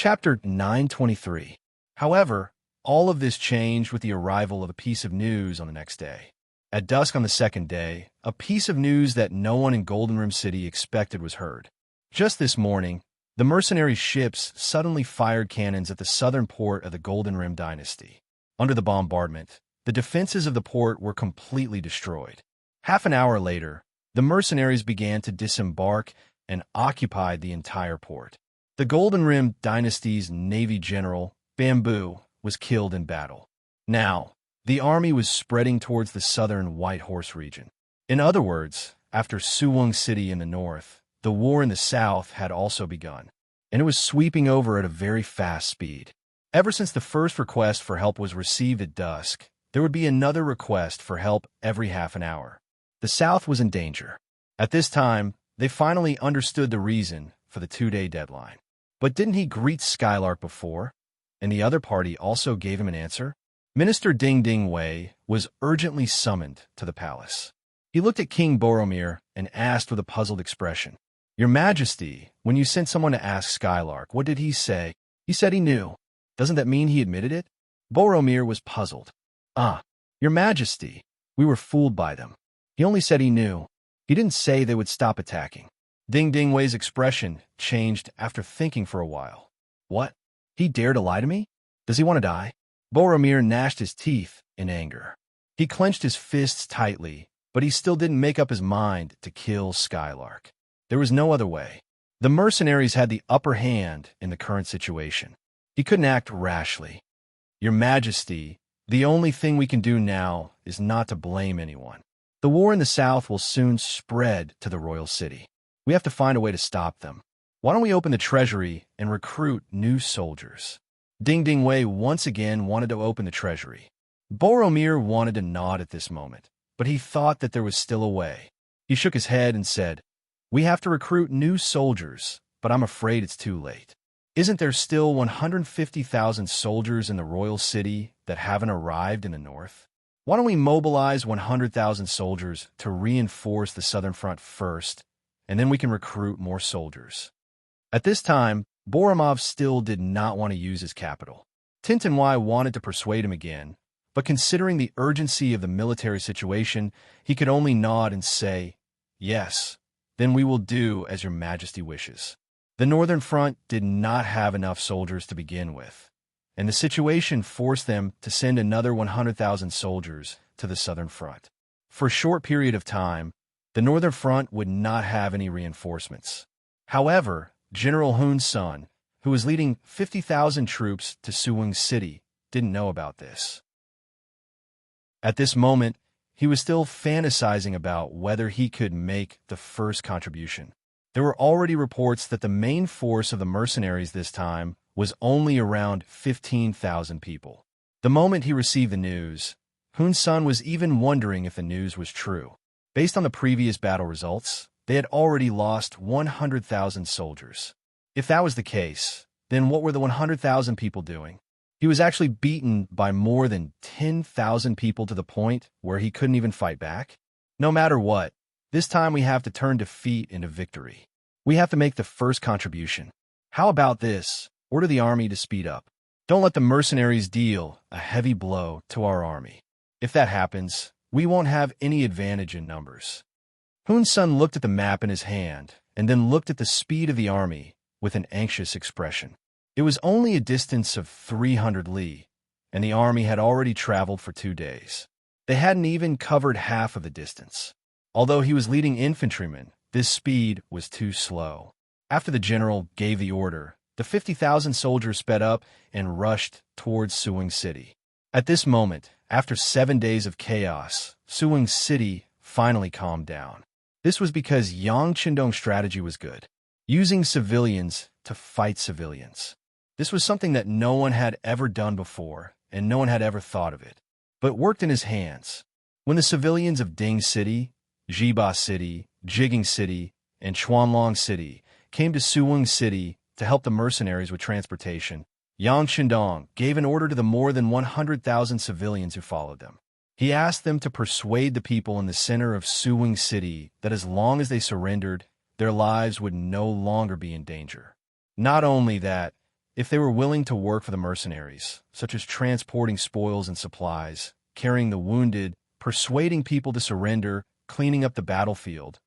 Chapter 923. However, all of this changed with the arrival of a piece of news on the next day. At dusk on the second day, a piece of news that no one in Golden Rim City expected was heard. Just this morning, the mercenary ships suddenly fired cannons at the southern port of the Golden Rim dynasty. Under the bombardment, the defenses of the port were completely destroyed. Half an hour later, the mercenaries began to disembark and occupied the entire port. The Golden Rim dynasty's navy general, Bamboo, was killed in battle. Now, the army was spreading towards the southern White Horse region. In other words, after Suwon City in the north, the war in the south had also begun, and it was sweeping over at a very fast speed. Ever since the first request for help was received at dusk, there would be another request for help every half an hour. The south was in danger. At this time, they finally understood the reason for the 2-day deadline. But didn't he greet Skylark before? And the other party also gave him an answer? Minister Ding Ding Wei was urgently summoned to the palace. He looked at King Boromir and asked with a puzzled expression, "Your Majesty, when you sent someone to ask Skylark, what did he say?" "He said he knew." "Doesn't that mean he admitted it?" Boromir was puzzled. Your Majesty, we were fooled by them. He only said he knew. He didn't say they would stop attacking." Ding Ding Wei's expression changed after thinking for a while. What? He dared to lie to me? Does he want to die? Boromir gnashed his teeth in anger. He clenched his fists tightly, but he still didn't make up his mind to kill Skylark. There was no other way. The mercenaries had the upper hand in the current situation. He couldn't act rashly. "Your Majesty, the only thing we can do now is not to blame anyone. The war in the south will soon spread to the royal city. We have to find a way to stop them. Why don't we open the treasury and recruit new soldiers?" Ding Ding Wei once again wanted to open the treasury. Boromir wanted to nod at this moment, but he thought that there was still a way. He shook his head and said, "We have to recruit new soldiers, but I'm afraid it's too late. Isn't there still 150,000 soldiers in the royal city that haven't arrived in the north? Why don't we mobilize 100,000 soldiers to reinforce the southern front first, and then we can recruit more soldiers?" At this time, Boromir still did not want to use his capital. Tintinwai wanted to persuade him again, but considering the urgency of the military situation, he could only nod and say, "Yes, then we will do as your Majesty wishes." The northern front did not have enough soldiers to begin with, and the situation forced them to send another 100,000 soldiers to the southern front. For a short period of time, the northern front would not have any reinforcements. However, General Hun Sun, who was leading 50,000 troops to Suwon City, didn't know about this. At this moment, he was still fantasizing about whether he could make the first contribution. There were already reports that the main force of the mercenaries this time was only around 15,000 people. The moment he received the news, Hun Sun was even wondering if the news was true. Based on the previous battle results, they had already lost 100,000 soldiers. If that was the case, then what were the 100,000 people doing? He was actually beaten by more than 10,000 people to the point where he couldn't even fight back. No matter what, this time we have to turn defeat into victory. We have to make the first contribution. How about this? Order the army to speed up. Don't let the mercenaries deal a heavy blow to our army. If that happens, we won't have any advantage in numbers. Hun Sun looked at the map in his hand and then looked at the speed of the army with an anxious expression. It was only a distance of 300 li, and the army had already traveled for 2 days. They hadn't even covered half of the distance. Although he was leading infantrymen, this speed was too slow. After the general gave the order, the 50,000 soldiers sped up and rushed towards Suwon City. At this moment, after 7 days of chaos, Suwon City finally calmed down. This was because Yang Qindong's strategy was good, using civilians to fight civilians. This was something that no one had ever done before, and no one had ever thought of it, but worked in his hands. When the civilians of Ding City, Jiba City, Jigging City, and Chuanlong City came to Suwon City to help the mercenaries with transportation, Yang Qindong gave an order to the more than 100,000 civilians who followed them. He asked them to persuade the people in the center of Suwon City that as long as they surrendered, their lives would no longer be in danger. Not only that, if they were willing to work for the mercenaries, such as transporting spoils and supplies, carrying the wounded, persuading people to surrender, cleaning up the battlefield,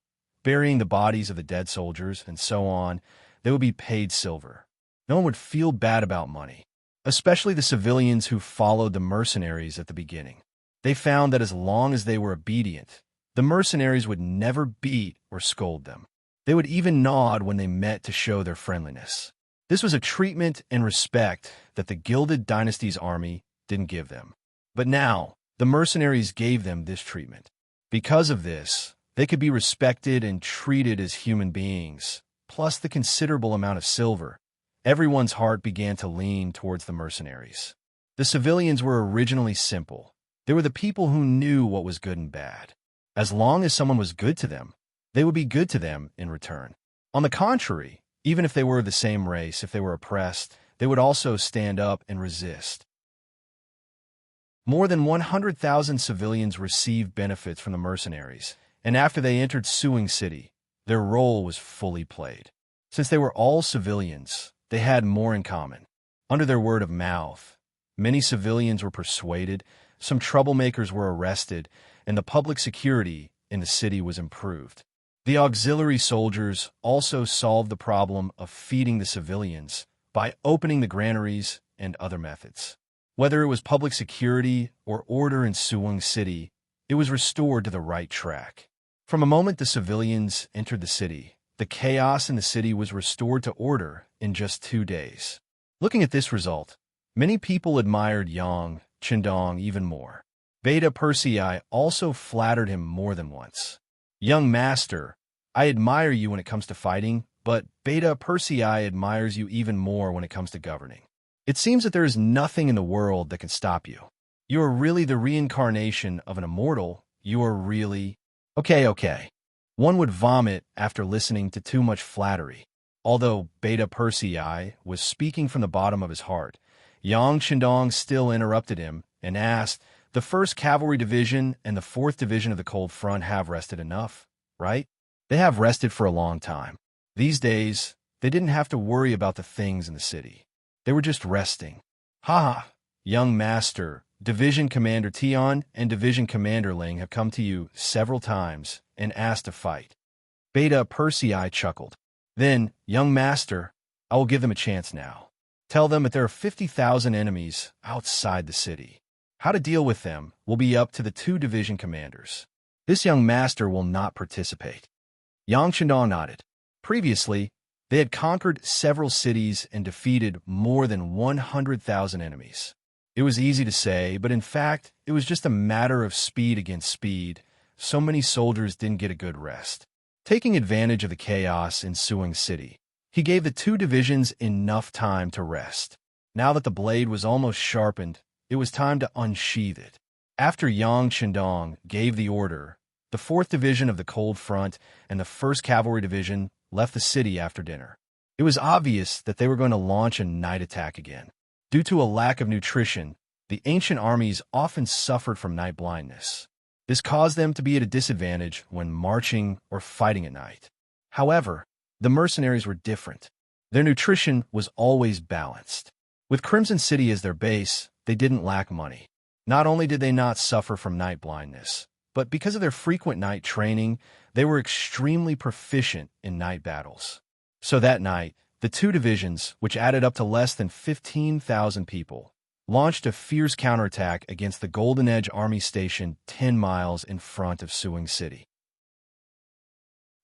burying the bodies of the dead soldiers, and so on, they would be paid silver. No one would feel bad about money, especially the civilians who followed the mercenaries at the beginning. They found that as long as they were obedient, the mercenaries would never beat or scold them. They would even nod when they met to show their friendliness. This was a treatment and respect that the Gilded Dynasty's army didn't give them. But now, the mercenaries gave them this treatment. Because of this, they could be respected and treated as human beings, plus the considerable amount of silver. Everyone's heart began to lean towards the mercenaries. The civilians were originally simple. They were the people who knew what was good and bad. As long as someone was good to them, they would be good to them in return. On the contrary, even if they were of the same race, if they were oppressed, they would also stand up and resist. More than 100,000 civilians received benefits from the mercenaries, and after they entered Suing City, their role was fully played. Since they were all civilians, they had more in common. Under their word of mouth, many civilians were persuaded, some troublemakers were arrested, and the public security in the city was improved. The auxiliary soldiers also solved the problem of feeding the civilians by opening the granaries and other methods. Whether it was public security or order in Suing City, it was restored to the right track. From the moment the civilians entered the city, the chaos in the city was restored to order in just 2 days. Looking at this result, many people admired Yang Chendong even more. Beta Persei also flattered him more than once. Young master, I admire you when it comes to fighting, but Beta Persei admires you even more when it comes to governing. It seems that there is nothing in the world that can stop you. You are really the reincarnation of an immortal. You are really... Okay. One would vomit after listening to too much flattery. Although Beta Persei was speaking from the bottom of his heart, Yang Chendong still interrupted him and asked, "The 1st Cavalry Division and the 4th Division of the Cold Front have rested enough, right? They have rested for a long time. These days, they didn't have to worry about the things in the city. They were just resting." "Ha! Young master, Division Commander Tian and Division Commander Ling have come to you several times and asked to fight." Beta Persei chuckled. "Then, young master, I will give them a chance now. Tell them that there are 50,000 enemies outside the city. How to deal with them will be up to the 2 division commanders. This young master will not participate." Yang Chendong nodded. Previously, they had conquered several cities and defeated more than 100,000 enemies. It was easy to say, but in fact, it was just a matter of speed against speed. So many soldiers didn't get a good rest. Taking advantage of the chaos in Suing City, he gave the 2 divisions enough time to rest. Now that the blade was almost sharpened, it was time to unsheath it. After Yang Chendong gave the order, the 4th Division of the Cold Front and the 1st Cavalry Division left the city after dinner. It was obvious that they were going to launch a night attack again. Due to a lack of nutrition, the ancient armies often suffered from night blindness. This caused them to be at a disadvantage when marching or fighting at night. However, the mercenaries were different. Their nutrition was always balanced. With Crimson City as their base, they didn't lack money. Not only did they not suffer from night blindness, but because of their frequent night training, they were extremely proficient in night battles. So that night, the 2 divisions, which added up to less than 15,000 people, launched a fierce counterattack against the Golden Edge Army stationed 10 miles in front of Suing City.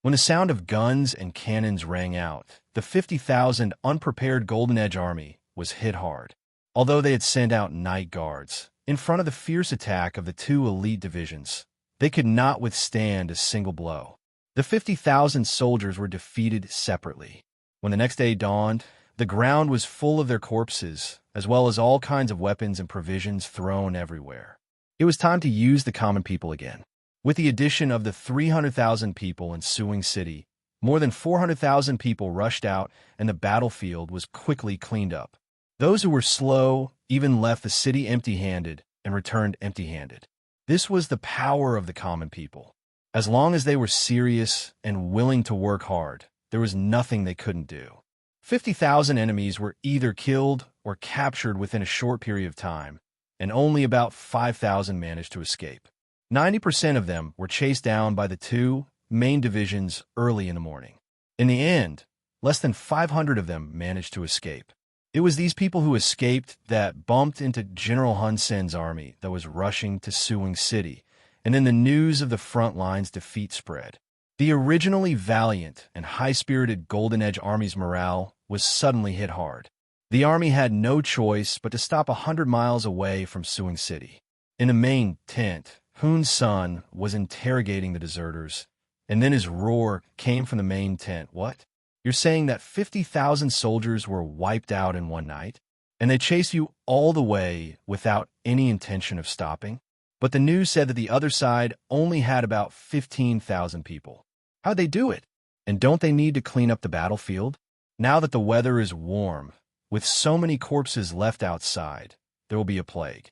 When the sound of guns and cannons rang out, the 50,000 unprepared Golden Edge Army was hit hard. Although they had sent out night guards, in front of the fierce attack of the 2 elite divisions, they could not withstand a single blow. The 50,000 soldiers were defeated separately. When the next day dawned, the ground was full of their corpses, as well as all kinds of weapons and provisions thrown everywhere. It was time to use the common people again. With the addition of the 300,000 people in Suing City, more than 400,000 people rushed out and the battlefield was quickly cleaned up. Those who were slow even left the city empty-handed and returned empty-handed. This was the power of the common people. As long as they were serious and willing to work hard, there was nothing they couldn't do. 50,000 enemies were either killed or captured within a short period of time, and only about 5,000 managed to escape. 90% of them were chased down by the two main divisions early in the morning. In the end, less than 500 of them managed to escape. It was these people who escaped that bumped into General Hun Sen's army that was rushing to Suing City, and then the news of the front line's defeat spread. The originally valiant and high-spirited Golden Edge Army's morale was suddenly hit hard. The army had no choice but to stop 100 miles away from Suing City. In the main tent, Hun Sen was interrogating the deserters, and then his roar came from the main tent. What? You're saying that 50,000 soldiers were wiped out in one night, and they chased you all the way without any intention of stopping? But the news said that the other side only had about 15,000 people. How'd they do it? And don't they need to clean up the battlefield? Now that the weather is warm, with so many corpses left outside, there will be a plague.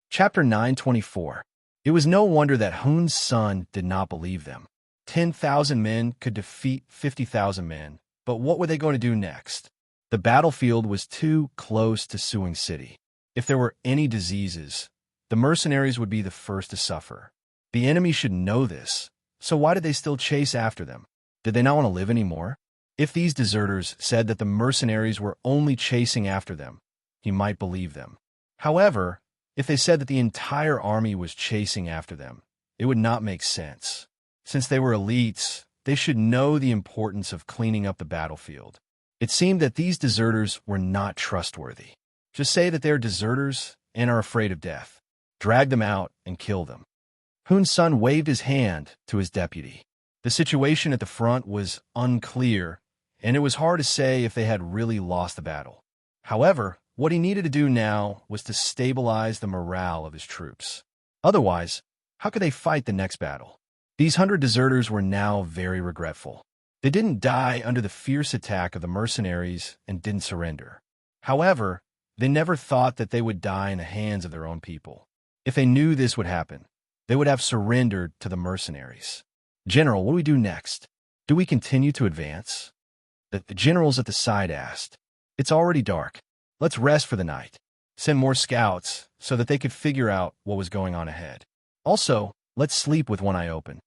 Chapter 924. It was no wonder that Hun Sen did not believe them. 10,000 men could defeat 50,000 men, but what were they going to do next? The battlefield was too close to Suing City. If there were any diseases, the mercenaries would be the first to suffer. The enemy should know this, so why did they still chase after them? Did they not want to live anymore? If these deserters said that the mercenaries were only chasing after them, he might believe them. However, if they said that the entire army was chasing after them, it would not make sense. Since they were elites, they should know the importance of cleaning up the battlefield. It seemed that these deserters were not trustworthy. Just say that they're deserters and are afraid of death. Drag them out and kill them. Hun Sen waved his hand to his deputy. The situation at the front was unclear, and it was hard to say if they had really lost the battle. However, what he needed to do now was to stabilize the morale of his troops. Otherwise, how could they fight the next battle? These 100 deserters were now very regretful. They didn't die under the fierce attack of the mercenaries and didn't surrender. However, they never thought that they would die in the hands of their own people. If they knew this would happen, they would have surrendered to the mercenaries. General, what do we do next? Do we continue to advance? The generals at the side asked. It's already dark. Let's rest for the night. Send more scouts so that they could figure out what was going on ahead. Also, let's sleep with one eye open.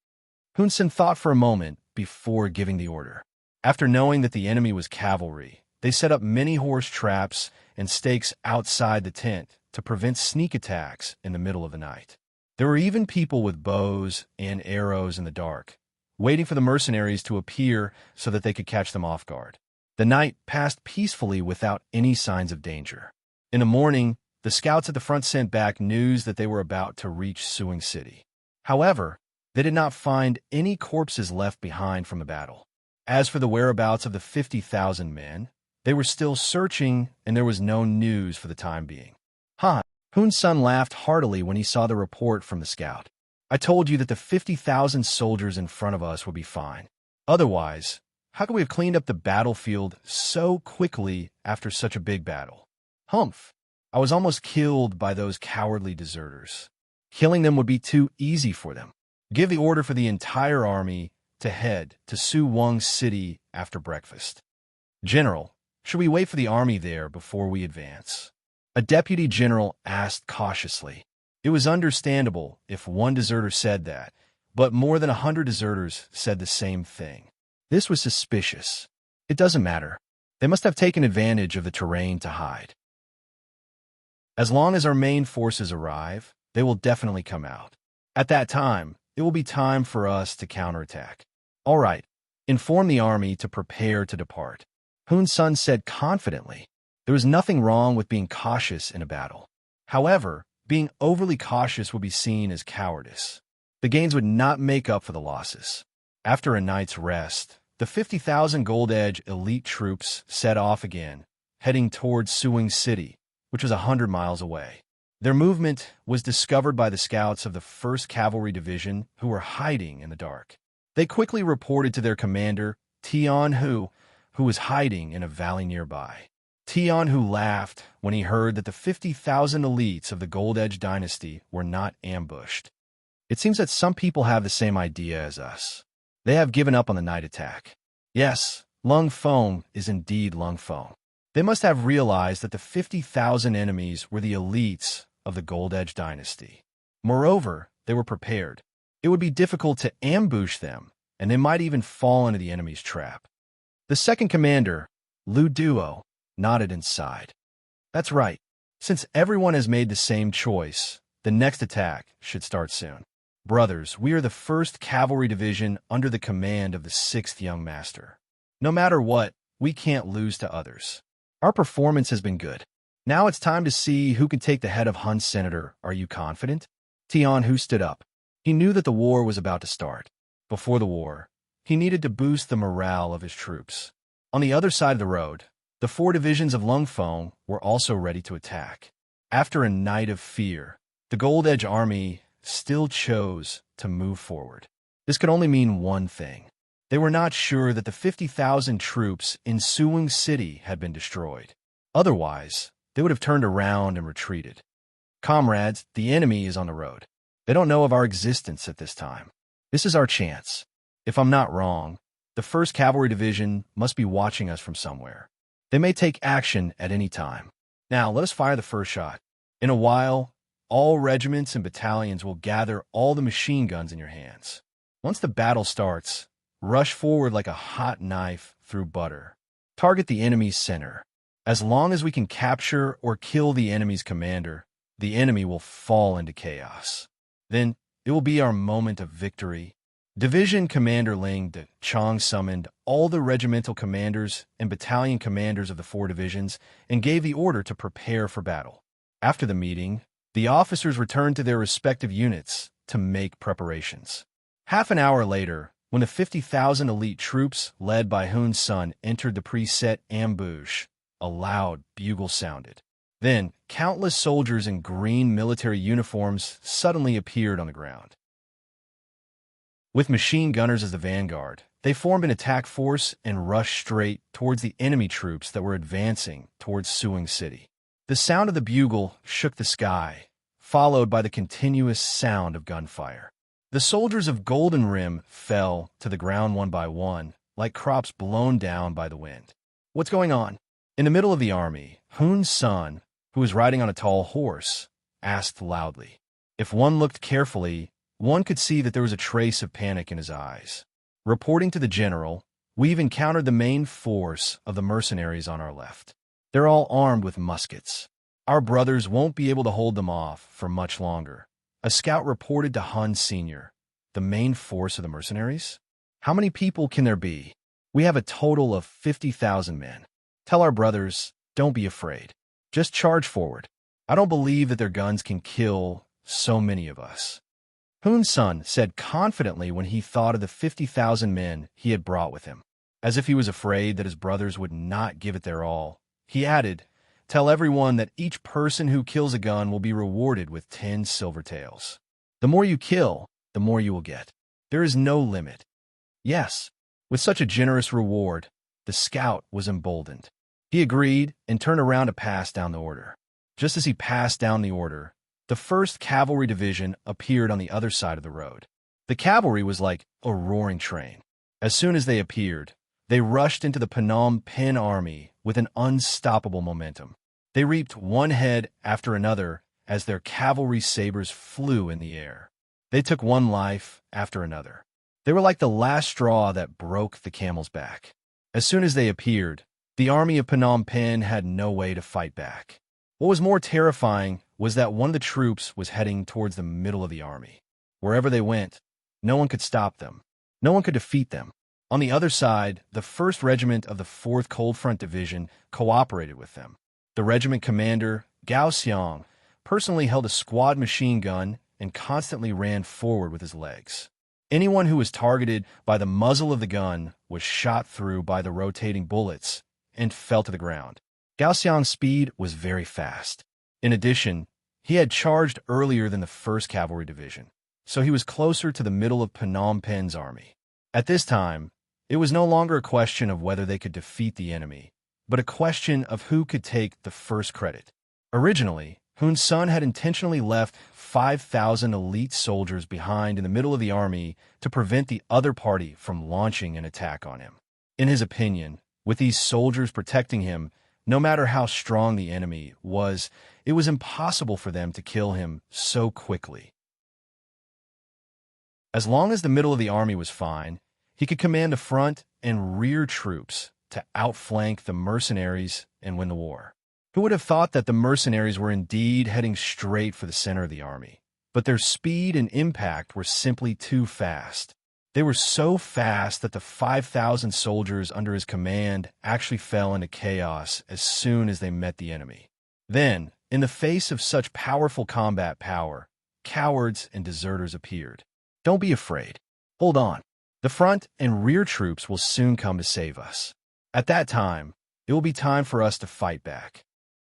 Hun Sen thought for a moment before giving the order. After knowing that the enemy was cavalry, they set up many horse traps and stakes outside the tent to prevent sneak attacks in the middle of the night. There were even people with bows and arrows in the dark, waiting for the mercenaries to appear so that they could catch them off guard. The night passed peacefully without any signs of danger. In the morning, the scouts at the front sent back news that they were about to reach Suing City. However, they did not find any corpses left behind from the battle. As for the whereabouts of the 50,000 men, they were still searching, and there was no news for the time being. Hun Sen laughed heartily when he saw the report from the scout. I told you that the 50,000 soldiers in front of us would be fine. Otherwise, how could we have cleaned up the battlefield so quickly after such a big battle? Humph! I was almost killed by those cowardly deserters. Killing them would be too easy for them. Give the order for the entire army to head to Suing City after breakfast. General, should we wait for the army there before we advance? A deputy general asked cautiously. It was understandable if one deserter said that, but more than 100 deserters said the same thing. This was suspicious. It doesn't matter. They must have taken advantage of the terrain to hide. As long as our main forces arrive, they will definitely come out. At that time, it will be time for us to counterattack. All right, inform the army to prepare to depart. Hun Sen said confidently. There was nothing wrong with being cautious in a battle. However, being overly cautious would be seen as cowardice. The gains would not make up for the losses. After a night's rest, the 50,000 Gold Edge elite troops set off again, heading towards Suing City, which was 100 miles away. Their movement was discovered by the scouts of the 1st Cavalry Division who were hiding in the dark. They quickly reported to their commander, Tian Hu was hiding in a valley nearby. Tian Hu laughed when he heard that the 50,000 elites of the Gold Edge dynasty were not ambushed. It seems that some people have the same idea as us. They have given up on the night attack. Yes, Lung Feng is indeed Lung Feng. They must have realized that the 50,000 enemies were the elites of the Gold Edge dynasty. Moreover, they were prepared. It would be difficult to ambush them, and they might even fall into the enemy's trap. The second commander, Lu Duo, nodded inside. That's right. Since everyone has made the same choice, the next attack should start soon. Brothers, we are the 1st Cavalry Division under the command of the 6th Young Master. No matter what, we can't lose to others. Our performance has been good. Now it's time to see who can take the head of Hun's senator. Are you confident? Tian Hu stood up. He knew that the war was about to start. Before the war, he needed to boost the morale of his troops. On the other side of the road, the 4 divisions of Lung Feng were also ready to attack. After a night of fear, the Gold Edge army still chose to move forward. This could only mean one thing. They were not sure that the 50,000 troops in Suwing City had been destroyed. Otherwise, they would have turned around and retreated. Comrades, the enemy is on the road. They don't know of our existence at this time. This is our chance. If I'm not wrong, the 1st Cavalry Division must be watching us from somewhere. They may take action at any time. Now, let us fire the first shot. In a while, all regiments and battalions will gather all the machine guns in your hands. Once the battle starts, rush forward like a hot knife through butter. Target the enemy's center. As long as we can capture or kill the enemy's commander, the enemy will fall into chaos. Then, it will be our moment of victory. Division Commander Ling De Chong summoned all the regimental commanders and battalion commanders of the 4 divisions and gave the order to prepare for battle. After the meeting, the officers returned to their respective units to make preparations. Half an hour later, when the 50,000 elite troops led by Hun's son entered the preset ambush, a loud bugle sounded. Then, countless soldiers in green military uniforms suddenly appeared on the ground. With machine gunners as the vanguard, they formed an attack force and rushed straight towards the enemy troops that were advancing towards Suwing City. The sound of the bugle shook the sky, followed by the continuous sound of gunfire. The soldiers of Golden Rim fell to the ground one by one, like crops blown down by the wind. What's going on? In the middle of the army, Hun's son, who was riding on a tall horse, asked loudly. If one looked carefully, one could see that there was a trace of panic in his eyes. Reporting to the general, we've encountered the main force of the mercenaries on our left. They're all armed with muskets. Our brothers won't be able to hold them off for much longer. A scout reported to Hun Sr. The main force of the mercenaries? How many people can there be? We have a total of 50,000 men. Tell our brothers, don't be afraid. Just charge forward. I don't believe that their guns can kill so many of us. Hun's son said confidently when he thought of the 50,000 men he had brought with him. As if he was afraid that his brothers would not give it their all, he added, tell everyone that each person who kills a gun will be rewarded with 10 silver taels. The more you kill, the more you will get. There is no limit. Yes, with such a generous reward, the scout was emboldened. He agreed and turned around to pass down the order. Just as he passed down the order, the 1st Cavalry Division appeared on the other side of the road. The cavalry was like a roaring train. As soon as they appeared, they rushed into the Phnom Penh army with an unstoppable momentum. They reaped one head after another as their cavalry sabers flew in the air. They took one life after another. They were like the last straw that broke the camel's back. As soon as they appeared, the army of Phnom Penh had no way to fight back. What was more terrifying was that one of the troops was heading towards the middle of the army. Wherever they went, no one could stop them. No one could defeat them. On the other side, the 1st Regiment of the 4th Cold Front Division cooperated with them. The regiment commander, Gao Xiang, personally held a squad machine gun and constantly ran forward with his legs. Anyone who was targeted by the muzzle of the gun was shot through by the rotating bullets and fell to the ground. Gao Xiang's speed was very fast. In addition, he had charged earlier than the 1st Cavalry Division, so he was closer to the middle of Phnom Penh's army. At this time, it was no longer a question of whether they could defeat the enemy, but a question of who could take the first credit. Originally, Hun's son had intentionally left 5,000 elite soldiers behind in the middle of the army to prevent the other party from launching an attack on him. In his opinion, with these soldiers protecting him, no matter how strong the enemy was, it was impossible for them to kill him so quickly. As long as the middle of the army was fine, he could command the front and rear troops to outflank the mercenaries and win the war. Who would have thought that the mercenaries were indeed heading straight for the center of the army? But their speed and impact were simply too fast. They were so fast that the 5,000 soldiers under his command actually fell into chaos as soon as they met the enemy. Then, in the face of such powerful combat power, cowards and deserters appeared. Don't be afraid. Hold on. The front and rear troops will soon come to save us. At that time, it will be time for us to fight back.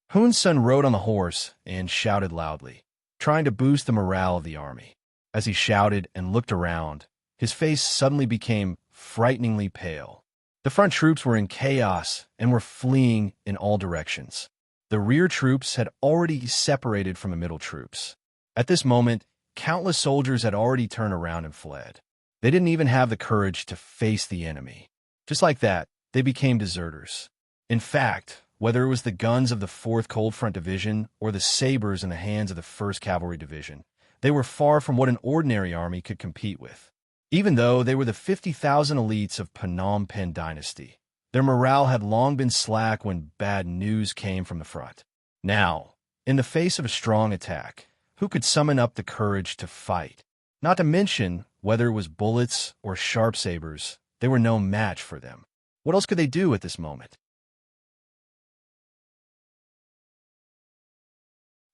Hun's son rode on the horse and shouted loudly, trying to boost the morale of the army. As he shouted and looked around, his face suddenly became frighteningly pale. The front troops were in chaos and were fleeing in all directions. The rear troops had already separated from the middle troops. At this moment, countless soldiers had already turned around and fled. They didn't even have the courage to face the enemy. Just like that, they became deserters. In fact, whether it was the guns of the 4th Cold Front Division or the sabers in the hands of the 1st Cavalry Division, they were far from what an ordinary army could compete with. Even though they were the 50,000 elites of Phnom Penh dynasty, their morale had long been slack when bad news came from the front. Now, in the face of a strong attack, who could summon up the courage to fight? Not to mention, whether it was bullets or sharp sabers, they were no match for them. What else could they do at this moment?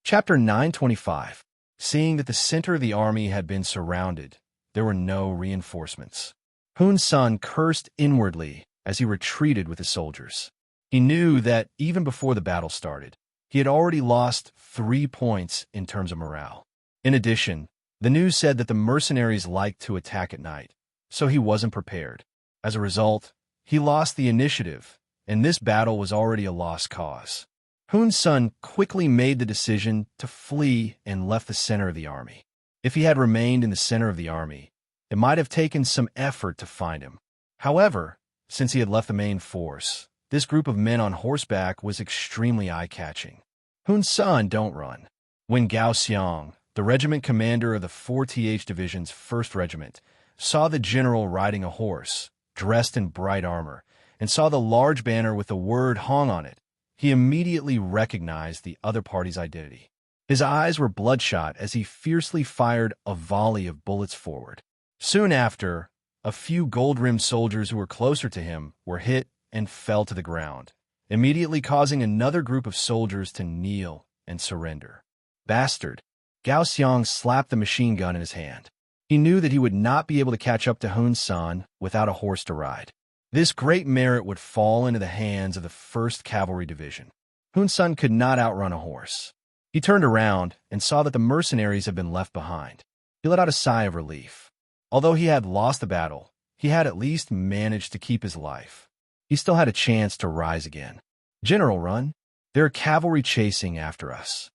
Chapter 925. Seeing that the center of the army had been surrounded, there were no reinforcements. Hun's son cursed inwardly as he retreated with his soldiers. He knew that even before the battle started, he had already lost 3 points in terms of morale. In addition, the news said that the mercenaries liked to attack at night, so he wasn't prepared. As a result, he lost the initiative, and this battle was already a lost cause. Hun's son quickly made the decision to flee and left the center of the army. If he had remained in the center of the army, it might have taken some effort to find him. However, since he had left the main force, this group of men on horseback was extremely eye-catching. Hun's son, don't run. When Gao Xiang, the regiment commander of the 4th Division's 1st Regiment, saw the general riding a horse, dressed in bright armor, and saw the large banner with the word Hong on it, he immediately recognized the other party's identity. His eyes were bloodshot as he fiercely fired a volley of bullets forward. Soon after, a few gold-rimmed soldiers who were closer to him were hit and fell to the ground, immediately causing another group of soldiers to kneel and surrender. Bastard! Gao Xiang slapped the machine gun in his hand. He knew that he would not be able to catch up to Hun's son without a horse to ride. This great merit would fall into the hands of the 1st Cavalry Division. Hun's son could not outrun a horse. He turned around and saw that the mercenaries had been left behind. He let out a sigh of relief. Although he had lost the battle, he had at least managed to keep his life. He still had a chance to rise again. General, run. There are cavalry chasing after us.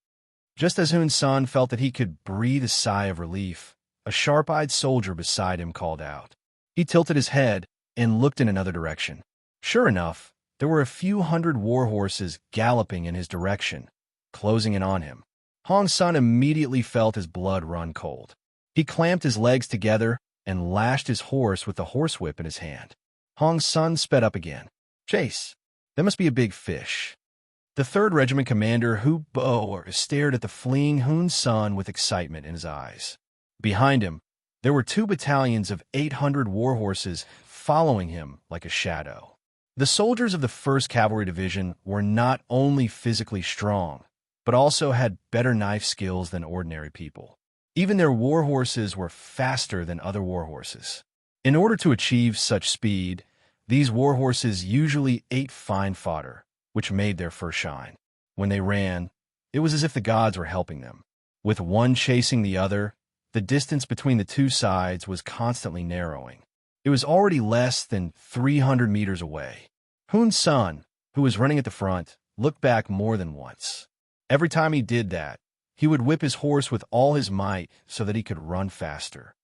Just as Hun's son felt that he could breathe a sigh of relief, a sharp-eyed soldier beside him called out. He tilted his head and looked in another direction. Sure enough, there were a few hundred war horses galloping in his direction, closing in on him. Hong's son immediately felt his blood run cold. He clamped his legs together and lashed his horse with the horsewhip in his hand. Hong's son sped up again. Chase! That must be a big fish. The 3rd Regiment commander Hu Bo stared at the fleeing Hun's son with excitement in his eyes. Behind him, there were 2 battalions of 800 war horses following him like a shadow. The soldiers of the 1st Cavalry Division were not only physically strong, but also had better knife skills than ordinary people. Even their war horses were faster than other war horses. In order to achieve such speed, these war horses usually ate fine fodder, which made their fur shine. When they ran, it was as if the gods were helping them. With one chasing the other, the distance between the 2 sides was constantly narrowing. It was already less than 300 meters away. Hun's son, who was running at the front, looked back more than once. Every time he did that, he would whip his horse with all his might so that he could run faster.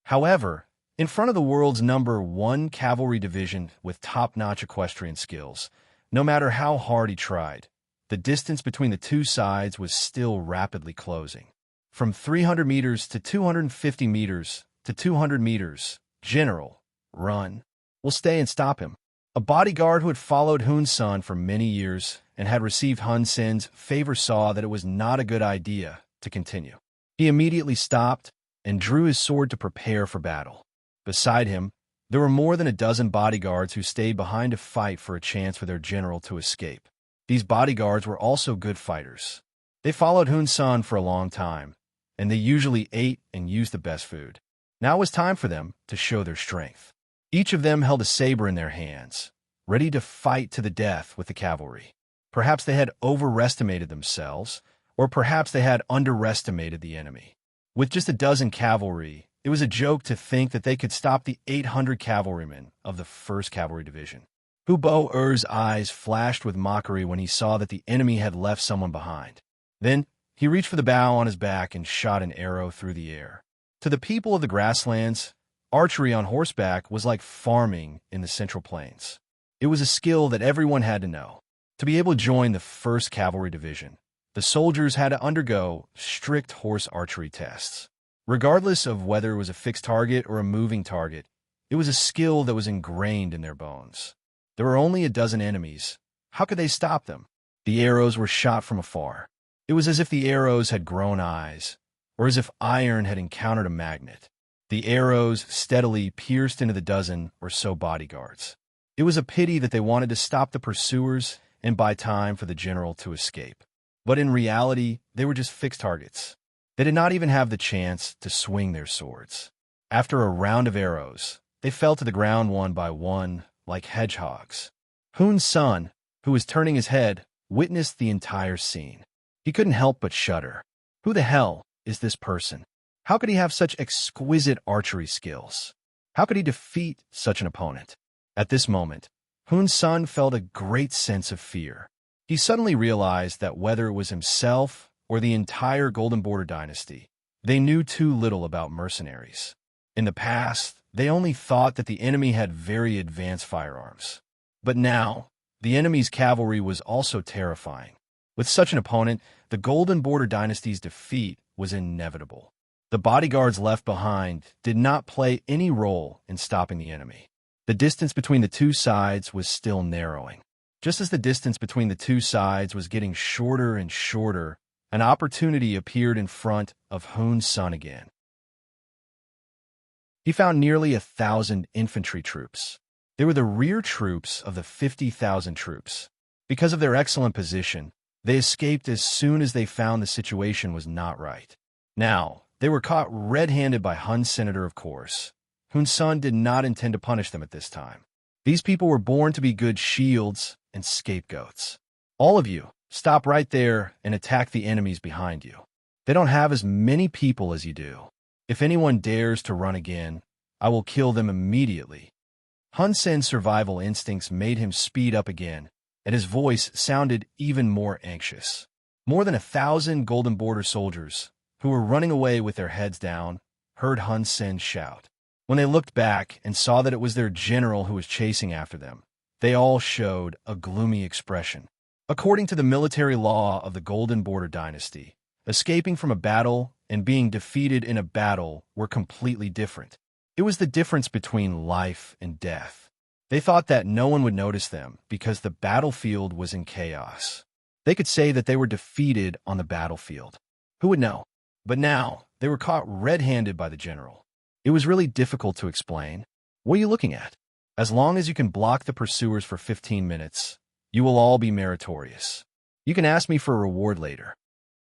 However, in front of the world's #1 cavalry division with top-notch equestrian skills, no matter how hard he tried, the distance between the two sides was still rapidly closing. From 300 meters to 250 meters to 200 meters, General, run. We'll stay and stop him. A bodyguard who had followed Hun Sen for many years and had received Hun Sen's favor saw that it was not a good idea to continue. He immediately stopped and drew his sword to prepare for battle. Beside him, there were more than a dozen bodyguards who stayed behind to fight for a chance for their general to escape. These bodyguards were also good fighters. They followed Hun Sen for a long time, and they usually ate and used the best food. Now it was time for them to show their strength. Each of them held a saber in their hands, ready to fight to the death with the cavalry. Perhaps they had overestimated themselves, or perhaps they had underestimated the enemy. With just a dozen cavalry, it was a joke to think that they could stop the 800 cavalrymen of the 1st Cavalry Division. Hu Bo-er's eyes flashed with mockery when he saw that the enemy had left someone behind. Then, he reached for the bow on his back and shot an arrow through the air. To the people of the grasslands, archery on horseback was like farming in the Central Plains. It was a skill that everyone had to know. To be able to join the 1st Cavalry Division, the soldiers had to undergo strict horse archery tests. Regardless of whether it was a fixed target or a moving target, it was a skill that was ingrained in their bones. There were only a dozen enemies. How could they stop them? The arrows were shot from afar. It was as if the arrows had grown eyes, or as if iron had encountered a magnet. The arrows steadily pierced into the dozen or so bodyguards. It was a pity that they wanted to stop the pursuers and buy time for the general to escape. But in reality, they were just fixed targets. They did not even have the chance to swing their swords. After a round of arrows, they fell to the ground one by one, like hedgehogs. Hun Sen, who was turning his head, witnessed the entire scene. He couldn't help but shudder. Who the hell is this person? How could he have such exquisite archery skills? How could he defeat such an opponent? At this moment, Hun Sen felt a great sense of fear. He suddenly realized that whether it was himself or the entire Golden Border dynasty, they knew too little about mercenaries. In the past, they only thought that the enemy had very advanced firearms. But now, the enemy's cavalry was also terrifying. With such an opponent, the Golden Border dynasty's defeat was inevitable. The bodyguards left behind did not play any role in stopping the enemy. The distance between the two sides was still narrowing. Just as the distance between the two sides was getting shorter and shorter, an opportunity appeared in front of Hun Sen again. He found nearly 1,000 infantry troops. They were the rear troops of the 50,000 troops. Because of their excellent position, they escaped as soon as they found the situation was not right. Now, they were caught red-handed by Hun Senator, of course. Hun Sen did not intend to punish them at this time. These people were born to be good shields and scapegoats. All of you, stop right there and attack the enemies behind you. They don't have as many people as you do. If anyone dares to run again, I will kill them immediately. Hun Sen's survival instincts made him speed up again, and his voice sounded even more anxious. More than 1,000 Golden Border soldiers, who were running away with their heads down, heard Hun Sen shout. When they looked back and saw that it was their general who was chasing after them, they all showed a gloomy expression. According to the military law of the Golden Border dynasty, escaping from a battle and being defeated in a battle were completely different. It was the difference between life and death. They thought that no one would notice them because the battlefield was in chaos. They could say that they were defeated on the battlefield. Who would know? But now, they were caught red-handed by the general. It was really difficult to explain. What are you looking at? As long as you can block the pursuers for 15 minutes, you will all be meritorious. You can ask me for a reward later.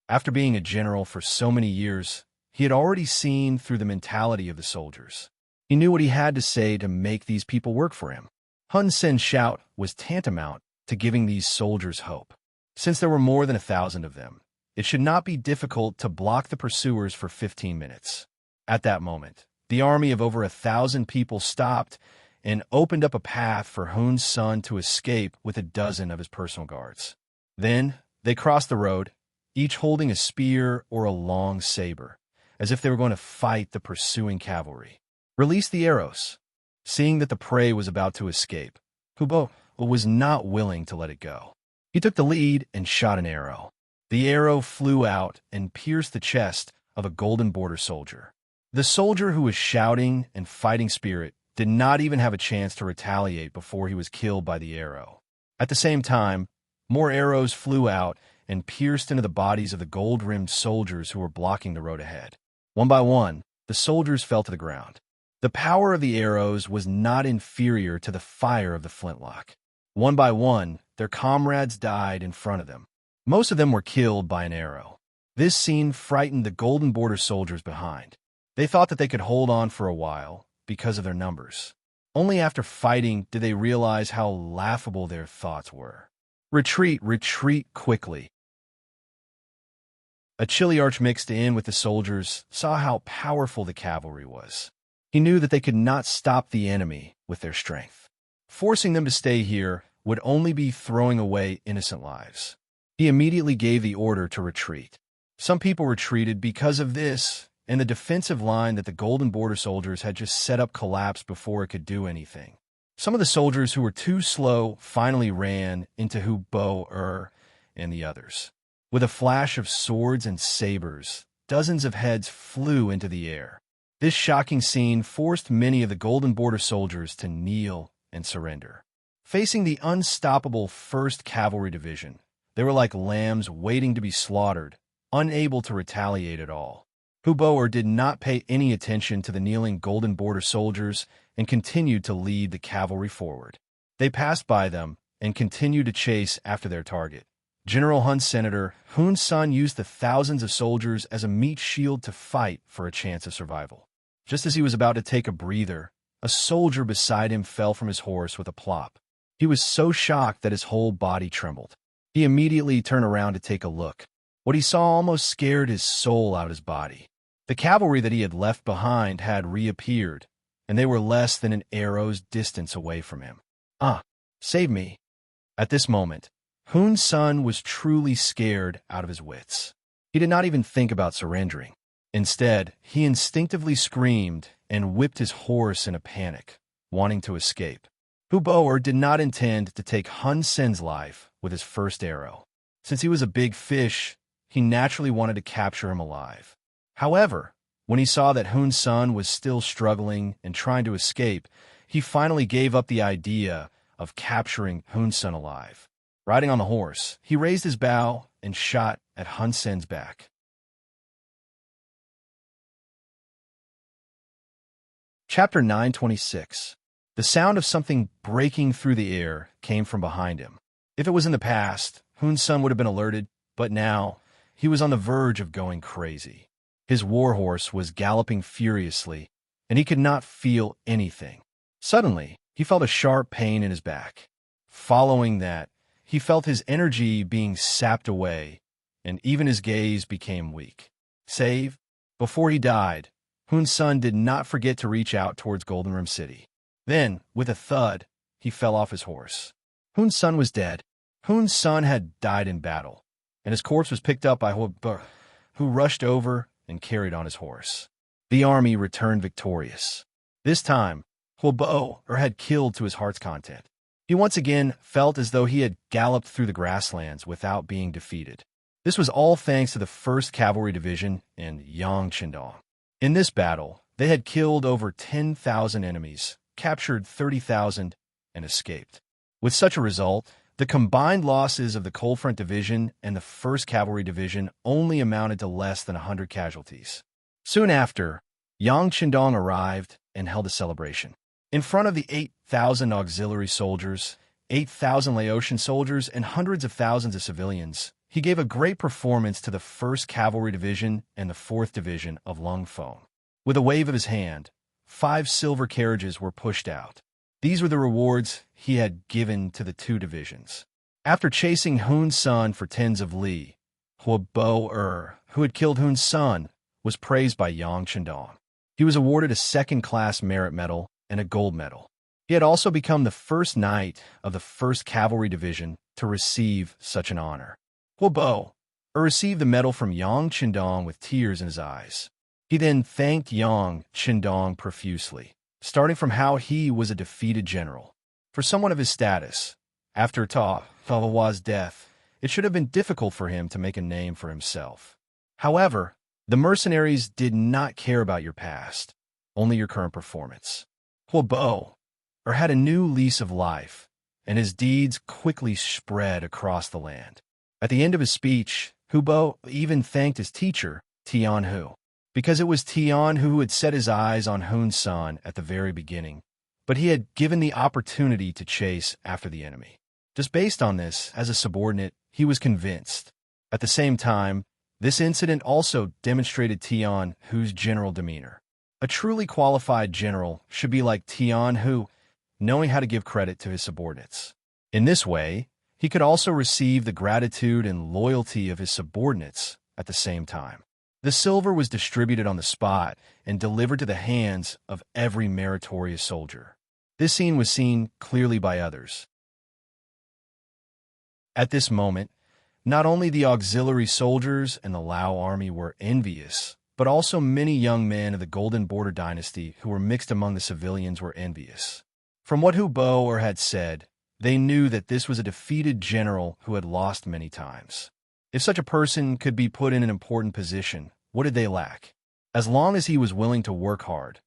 After being a general for so many years, he had already seen through the mentality of the soldiers. He knew what he had to say to make these people work for him. Hun Sen's shout was tantamount to giving these soldiers hope. Since there were more than 1,000 of them, it should not be difficult to block the pursuers for 15 minutes. At that moment, the army of over 1,000 people stopped and opened up a path for Hun Sen to escape with a dozen of his personal guards. Then they crossed the road, each holding a spear or a long saber, as if they were going to fight the pursuing cavalry. Release the arrows. Seeing that the prey was about to escape, Hubo was not willing to let it go. He took the lead and shot an arrow. The arrow flew out and pierced the chest of a golden border soldier. The soldier, who was shouting and fighting spirit, did not even have a chance to retaliate before he was killed by the arrow. At the same time, more arrows flew out and pierced into the bodies of the gold-rimmed soldiers who were blocking the road ahead. One by one, the soldiers fell to the ground. The power of the arrows was not inferior to the fire of the flintlock. One by one, their comrades died in front of them. Most of them were killed by an arrow. This scene frightened the golden border soldiers behind. They thought that they could hold on for a while because of their numbers. Only after fighting did they realize how laughable their thoughts were. Retreat, retreat quickly. A Chiliarch mixed in with the soldiers saw how powerful the cavalry was. He knew that they could not stop the enemy with their strength. Forcing them to stay here would only be throwing away innocent lives. He immediately gave the order to retreat. Some people retreated because of this, and the defensive line that the golden border soldiers had just set up collapsed before it could do anything. Some of the soldiers who were too slow finally ran into Hubo and the others. With a flash of swords and sabers, dozens of heads flew into the air. This shocking scene forced many of the golden border soldiers to kneel and surrender. Facing the unstoppable 1st Cavalry Division, they were like lambs waiting to be slaughtered, unable to retaliate at all. Hubo did not pay any attention to the kneeling golden border soldiers and continued to lead the cavalry forward. They passed by them and continued to chase after their target. General Hun's senator, Hun's son, used the thousands of soldiers as a meat shield to fight for a chance of survival. Just as he was about to take a breather, a soldier beside him fell from his horse with a plop. He was so shocked that his whole body trembled. He immediately turned around to take a look. What he saw almost scared his soul out of his body. The cavalry that he had left behind had reappeared, and they were less than an arrow's distance away from him. Save me. At this moment, Hun's son was truly scared out of his wits. He did not even think about surrendering. Instead, he instinctively screamed and whipped his horse in a panic, wanting to escape. Hubo did not intend to take Hun Sen's life with his first arrow. Since he was a big fish, he naturally wanted to capture him alive. However, when he saw that Hun's son was still struggling and trying to escape, he finally gave up the idea of capturing Hun's son alive. Riding on the horse, he raised his bow and shot at Hun Sen's back. Chapter 926. The sound of something breaking through the air came from behind him. If it was in the past, Hun's son would have been alerted, but now he was on the verge of going crazy. His warhorse was galloping furiously, and he could not feel anything. Suddenly, he felt a sharp pain in his back. Following that, he felt his energy being sapped away, and even his gaze became weak. Save, before he died, Hun's son did not forget to reach out towards Golden Rim City. Then, with a thud, he fell off his horse. Hun's son was dead. Hun's son had died in battle, and his corpse was picked up by Hubo, who rushed over and carried on his horse. The army returned victorious. This time, Hubo had killed to his heart's content. He once again felt as though he had galloped through the grasslands without being defeated. This was all thanks to the 1st Cavalry Division and enchanting. In this battle, they had killed over 10,000 enemies, captured 30,000, and escaped. With such a result, the combined losses of the Coldfront Division and the 1st Cavalry Division only amounted to less than 100 casualties. Soon after, enchanting arrived and held a celebration. In front of the 8,000 auxiliary soldiers, 8,000 Laotian soldiers, and hundreds of thousands of civilians, he gave a great performance to the 1st Cavalry Division and the 4th Division of Lungphone. With a wave of his hand, 5 silver carriages were pushed out. These were the rewards he had given to the 2 divisions. After chasing Hun's son for tens of li, Hubo, who had killed Hun's son, was praised by enchanting. He was awarded a 2nd-class merit medal and a gold medal. He had also become the first knight of the 1st Cavalry Division to receive such an honor. Huobo received the medal from Yang Qindong with tears in his eyes. He then thanked Yang Qindong profusely, starting from how he was a defeated general. For someone of his status, after Ta Hua's death, it should have been difficult for him to make a name for himself. However, the mercenaries did not care about your past, only your current performance. Huobo had a new lease of life, and his deeds quickly spread across the land. At the end of his speech, Huobo even thanked his teacher, Tian Hu, because it was Tian who had set his eyes on Hun's son at the very beginning, but he had given the opportunity to chase after the enemy. Just based on this, as a subordinate, he was convinced. At the same time, this incident also demonstrated Tian Hu's general demeanor. A truly qualified general should be like Tian Hu, knowing how to give credit to his subordinates. In this way, he could also receive the gratitude and loyalty of his subordinates at the same time. The silver was distributed on the spot and delivered to the hands of every meritorious soldier. This scene was seen clearly by others. At this moment, not only the auxiliary soldiers and the Lao army were envious, but also many young men of the Golden Border dynasty who were mixed among the civilians were envious. From what Huobo had said, they knew that this was a defeated general who had lost many times. If such a person could be put in an important position, what did they lack? As long as he was willing to work hard,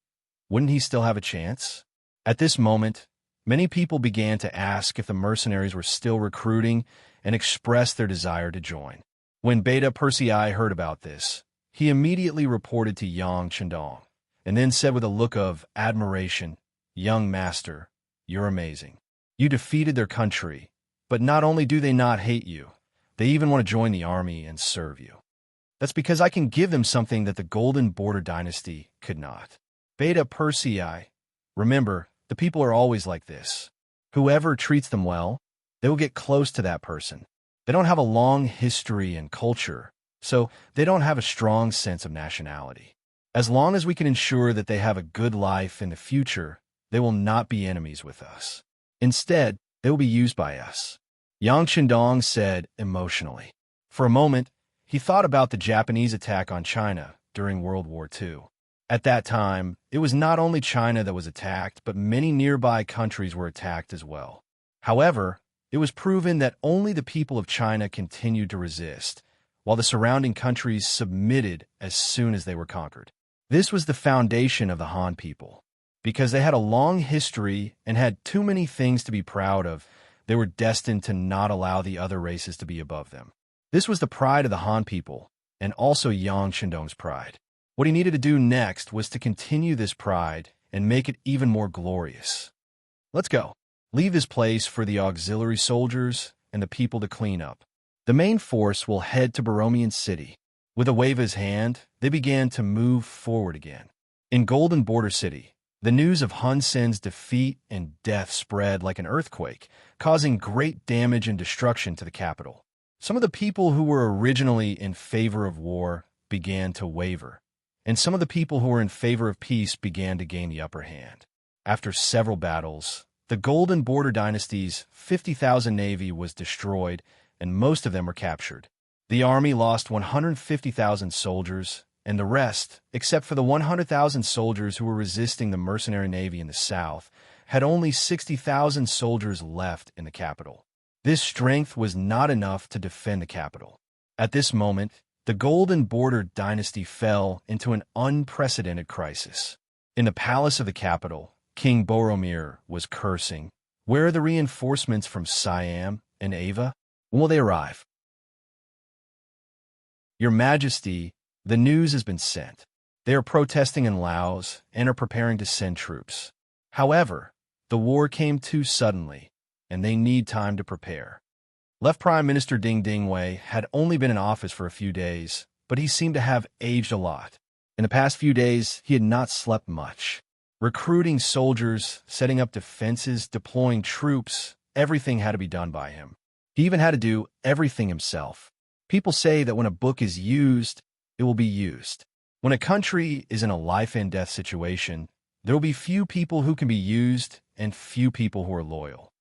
wouldn't he still have a chance? At this moment, many people began to ask if the mercenaries were still recruiting and expressed their desire to join. When Beta Persei heard about this, he immediately reported to Yang Qindong, and then said with a look of admiration, "Young master, you're amazing. You defeated their country, but not only do they not hate you, they even want to join the army and serve you. That's because I can give them something that the Golden Border dynasty could not." Beta Persei, remember, the people are always like this. Whoever treats them well, they will get close to that person. They don't have a long history and culture, so they don't have a strong sense of nationality. As long as we can ensure that they have a good life in the future, they will not be enemies with us. Instead, they will be used by us. Yang Qindong said emotionally. For a moment, he thought about the Japanese attack on China during World War II. At that time, it was not only China that was attacked, but many nearby countries were attacked as well. However, it was proven that only the people of China continued to resist, while the surrounding countries submitted as soon as they were conquered. This was the foundation of the Han people. Because they had a long history and had too many things to be proud of, they were destined to not allow the other races to be above them. This was the pride of the Han people, and also Yang Qindong's pride. What he needed to do next was to continue this pride and make it even more glorious. Let's go. Leave this place for the auxiliary soldiers and the people to clean up. The main force will head to Baromian City. With a wave of his hand, they began to move forward again. In Golden Border City, the news of Hun Sen's defeat and death spread like an earthquake, causing great damage and destruction to the capital. Some of the people who were originally in favor of war began to waver, and some of the people who were in favor of peace began to gain the upper hand. After several battles, the Golden Border dynasty's 50,000 navy was destroyed, and most of them were captured. The army lost 150,000 soldiers, and the rest, except for the 100,000 soldiers who were resisting the mercenary navy in the south, had only 60,000 soldiers left in the capital. This strength was not enough to defend the capital. At this moment, the Golden Border dynasty fell into an unprecedented crisis. In the palace of the capital, King Boromir was cursing. "Where are the reinforcements from Siam and Ava? When will they arrive?" "Your Majesty, the news has been sent. They are protesting in Laos and are preparing to send troops. However, the war came too suddenly, and they need time to prepare." Left Prime Minister Ding Dingwei had only been in office for a few days, but he seemed to have aged a lot. In the past few days, he had not slept much. Recruiting soldiers, setting up defenses, deploying troops, everything had to be done by him. He even had to do everything himself. People say that when a book is used, it will be used. When a country is in a life-and-death situation, There will be few people who can be used and few people who are loyal.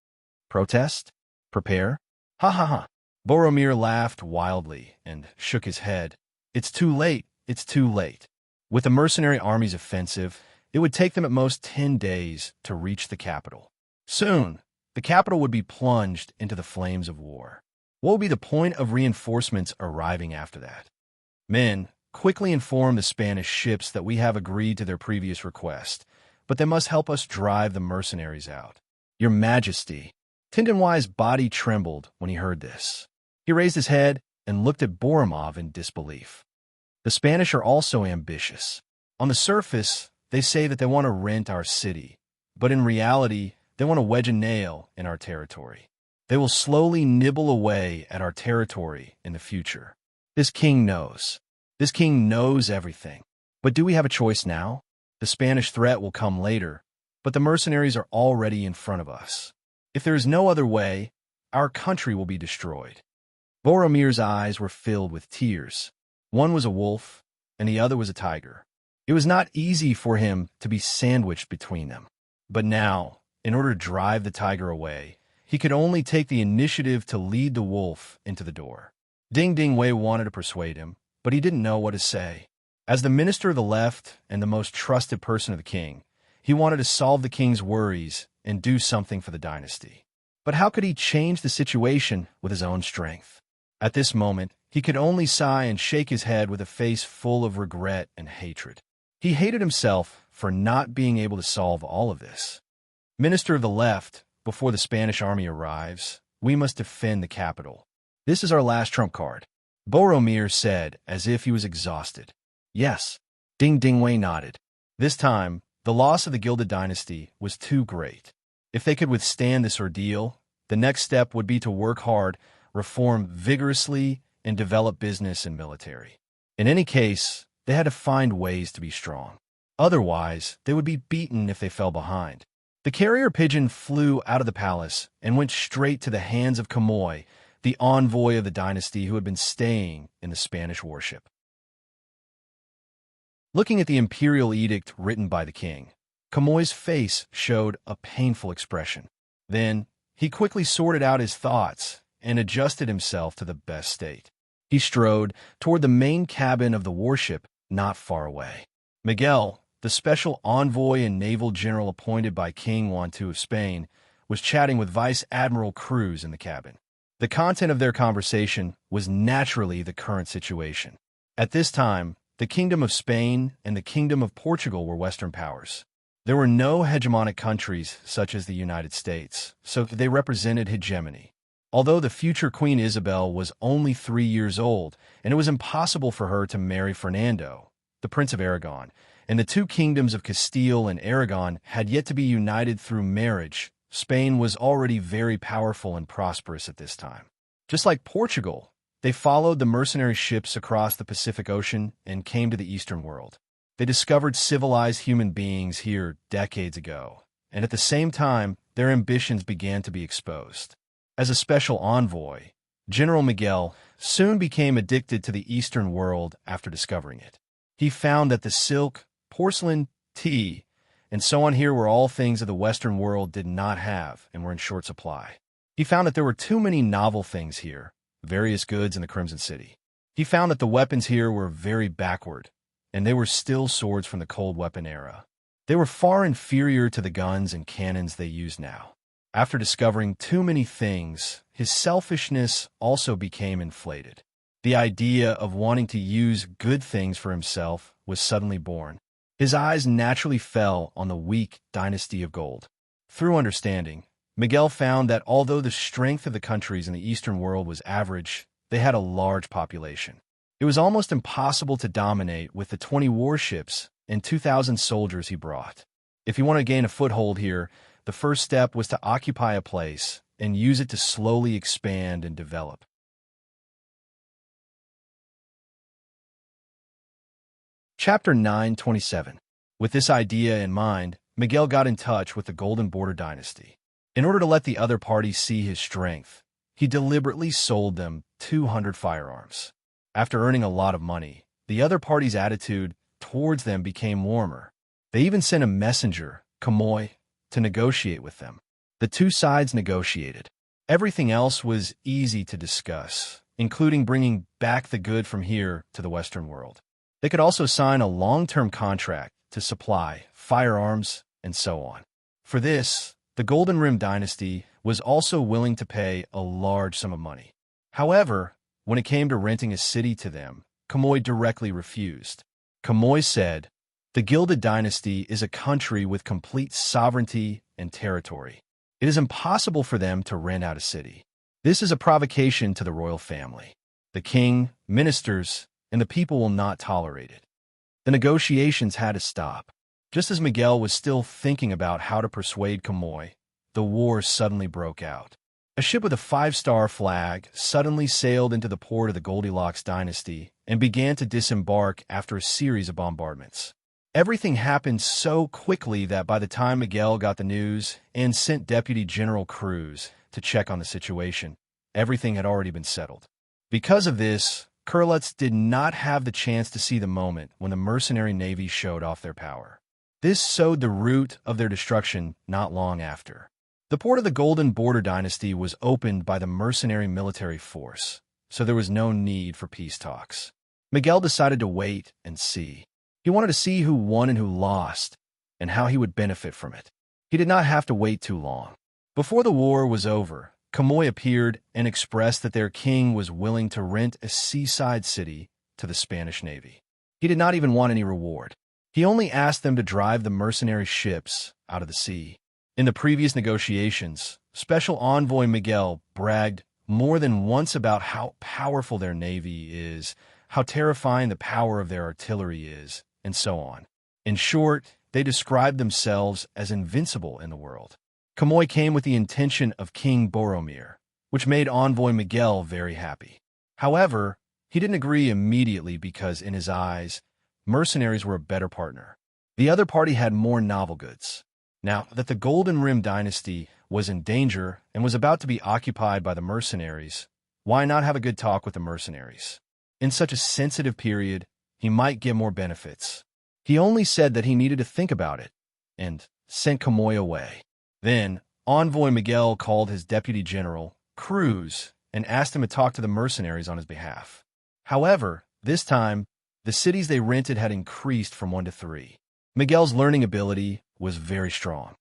Protest? Prepare? Ha ha ha. Boromir laughed wildly and shook his head. It's too late. It's too late. With the mercenary army's offensive, it would take them at most 10 days to reach the capital. Soon, the capital would be plunged into the flames of war. What would be the point of reinforcements arriving after that? Men, quickly inform the Spanish ships that we have agreed to their previous request, but they must help us drive the mercenaries out. Your Majesty. Tindinwai's body trembled when he heard this. He raised his head and looked at Boromir in disbelief. The Spanish are also ambitious. On the surface, they say that they want to rent our city, but in reality, they want to wedge a nail in our territory. They will slowly nibble away at our territory in the future. This king knows. This king knows everything. But do we have a choice now? The Spanish threat will come later, but the mercenaries are already in front of us. If there is no other way, our country will be destroyed. Boromir's eyes were filled with tears. One was a wolf, and the other was a tiger. It was not easy for him to be sandwiched between them. But now, in order to drive the tiger away, he could only take the initiative to lead the wolf into the door. Ding Ding Wei wanted to persuade him, but he didn't know what to say. As the minister of the left and the most trusted person of the king, he wanted to solve the king's worries and do something for the dynasty. But how could he change the situation with his own strength? At this moment, he could only sigh and shake his head with a face full of regret and hatred. He hated himself for not being able to solve all of this. Minister of the left, before the Spanish army arrives, we must defend the capital. This is our last trump card, Boromir said, as if he was exhausted. Yes, Ding Ding Wei nodded. This time, the loss of the Gilded Dynasty was too great. If they could withstand this ordeal, the next step would be to work hard, reform vigorously, and develop business and military. In any case, they had to find ways to be strong. Otherwise, they would be beaten if they fell behind. The carrier pigeon flew out of the palace and went straight to the hands of Kamoy, the envoy of the dynasty who had been staying in the Spanish warship. Looking at the imperial edict written by the king, Kamoy's face showed a painful expression. Then, he quickly sorted out his thoughts and adjusted himself to the best state. He strode toward the main cabin of the warship not far away. Miguel, the special envoy and naval general appointed by King Juan II of Spain, was chatting with Vice Admiral Cruz in the cabin. The content of their conversation was naturally the current situation. At this time, the Kingdom of Spain and the Kingdom of Portugal were Western powers. There were no hegemonic countries such as the United States, so they represented hegemony. Although the future Queen Isabel was only 3 years old, and it was impossible for her to marry Fernando, the Prince of Aragon, and the two kingdoms of Castile and Aragon had yet to be united through marriage, Spain was already very powerful and prosperous at this time. Just like Portugal, they followed the mercenary ships across the Pacific Ocean and came to the Eastern world. They discovered civilized human beings here decades ago, and at the same time, their ambitions began to be exposed. As a special envoy, General Miguel soon became addicted to the Eastern world after discovering it. He found that the silk, porcelain, tea, and so on here were all things that the Western world did not have and were in short supply. He found that there were too many novel things here, various goods in the Crimson City. He found that the weapons here were very backward, and they were still swords from the cold weapon era. They were far inferior to the guns and cannons they use now. After discovering too many things, his selfishness also became inflated. The idea of wanting to use good things for himself was suddenly born. His eyes naturally fell on the weak dynasty of gold. Through understanding, Miguel found that although the strength of the countries in the Eastern world was average, they had a large population. It was almost impossible to dominate with the 20 warships and 2,000 soldiers he brought. If he wanted to gain a foothold here, the first step was to occupy a place and use it to slowly expand and develop. Chapter 9:27. With this idea in mind, Miguel got in touch with the Golden Border Dynasty. In order to let the other party see his strength, he deliberately sold them 200 firearms. After earning a lot of money, the other party's attitude towards them became warmer. They even sent a messenger, Kamoy, to negotiate with them. The two sides negotiated. Everything else was easy to discuss, including bringing back the good from here to the Western world. They could also sign a long-term contract to supply firearms and so on. For this, the Golden Rim dynasty was also willing to pay a large sum of money. However, when it came to renting a city to them, Kamoy directly refused. Kamoy said, "The Gilded Dynasty is a country with complete sovereignty and territory. It is impossible for them to rent out a city. This is a provocation to the royal family. The king, ministers, and the people will not tolerate it." The negotiations had to stop. Just as Miguel was still thinking about how to persuade Kamoy, the war suddenly broke out. A ship with a 5-star flag suddenly sailed into the port of the Goldilocks dynasty and began to disembark after a series of bombardments. Everything happened so quickly that by the time Miguel got the news and sent Deputy General Cruz to check on the situation, everything had already been settled. Because of this, Kurlutz did not have the chance to see the moment when the mercenary navy showed off their power. This sowed the root of their destruction not long after. The port of the Golden Border Dynasty was opened by the mercenary military force, so there was no need for peace talks. Miguel decided to wait and see. He wanted to see who won and who lost, and how he would benefit from it. He did not have to wait too long. Before the war was over, Kamoy appeared and expressed that their king was willing to rent a seaside city to the Spanish Navy. He did not even want any reward. He only asked them to drive the mercenary ships out of the sea. In the previous negotiations, Special Envoy Miguel bragged more than once about how powerful their navy is, how terrifying the power of their artillery is, and so on. In short, they described themselves as invincible in the world. Kamoy came with the intention of King Boromir, which made Envoy Miguel very happy. However, he didn't agree immediately because, in his eyes, mercenaries were a better partner. The other party had more novel goods. Now that the Golden Rim dynasty was in danger and was about to be occupied by the mercenaries, why not have a good talk with the mercenaries? In such a sensitive period, he might get more benefits. He only said that he needed to think about it, and sent Kamoy away. Then, Envoy Miguel called his deputy general, Cruz, and asked him to talk to the mercenaries on his behalf. However, this time, the cities they rented had increased from 1 to 3. Miguel's learning ability was very strong.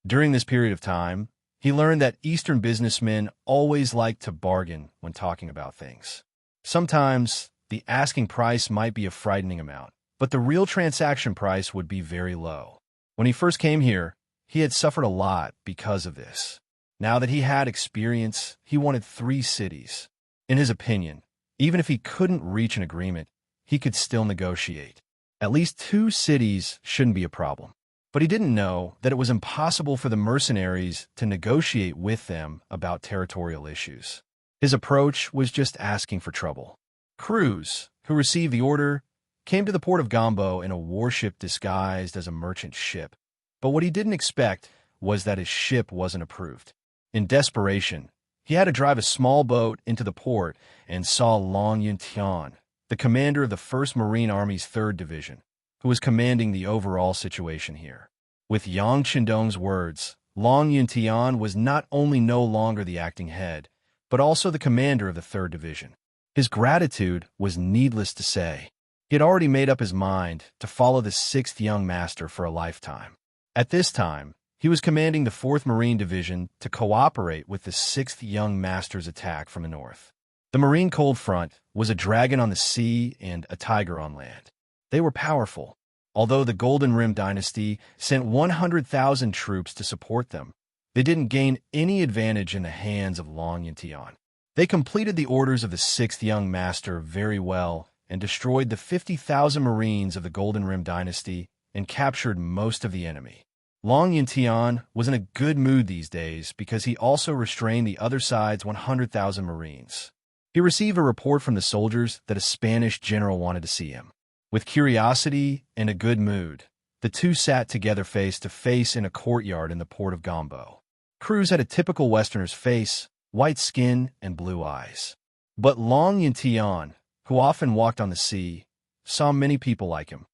During this period of time, he learned that Eastern businessmen always liked to bargain when talking about things. Sometimes, the asking price might be a frightening amount, but the real transaction price would be very low. When he first came here, he had suffered a lot because of this. Now that he had experience, he wanted 3 cities. In his opinion, even if he couldn't reach an agreement, he could still negotiate. At least 2 cities shouldn't be a problem. But he didn't know that it was impossible for the mercenaries to negotiate with them about territorial issues. His approach was just asking for trouble. Cruz, who received the order, came to the port of Gombo in a warship disguised as a merchant ship. But what he didn't expect was that his ship wasn't approved. In desperation, he had to drive a small boat into the port and saw Long Yuntian, the commander of the 1st Marine Army's 3rd Division, who was commanding the overall situation here. With Yang Qindong's words, Long Yuntian was not only no longer the acting head, but also the commander of the 3rd Division. His gratitude was needless to say. He had already made up his mind to follow the 6th Young Master for a lifetime. At this time, he was commanding the 4th Marine Division to cooperate with the 6th Young Master's attack from the north. The Marine Cold Front was a dragon on the sea and a tiger on land. They were powerful. Although the Golden Rim dynasty sent 100,000 troops to support them, they didn't gain any advantage in the hands of Long Yuntian. They completed the orders of the 6th Young Master very well and destroyed the 50,000 Marines of the Golden Rim dynasty and captured most of the enemy. Long Yuntian was in a good mood these days because he also restrained the other side's 100,000 Marines. He received a report from the soldiers that a Spanish general wanted to see him. With curiosity and a good mood, the two sat together face to face in a courtyard in the port of Gombo. Cruz had a typical Westerner's face, white skin, and blue eyes. But Long Yuntian, who often walked on the sea, saw many people like him.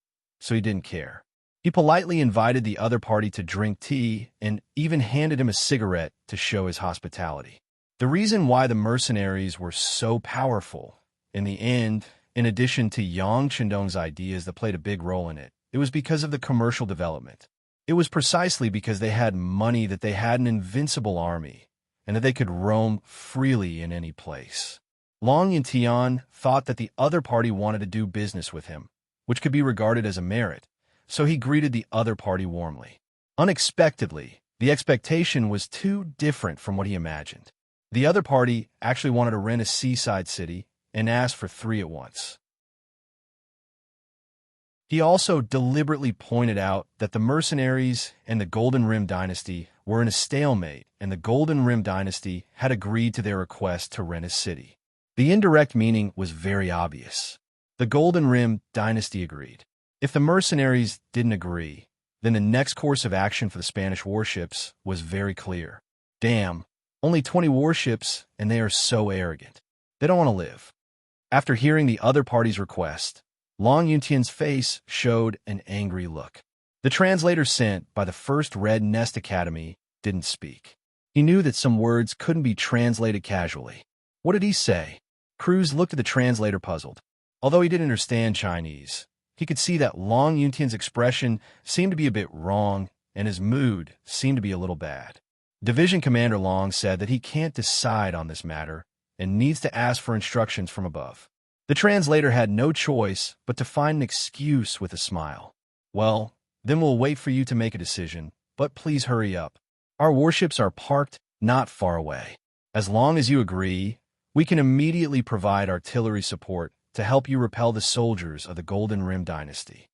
so he didn't care. He politely invited the other party to drink tea and even handed him a cigarette to show his hospitality. The reason why the mercenaries were so powerful, in the end, in addition to Yang Chendong's ideas that played a big role in it, it was because of the commercial development. It was precisely because they had money that they had an invincible army, and that they could roam freely in any place. Long Yintian thought that the other party wanted to do business with him, which could be regarded as a merit, so he greeted the other party warmly. Unexpectedly, the expectation was too different from what he imagined. The other party actually wanted to rent a seaside city and asked for 3 at once. He also deliberately pointed out that the mercenaries and the Golden Rim dynasty were in a stalemate, and the Golden Rim dynasty had agreed to their request to rent a city. The indirect meaning was very obvious. The Golden Rim dynasty agreed. If the mercenaries didn't agree, then the next course of action for the Spanish warships was very clear. Damn, only 20 warships, and they are so arrogant. They don't want to live. After hearing the other party's request, Long Yuntian's face showed an angry look. The translator sent by the First Red Nest Academy didn't speak. He knew that some words couldn't be translated casually. What did he say? Cruz looked at the translator puzzled. Although he didn't understand Chinese, he could see that Long Yuntian's expression seemed to be a bit wrong, and his mood seemed to be a little bad. Division Commander Long said that he can't decide on this matter and needs to ask for instructions from above. The translator had no choice but to find an excuse with a smile. Well, then we'll wait for you to make a decision, but please hurry up. Our warships are parked not far away. As long as you agree, we can immediately provide artillery support to help you repel the soldiers of the Golden Rim dynasty.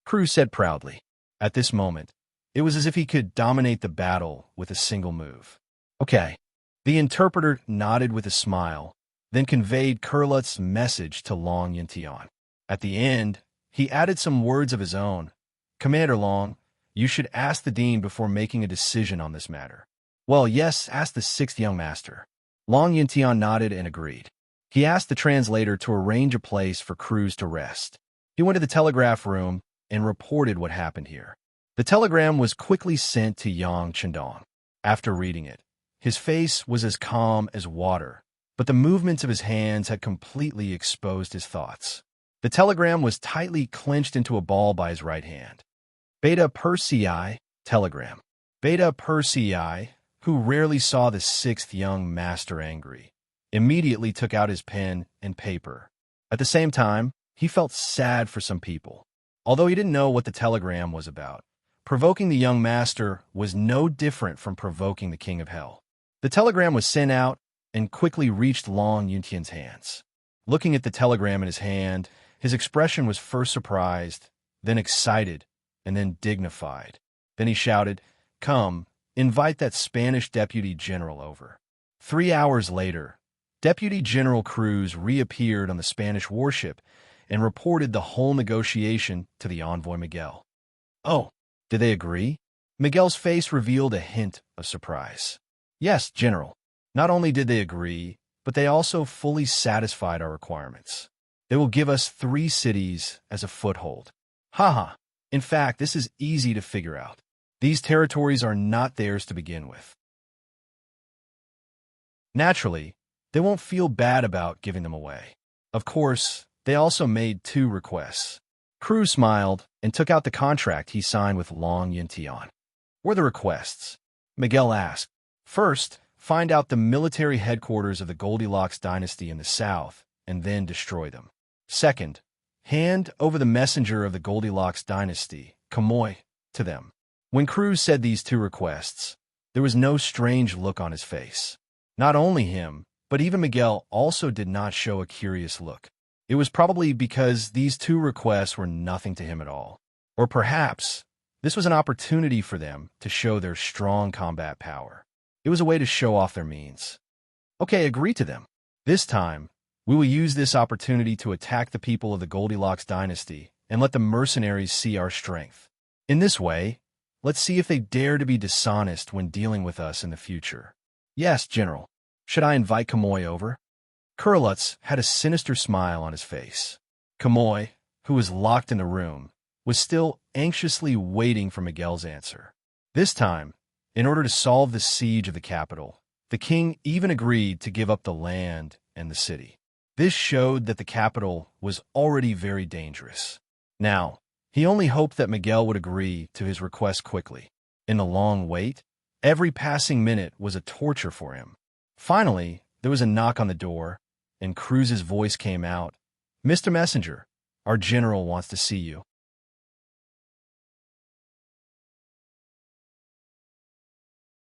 Cruz said proudly. At this moment, it was as if he could dominate the battle with a single move. Okay. The interpreter nodded with a smile, then conveyed Kurlut's message to Long Yintian. At the end, he added some words of his own. Commander Long, you should ask the dean before making a decision on this matter. Well, yes, ask the 6th young master. Long Yintian nodded and agreed. He asked the translator to arrange a place for Cruz to rest. He went to the telegraph room and reported what happened here. The telegram was quickly sent to Yang Chendong. After reading it, his face was as calm as water, but the movements of his hands had completely exposed his thoughts. The telegram was tightly clenched into a ball by his right hand. Beta Persei, telegram. Beta Persei, who rarely saw the 6th young master angry, immediately took out his pen and paper. At the same time, he felt sad for some people. Although he didn't know what the telegram was about, provoking the young master was no different from provoking the king of hell. The telegram was sent out and quickly reached Long Yuntian's hands. Looking at the telegram in his hand, his expression was first surprised, then excited, and then dignified. Then he shouted, "Come, invite that Spanish Deputy General over." 3 hours later, Deputy General Cruz reappeared on the Spanish warship and reported the whole negotiation to the envoy Miguel. Oh, did they agree? Miguel's face revealed a hint of surprise. Yes, General. Not only did they agree, but they also fully satisfied our requirements. They will give us 3 cities as a foothold. Haha. In fact, this is easy to figure out. These territories are not theirs to begin with. Naturally, they won't feel bad about giving them away. Of course, they also made 2 requests. Cruz smiled and took out the contract he signed with Long Yintian. What are the requests? Miguel asked. First, find out the military headquarters of the Goldilocks dynasty in the south, and then destroy them. Second, hand over the messenger of the Goldilocks dynasty, Kamoy, to them. When Cruz said these 2 requests, there was no strange look on his face. Not only him, but even Miguel also did not show a curious look. It was probably because these 2 requests were nothing to him at all. Or perhaps this was an opportunity for them to show their strong combat power. It was a way to show off their means. Okay, agree to them. This time, we will use this opportunity to attack the people of the Goldilocks dynasty and let the mercenaries see our strength. In this way, let's see if they dare to be dishonest when dealing with us in the future. Yes, General. Should I invite Kamoy over? Kurlutz had a sinister smile on his face. Kamoy, who was locked in the room, was still anxiously waiting for Miguel's answer. This time, in order to solve the siege of the capital, the king even agreed to give up the land and the city. This showed that the capital was already very dangerous. Now, he only hoped that Miguel would agree to his request quickly. In the long wait, every passing minute was a torture for him. Finally, there was a knock on the door, and Cruz's voice came out. "Mr. Messenger, our general wants to see you."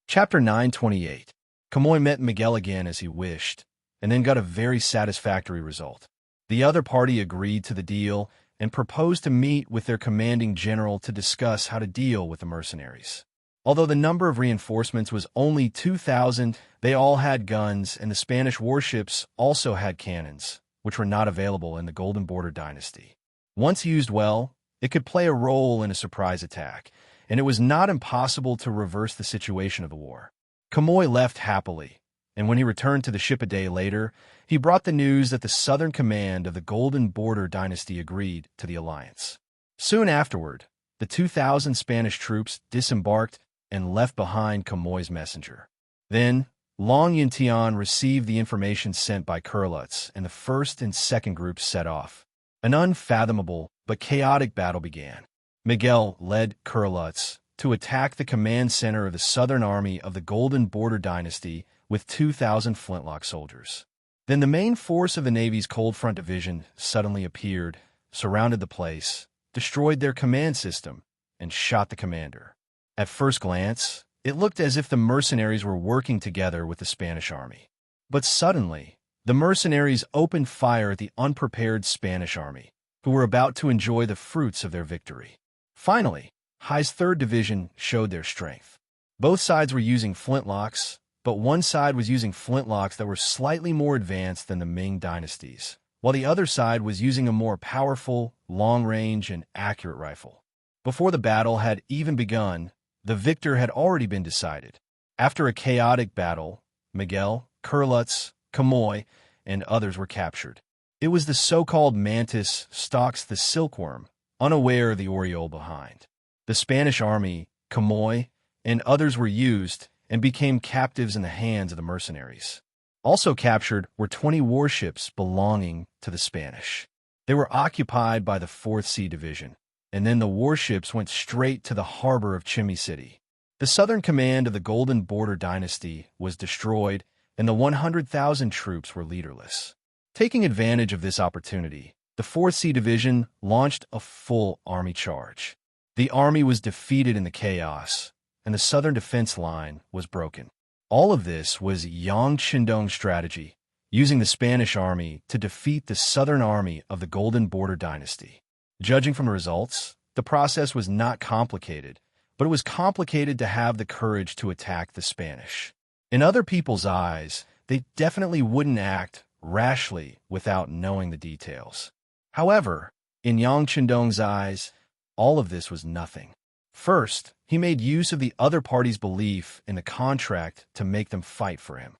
Chapter 928. Camoy met Miguel again as he wished, and then got a very satisfactory result. The other party agreed to the deal and proposed to meet with their commanding general to discuss how to deal with the mercenaries. Although the number of reinforcements was only 2,000, they all had guns, and the Spanish warships also had cannons, which were not available in the Golden Border dynasty. Once used well, it could play a role in a surprise attack, and it was not impossible to reverse the situation of the war. Camoy left happily, and when he returned to the ship a day later, he brought the news that the southern command of the Golden Border dynasty agreed to the alliance. Soon afterward, the 2,000 Spanish troops disembarked and left behind Camoy's messenger. Then, Long Yintian received the information sent by Kurlutz, and the first and second groups set off. An unfathomable but chaotic battle began. Miguel led Kurlutz to attack the command center of the southern army of the Golden Border dynasty with 2,000 flintlock soldiers. Then the main force of the Navy's Cold Front Division suddenly appeared, surrounded the place, destroyed their command system, and shot the commander. At first glance, it looked as if the mercenaries were working together with the Spanish army. But suddenly, the mercenaries opened fire at the unprepared Spanish army, who were about to enjoy the fruits of their victory. Finally, High's 3rd Division showed their strength. Both sides were using flintlocks, but one side was using flintlocks that were slightly more advanced than the Ming dynasties, while the other side was using a more powerful, long-range, and accurate rifle. Before the battle had even begun, the victor had already been decided. After a chaotic battle, Miguel, Kurlutz, Camoy, and others were captured. It was the so-called mantis stalks the silkworm, unaware of the oriole behind. The Spanish army, Camoy, and others were used and became captives in the hands of the mercenaries. Also captured were 20 warships belonging to the Spanish. They were occupied by the 4th Sea Division, and then the warships went straight to the harbor of Chimney City. The southern command of the Golden Border dynasty was destroyed, and the 100,000 troops were leaderless. Taking advantage of this opportunity, the 4th Sea Division launched a full army charge. The army was defeated in the chaos, and the southern defense line was broken. All of this was Yang Qindong's strategy, using the Spanish army to defeat the southern army of the Golden Border dynasty. Judging from the results, the process was not complicated, but it was complicated to have the courage to attack the Spanish. In other people's eyes, they definitely wouldn't act rashly without knowing the details. However, in Yang Qindong's eyes, all of this was nothing. First, he made use of the other party's belief in the contract to make them fight for him.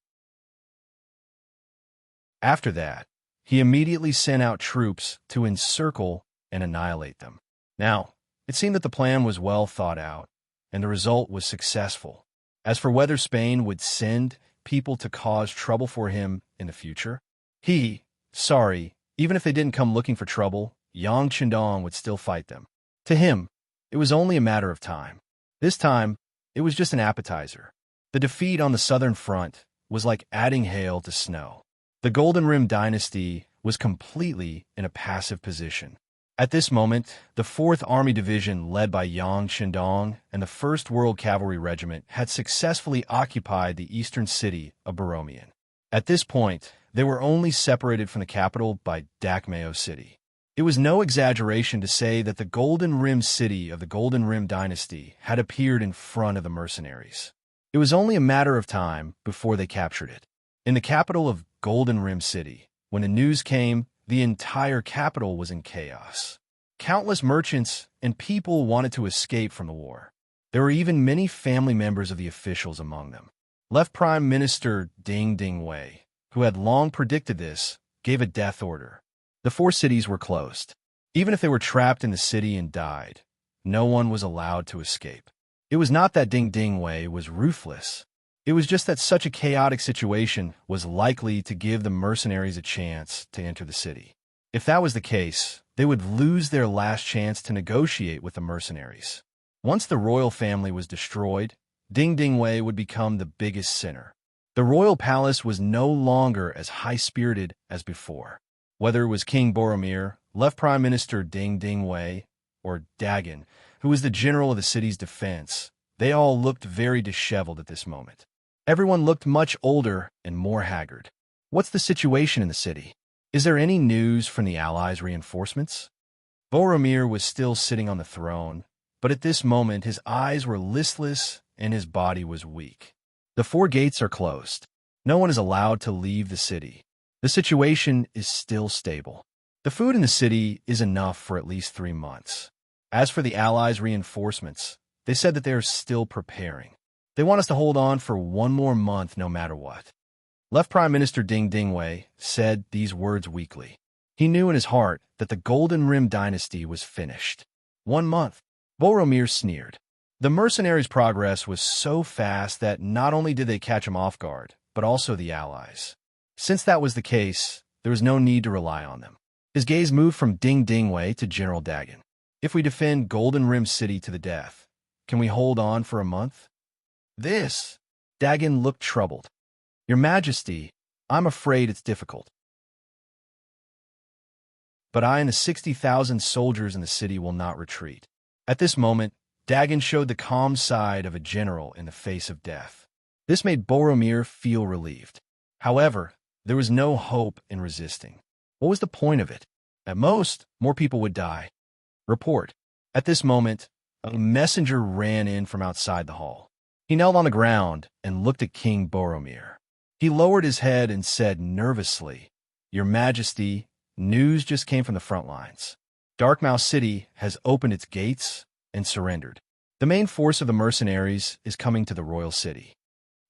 After that, he immediately sent out troops to encircle and annihilate them. Now, it seemed that the plan was well thought out, and the result was successful. As for whether Spain would send people to cause trouble for him in the future, even if they didn't come looking for trouble, Yang Qindong would still fight them. To him, it was only a matter of time. This time, it was just an appetizer. The defeat on the southern front was like adding hail to snow. The Golden Rim dynasty was completely in a passive position. At this moment, the 4th Army Division led by Yang Qindong and the 1st World Cavalry Regiment had successfully occupied the eastern city of Borromean. At this point, they were only separated from the capital by Dakmeo City. It was no exaggeration to say that the Golden Rim city of the Golden Rim dynasty had appeared in front of the mercenaries. It was only a matter of time before they captured it. In the capital of Golden Rim City, when the news came, the entire capital was in chaos. Countless merchants and people wanted to escape from the war. There were even many family members of the officials among them. Left Prime Minister Ding Dingwei, who had long predicted this, gave a death order. The 4 cities were closed. Even if they were trapped in the city and died, no one was allowed to escape. It was not that Ding Ding Wei was ruthless. It was just that such a chaotic situation was likely to give the mercenaries a chance to enter the city. If that was the case, they would lose their last chance to negotiate with the mercenaries. Once the royal family was destroyed, Ding Ding Wei would become the biggest sinner. The royal palace was no longer as high-spirited as before. Whether it was King Boromir, left Prime Minister Ding Ding Wei, or Dagon, who was the general of the city's defense, they all looked very disheveled at this moment. Everyone looked much older and more haggard. What's the situation in the city? Is there any news from the Allies' reinforcements? Boromir was still sitting on the throne, but at this moment his eyes were listless and his body was weak. The 4 gates are closed. No one is allowed to leave the city. The situation is still stable. The food in the city is enough for at least 3 months. As for the Allies' reinforcements, they said that they are still preparing. They want us to hold on for 1 more month no matter what. Left Prime Minister Ding Ding Wei said these words weakly. He knew in his heart that the Golden Rim dynasty was finished. 1 month. Boromir sneered. The mercenaries' progress was so fast that not only did they catch him off guard, but also the Allies. Since that was the case, there was no need to rely on them. His gaze moved from Ding Ding Wei to General Dagon. If we defend Golden Rim City to the death, can we hold on for a month? Dagon looked troubled. Your Majesty, I'm afraid it's difficult. But I and the 60,000 soldiers in the city will not retreat. At this moment, Dagon showed the calm side of a general in the face of death. This made Boromir feel relieved. However, there was no hope in resisting. What was the point of it? At most, more people would die. Report. At this moment, a messenger ran in from outside the hall. He knelt on the ground and looked at King Boromir. He lowered his head and said nervously, Your Majesty, news just came from the front lines. Darkmouth City has opened its gates and surrendered. The main force of the mercenaries is coming to the royal city.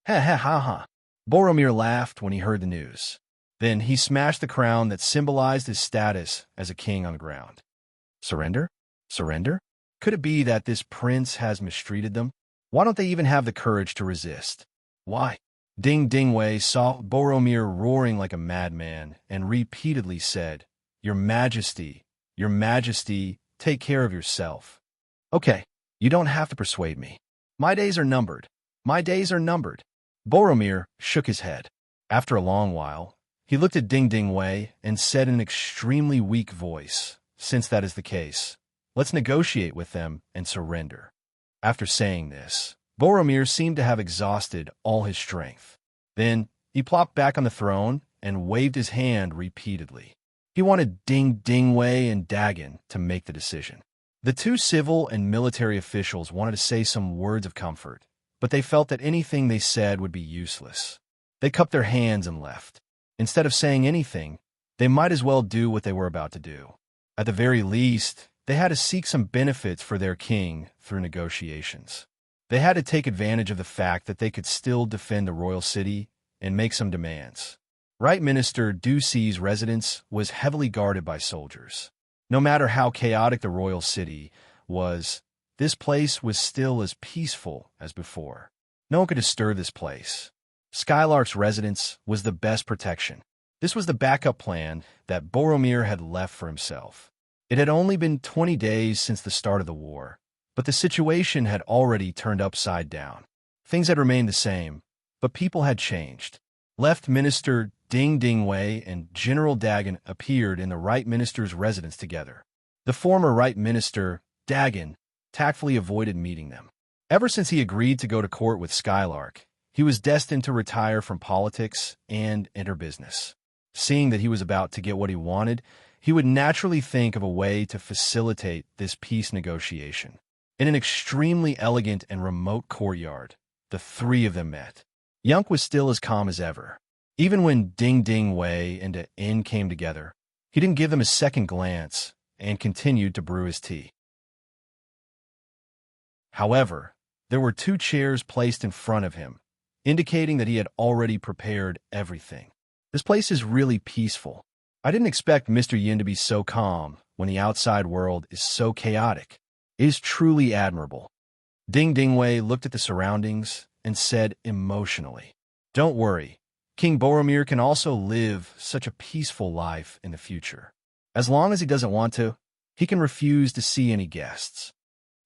Ha ha ha ha. Boromir laughed when he heard the news. Then he smashed the crown that symbolized his status as a king on the ground. Surrender? Surrender? Could it be that this prince has mistreated them? Why don't they even have the courage to resist? Why? Ding Ding Wei saw Boromir roaring like a madman and repeatedly said, Your Majesty, take care of yourself. Okay, you don't have to persuade me. My days are numbered. My days are numbered. Boromir shook his head. After a long while, he looked at Ding Ding Wei and said in an extremely weak voice, Since that is the case, let's negotiate with them and surrender. After saying this, Boromir seemed to have exhausted all his strength. Then he plopped back on the throne and waved his hand repeatedly. He wanted Ding Ding Wei and Dagon to make the decision. The 2 civil and military officials wanted to say some words of comfort, but they felt that anything they said would be useless. They cupped their hands and left. Instead of saying anything, they might as well do what they were about to do. At the very least, they had to seek some benefits for their king through negotiations. They had to take advantage of the fact that they could still defend the royal city and make some demands. Right Minister Ducey's residence was heavily guarded by soldiers. No matter how chaotic the royal city was, this place was still as peaceful as before. No one could disturb this place. Skylark's residence was the best protection. This was the backup plan that Boromir had left for himself. It had only been 20 days since the start of the war, but the situation had already turned upside down. Things had remained the same, but people had changed. Left Minister Ding Ding Wei and General Dagon appeared in the Right Minister's residence together. The former Right Minister, Dagon, tactfully avoided meeting them. Ever since he agreed to go to court with Skylark, he was destined to retire from politics and enter business. Seeing that he was about to get what he wanted, he would naturally think of a way to facilitate this peace negotiation. In an extremely elegant and remote courtyard, the 3 of them met. Yunk was still as calm as ever. Even when Ding Ding Wei and In came together, he didn't give them a second glance and continued to brew his tea. However, there were 2 chairs placed in front of him, indicating that he had already prepared everything. This place is really peaceful. I didn't expect Mr. Yin to be so calm when the outside world is so chaotic. It is truly admirable. Ding Dingwei looked at the surroundings and said emotionally, "Don't worry. King Boromir can also live such a peaceful life in the future. As long as he doesn't want to, he can refuse to see any guests."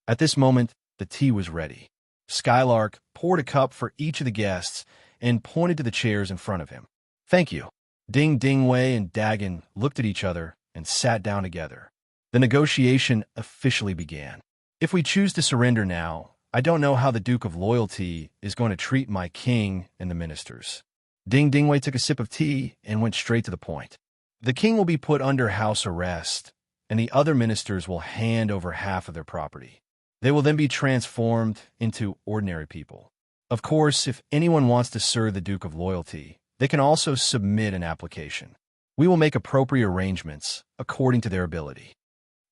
At this moment, the tea was ready. Skylark poured a cup for each of the guests and pointed to the chairs in front of him. "Thank you." Ding Dingwei and Dagon looked at each other and sat down together. The negotiation officially began. "If we choose to surrender now, I don't know how the Duke of Loyalty is going to treat my king and the ministers." Ding Dingwei took a sip of tea and went straight to the point. "The king will be put under house arrest, and the other ministers will hand over half of their property. They will then be transformed into ordinary people. Of course, if anyone wants to serve the Duke of Loyalty, they can also submit an application. We will make appropriate arrangements according to their ability."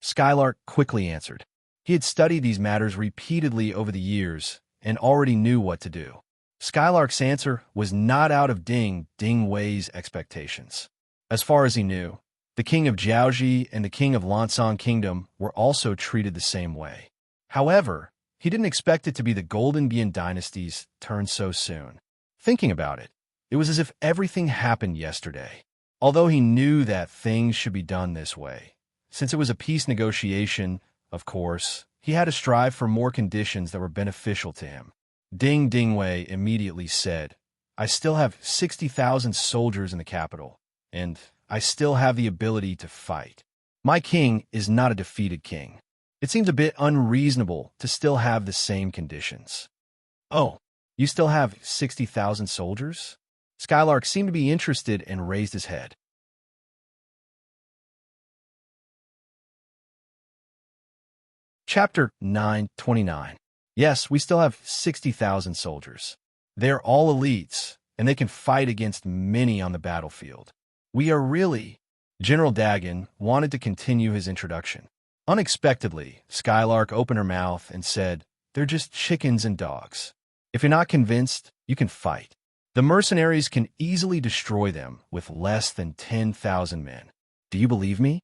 Skylark quickly answered. He had studied these matters repeatedly over the years and already knew what to do. Skylark's answer was not out of Ding Dingwei's expectations. As far as he knew, the king of Jiaoji and the king of Lansang Kingdom were also treated the same way. However, he didn't expect it to be the Golden Bian dynasty's turn so soon. Thinking about it, it was as if everything happened yesterday. Although he knew that things should be done this way, since it was a peace negotiation, of course, he had to strive for more conditions that were beneficial to him. Ding Dingwei immediately said, "I still have 60,000 soldiers in the capital, and I still have the ability to fight. My king is not a defeated king. It seems a bit unreasonable to still have the same conditions." "Oh, you still have 60,000 soldiers?" Skylark seemed to be interested and raised his head. Chapter 929. Yes, we still have 60,000 soldiers. They're all elites, and they can fight against many on the battlefield. We are really... General Dagon wanted to continue his introduction. Unexpectedly, Skylark opened her mouth and said, "They're just chickens and dogs. If you're not convinced, you can fight. The mercenaries can easily destroy them with less than 10,000 men. Do you believe me?"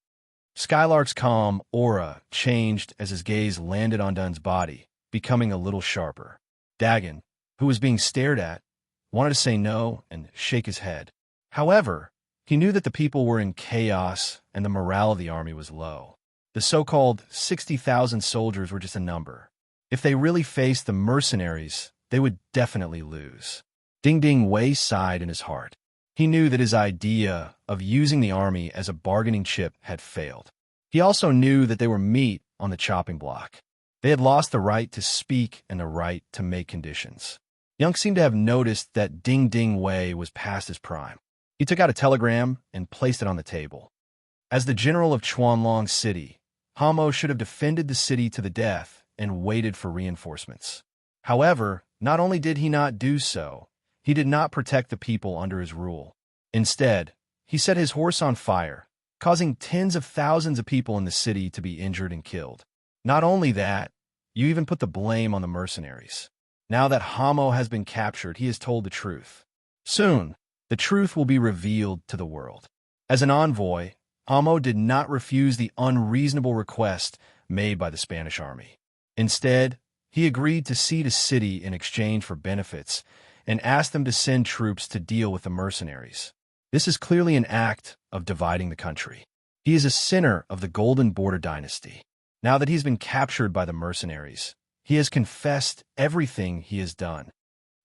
Skylark's calm aura changed as his gaze landed on Dun's body, becoming a little sharper. Dagon, who was being stared at, wanted to say no and shake his head. However, he knew that the people were in chaos and the morale of the army was low. The so-called 60,000 soldiers were just a number. If they really faced the mercenaries, they would definitely lose. Ding Dingwei sighed in his heart. He knew that his idea of using the army as a bargaining chip had failed. He also knew that they were meat on the chopping block. They had lost the right to speak and the right to make conditions. Young seemed to have noticed that Ding Dingwei was past his prime. He took out a telegram and placed it on the table. As the general of Chuanlong City, Hamo should have defended the city to the death and waited for reinforcements. However, not only did he not do so, he did not protect the people under his rule. Instead, he set his horse on fire, causing tens of thousands of people in the city to be injured and killed. Not only that, you even put the blame on the mercenaries. Now that Hamo has been captured, he has told the truth. Soon, the truth will be revealed to the world. As an envoy, Hamo did not refuse the unreasonable request made by the Spanish army. Instead, he agreed to cede a city in exchange for benefits and asked them to send troops to deal with the mercenaries. This is clearly an act of dividing the country. He is a sinner of the Golden Border dynasty. Now that he's been captured by the mercenaries, he has confessed everything he has done.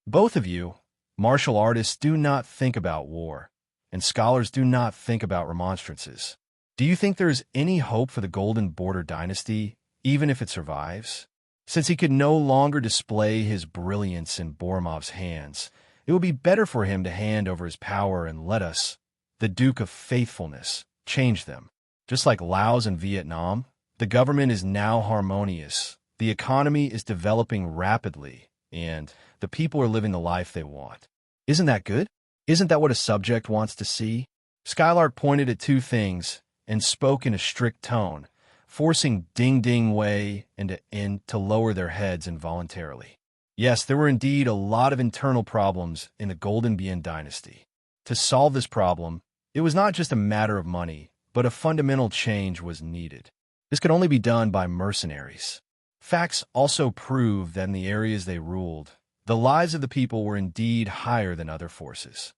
Both of you, martial artists, do not think about war, and scholars do not think about remonstrances. Do you think there is any hope for the Golden Border dynasty, even if it survives? Since he could no longer display his brilliance in Boromov's hands, it would be better for him to hand over his power and let us, the Duke of Faithfulness, change them. Just like Laos and Vietnam, the government is now harmonious, the economy is developing rapidly, and the people are living the life they want. Isn't that good? Isn't that what a subject wants to see? Skylark pointed at two things and spoke in a strict tone, forcing Ding Dingwei and In to lower their heads involuntarily. Yes, there were indeed a lot of internal problems in the Golden Bian dynasty. To solve this problem, It was not just a matter of money, but a fundamental change was needed. This could only be done by mercenaries. Facts also prove that in the areas they ruled, the lives of the people were indeed higher than other forces.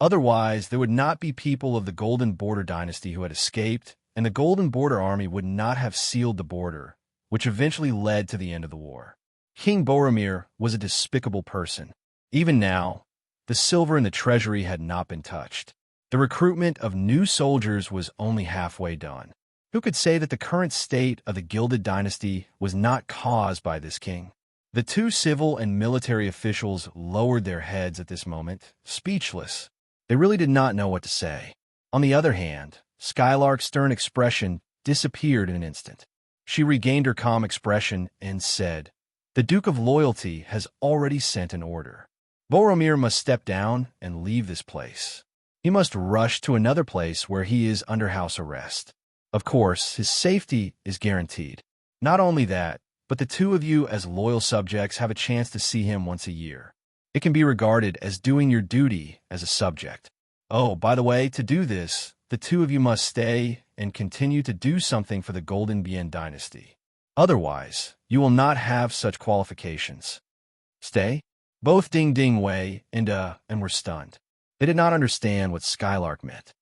Otherwise, there would not be people of the Golden Border dynasty who had escaped, and the Golden Border army would not have sealed the border, which eventually led to the end of the war. King Boromir was a despicable person. Even now, the silver in the treasury had not been touched. The recruitment of new soldiers was only halfway done. Who could say that the current state of the Gilded Dynasty was not caused by this king? The two civil and military officials lowered their heads at this moment, speechless. They really did not know what to say. On the other hand, Skylark's stern expression disappeared in an instant. She regained her calm expression and said, "The Duke of Loyalty has already sent an order. Boromir must step down and leave this place. He must rush to another place where he is under house arrest. Of course, his safety is guaranteed. Not only that, but the two of you as loyal subjects have a chance to see him once a year. It can be regarded as doing your duty as a subject. Oh, by the way, to do this, the two of you must stay and continue to do something for the Golden Bien dynasty. Otherwise, you will not have such qualifications." "Stay?" Both Ding Ding Wei and were stunned. They did not understand what Skylark meant.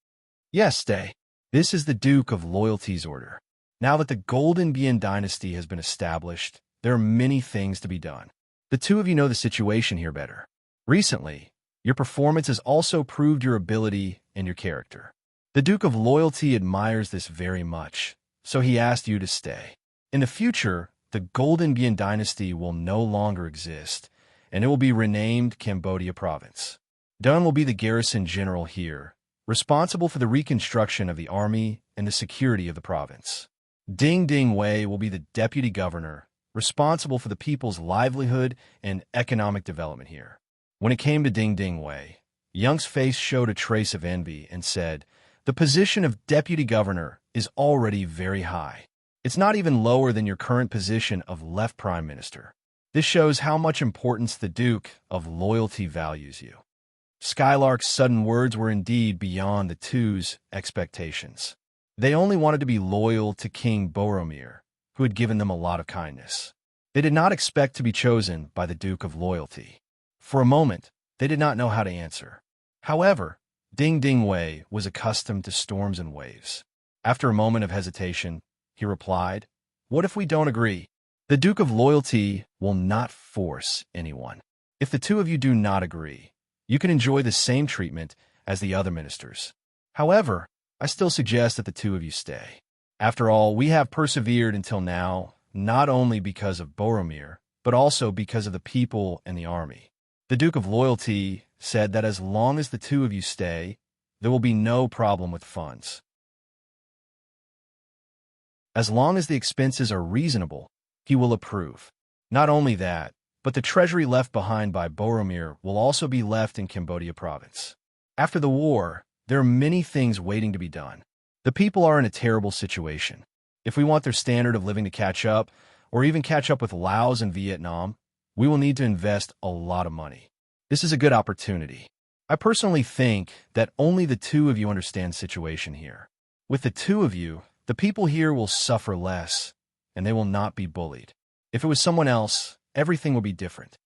"Yes, stay. This is the Duke of Loyalty's order. Now that the Golden Bien dynasty has been established, there are many things to be done. The two of you know the situation here better. Recently, your performance has also proved your ability and your character. The Duke of Loyalty admires this very much, so he asked you to stay. In the future, the Golden Bien dynasty will no longer exist, and it will be renamed Cambodia Province. Dun will be the garrison general here, responsible for the reconstruction of the army and the security of the province. Ding Ding Wei will be the deputy governor, responsible for the people's livelihood and economic development here." When it came to Ding Ding Wei, Young's face showed a trace of envy and said, "The position of deputy governor is already very high. It's not even lower than your current position of left prime minister. This shows how much importance the Duke of Loyalty values you." Skylark's sudden words were indeed beyond the two's expectations. They only wanted to be loyal to King Boromir, who had given them a lot of kindness. They did not expect to be chosen by the Duke of Loyalty. For a moment, they did not know how to answer. However, Ding Ding Wei was accustomed to storms and waves. After a moment of hesitation, he replied, "What if we don't agree? The Duke of Loyalty will not force anyone. If the two of you do not agree, you can enjoy the same treatment as the other ministers. However, I still suggest that the two of you stay. After all, we have persevered until now, not only because of Boromir, but also because of the people and the army." The Duke of Loyalty said that as long as the two of you stay, there will be no problem with funds. As long as the expenses are reasonable, he will approve. Not only that, but the treasury left behind by Boromir will also be left in Cambodia Province. After the war, there are many things waiting to be done. The people are in a terrible situation. If we want their standard of living to catch up, or even catch up with Laos and Vietnam, we will need to invest a lot of money. This is a good opportunity. I personally think that only the two of you understand the situation here. With the two of you, the people here will suffer less, and they will not be bullied. If it was someone else, everything would be different."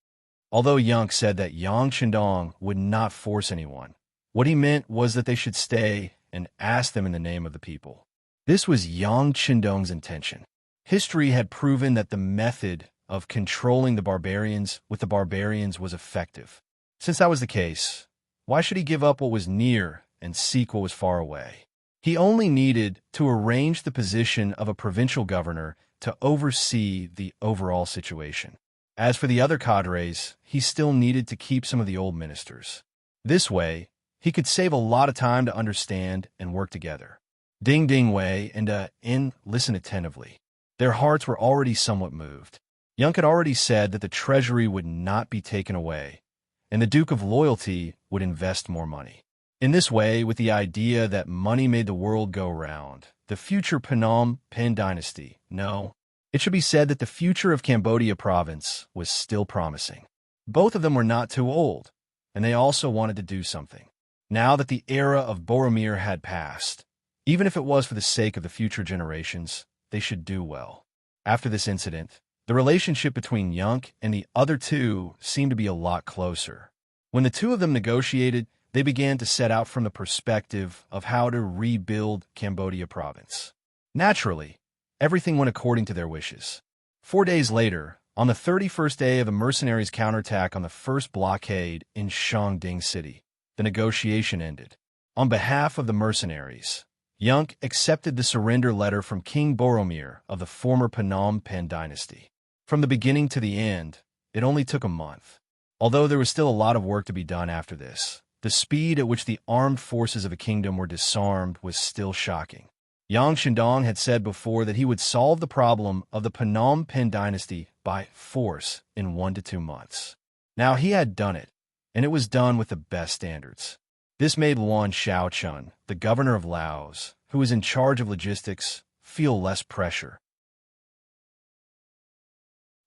Although Yang said that Yang Chendong would not force anyone, what he meant was that they should stay and ask them in the name of the people. This was Yang Chendong's intention. History had proven that the method of controlling the barbarians with the barbarians was effective. Since that was the case, why should he give up what was near and seek what was far away? He only needed to arrange the position of a provincial governor to oversee the overall situation. As for the other cadres, he still needed to keep some of the old ministers. This way, he could save a lot of time to understand and work together. Ding Ding Wei and In listened attentively. Their hearts were already somewhat moved. Young had already said that the treasury would not be taken away, and the Duke of Loyalty would invest more money. In this way, with the idea that money made the world go round, the future Phnom Penh dynasty, no, it should be said that the future of Cambodia province was still promising. Both of them were not too old, and they also wanted to do something. now that the era of Boromir had passed. Even if it was for the sake of the future generations, they should do well. After this incident, the relationship between Yonk and the other two seemed to be a lot closer. When the two of them negotiated, they began to set out from the perspective of how to rebuild Cambodia province. Naturally, everything went according to their wishes. 4 days later, on the 31st day of the mercenaries' counterattack on the first blockade in Shangding City, the negotiation ended. On behalf of the mercenaries, Yonk accepted the surrender letter from King Boromir of the former Phnom Penh dynasty. From the beginning to the end, it only took a month. Although there was still a lot of work to be done after this, the speed at which the armed forces of a kingdom were disarmed was still shocking. Yang Shindong had said before that he would solve the problem of the Phnom Penh dynasty by force in 1 to 2 months. Now he had done it, and it was done with the best standards. This made Luan Xiaochun, the governor of Laos, who was in charge of logistics, feel less pressure.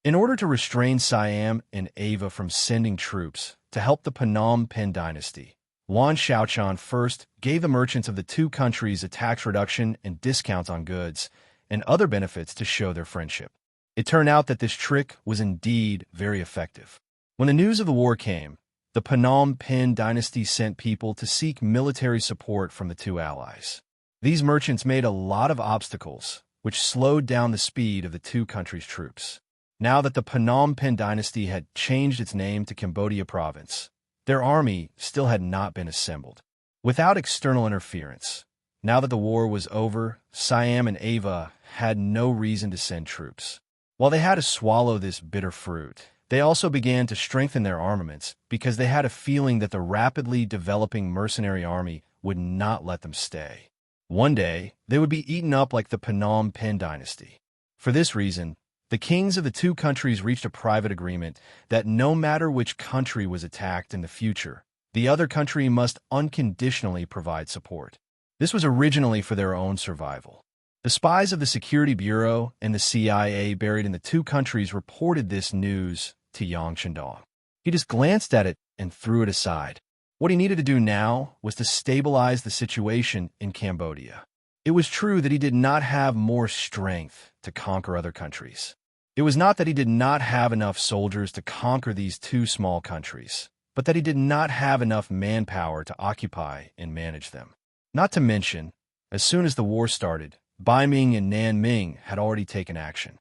In order to restrain Siam and Ava from sending troops to help the Phnom Penh dynasty, Luan Xiaochun first gave the merchants of the two countries a tax reduction and discounts on goods and other benefits to show their friendship. It turned out that this trick was indeed very effective. When the news of the war came, the Phnom Penh dynasty sent people to seek military support from the two allies. These merchants made a lot of obstacles, which slowed down the speed of the two countries' troops. Now that the Phnom Penh dynasty had changed its name to Cambodia province, their army still had not been assembled. Without external interference, now that the war was over, Siam and Ava had no reason to send troops. While they had to swallow this bitter fruit, they also began to strengthen their armaments because they had a feeling that the rapidly developing mercenary army would not let them stay. One day, they would be eaten up like the Phnom Penh dynasty. For this reason, the kings of the two countries reached a private agreement that no matter which country was attacked in the future, the other country must unconditionally provide support. This was originally for their own survival. The spies of the Security Bureau and the CIA buried in the two countries reported this news to Yang Shindong. He just glanced at it and threw it aside. What he needed to do now was to stabilize the situation in Cambodia. It was true that he did not have more strength to conquer other countries. It was not that he did not have enough soldiers to conquer these two small countries, but that he did not have enough manpower to occupy and manage them. Not to mention, as soon as the war started, Bai Ming and Nan Ming had already taken action.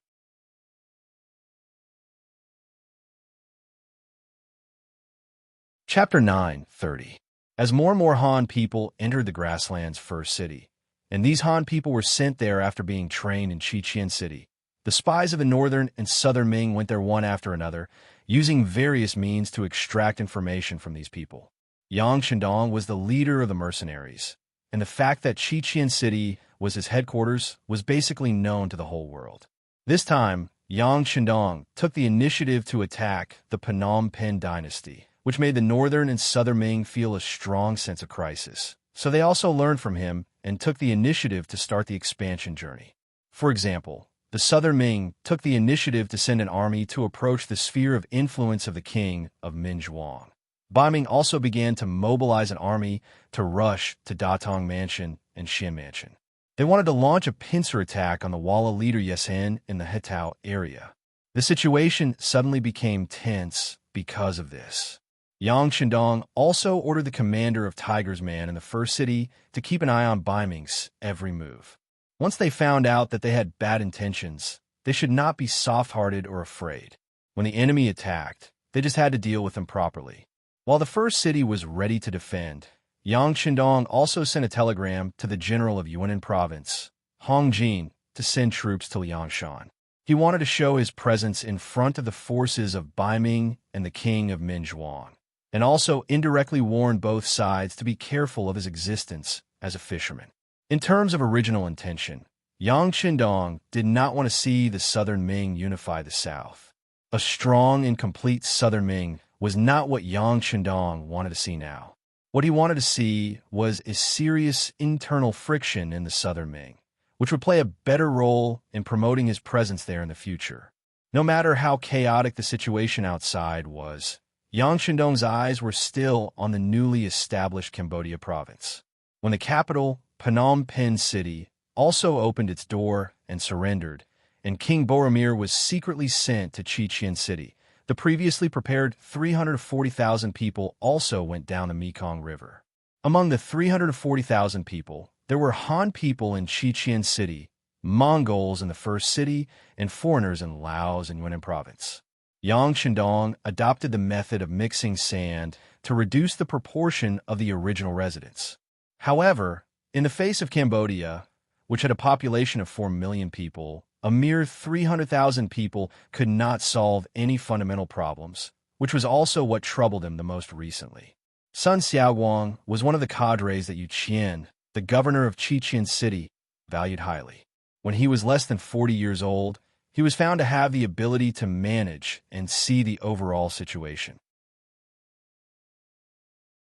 Chapter 9:30. As more and more Han people entered the grassland's first city, and these Han people were sent there after being trained in Qiqian City, the spies of the northern and southern Ming went there one after another, using various means to extract information from these people. Yang Shindong was the leader of the mercenaries, and the fact that Qiqian City was his headquarters was basically known to the whole world. This time, Yang Shindong took the initiative to attack the Phnom Penh dynasty, which made the northern and southern Ming feel a strong sense of crisis. So they also learned from him and took the initiative to start the expansion journey. For example, the southern Ming took the initiative to send an army to approach the sphere of influence of the king of Minzhuang. Bai Ming also began to mobilize an army to rush to Datong Mansion and Xian Mansion. They wanted to launch a pincer attack on the Walla leader Yesen in the Hetao area. The situation suddenly became tense because of this. Yang Shindong also ordered the commander of Tiger's Man in the first city to keep an eye on Bai Ming's every move. Once they found out that they had bad intentions, they should not be soft-hearted or afraid. When the enemy attacked, they just had to deal with them properly. While the first city was ready to defend, Yang Shindong also sent a telegram to the general of Yunnan province, Hong Jin, to send troops to Liangshan. He wanted to show his presence in front of the forces of Bai Ming and the king of Minzhuang, and also indirectly warned both sides to be careful of his existence as a fisherman. In terms of original intention, Yang Shindong did not want to see the southern Ming unify the south. A strong and complete southern Ming was not what Yang Shindong wanted to see now. What he wanted to see was a serious internal friction in the southern Ming, which would play a better role in promoting his presence there in the future. No matter how chaotic the situation outside was, Yang Shandong's eyes were still on the newly established Cambodia province. When the capital, Phnom Penh City, also opened its door and surrendered, and King Boromir was secretly sent to Chichen City, the previously prepared 340,000 people also went down the Mekong River. Among the 340,000 people, there were Han people in Chichen City, Mongols in the first city, and foreigners in Laos and Yunnan province. Yang Shandong adopted the method of mixing sand to reduce the proportion of the original residents. However, in the face of Cambodia, which had a population of 4 million people, a mere 300,000 people could not solve any fundamental problems, which was also what troubled him the most recently. Sun Xiaowang was one of the cadres that Yu Qian, the governor of Chichen City, valued highly. When he was less than 40 years old, he was found to have the ability to manage and see the overall situation.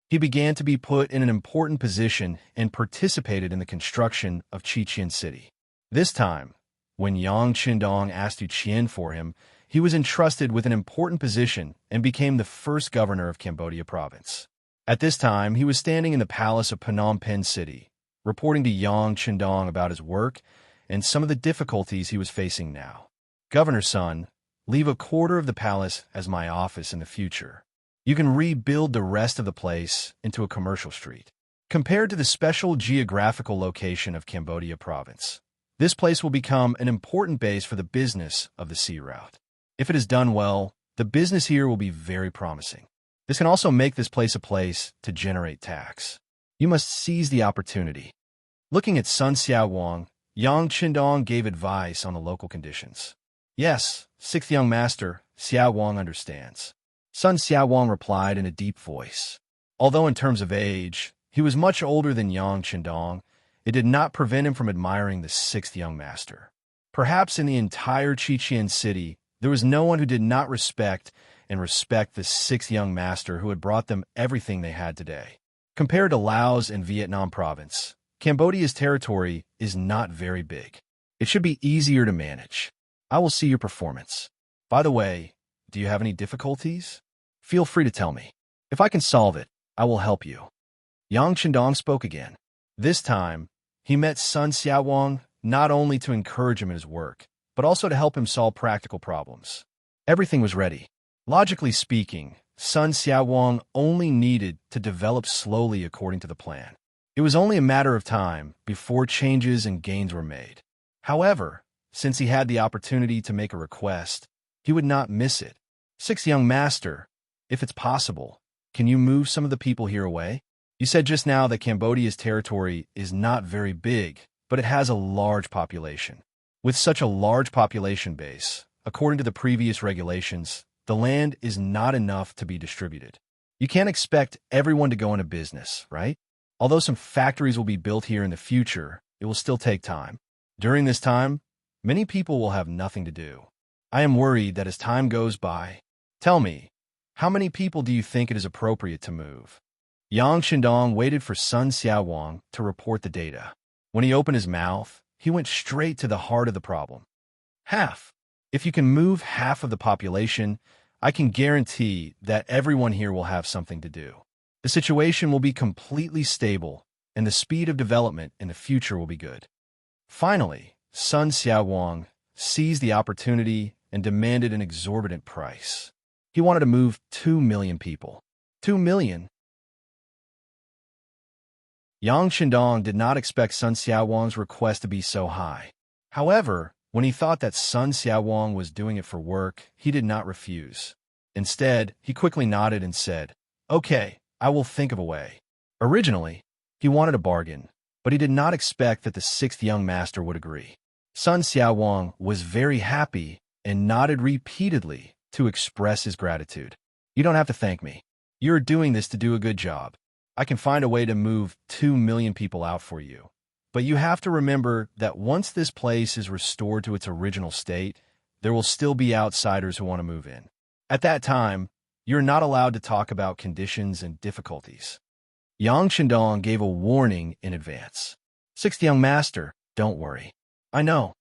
He began to be put in an important position and participated in the construction of Chichen City. This time, when Yang Shandong asked Yu Qian for him, he was entrusted with an important position and became the first governor of Cambodia province. At this time, he was standing in the palace of Phnom Penh City, reporting to Yang Shandong about his work and some of the difficulties he was facing now. Governor's son, leave a quarter of the palace as my office in the future. You can rebuild the rest of the place into a commercial street. Compared to the special geographical location of Cambodia province, this place will become an important base for the business of the sea route. If it is done well, the business here will be very promising. This can also make this place a place to generate tax. You must seize the opportunity. Looking at Sun Xiaowang, Yang Shandong gave advice on the local conditions. Yes, sixth young master, Xiaowang understands. Sun Xiaowang replied in a deep voice. Although in terms of age, he was much older than Yang Shandong, it did not prevent him from admiring the sixth young master. Perhaps in the entire Chichen City, there was no one who did not respect the sixth young master who had brought them everything they had today. Compared to Laos and Vietnam province, Cambodia's territory is not very big. It should be easier to manage. I will see your performance. By the way, do you have any difficulties? Feel free to tell me. If I can solve it, I will help you. Yang Shandong spoke again. This time, he met Sun Xiaowang not only to encourage him in his work, but also to help him solve practical problems. Everything was ready. Logically speaking, Sun Xiaowang only needed to develop slowly according to the plan. It was only a matter of time before changes and gains were made. However, since he had the opportunity to make a request, he would not miss it. Sixth young master, if it's possible, can you move some of the people here away? You said just now that Cambodia's territory is not very big, but it has a large population. With such a large population base, according to the previous regulations, the land is not enough to be distributed. You can't expect everyone to go into business, right? Although some factories will be built here in the future, it will still take time. During this time, many people will have nothing to do. I am worried that as time goes by, tell me, how many people do you think it is appropriate to move? Yang Shandong waited for Sun Xiaowang to report the data. When he opened his mouth, he went straight to the heart of the problem. Half. If you can move half of the population, I can guarantee that everyone here will have something to do. The situation will be completely stable, and the speed of development in the future will be good. Finally, Sun Xiaowang seized the opportunity and demanded an exorbitant price. He wanted to move 2 million people. 2 million? Yang Shandong did not expect Sun Xiaowang's request to be so high. However, when he thought that Sun Xiaowang was doing it for work, he did not refuse. Instead, he quickly nodded and said, "Okay, I will think of a way." Originally, he wanted a bargain, but he did not expect that the sixth young master would agree. Sun Xiaowang was very happy and nodded repeatedly to express his gratitude. "You don't have to thank me. You're doing this to do a good job. I can find a way to move 2 million people out for you. But you have to remember that once this place is restored to its original state, there will still be outsiders who want to move in. At that time, you're not allowed to talk about conditions and difficulties." Yang Shandong gave a warning in advance. "Sixth young master, don't worry. I know."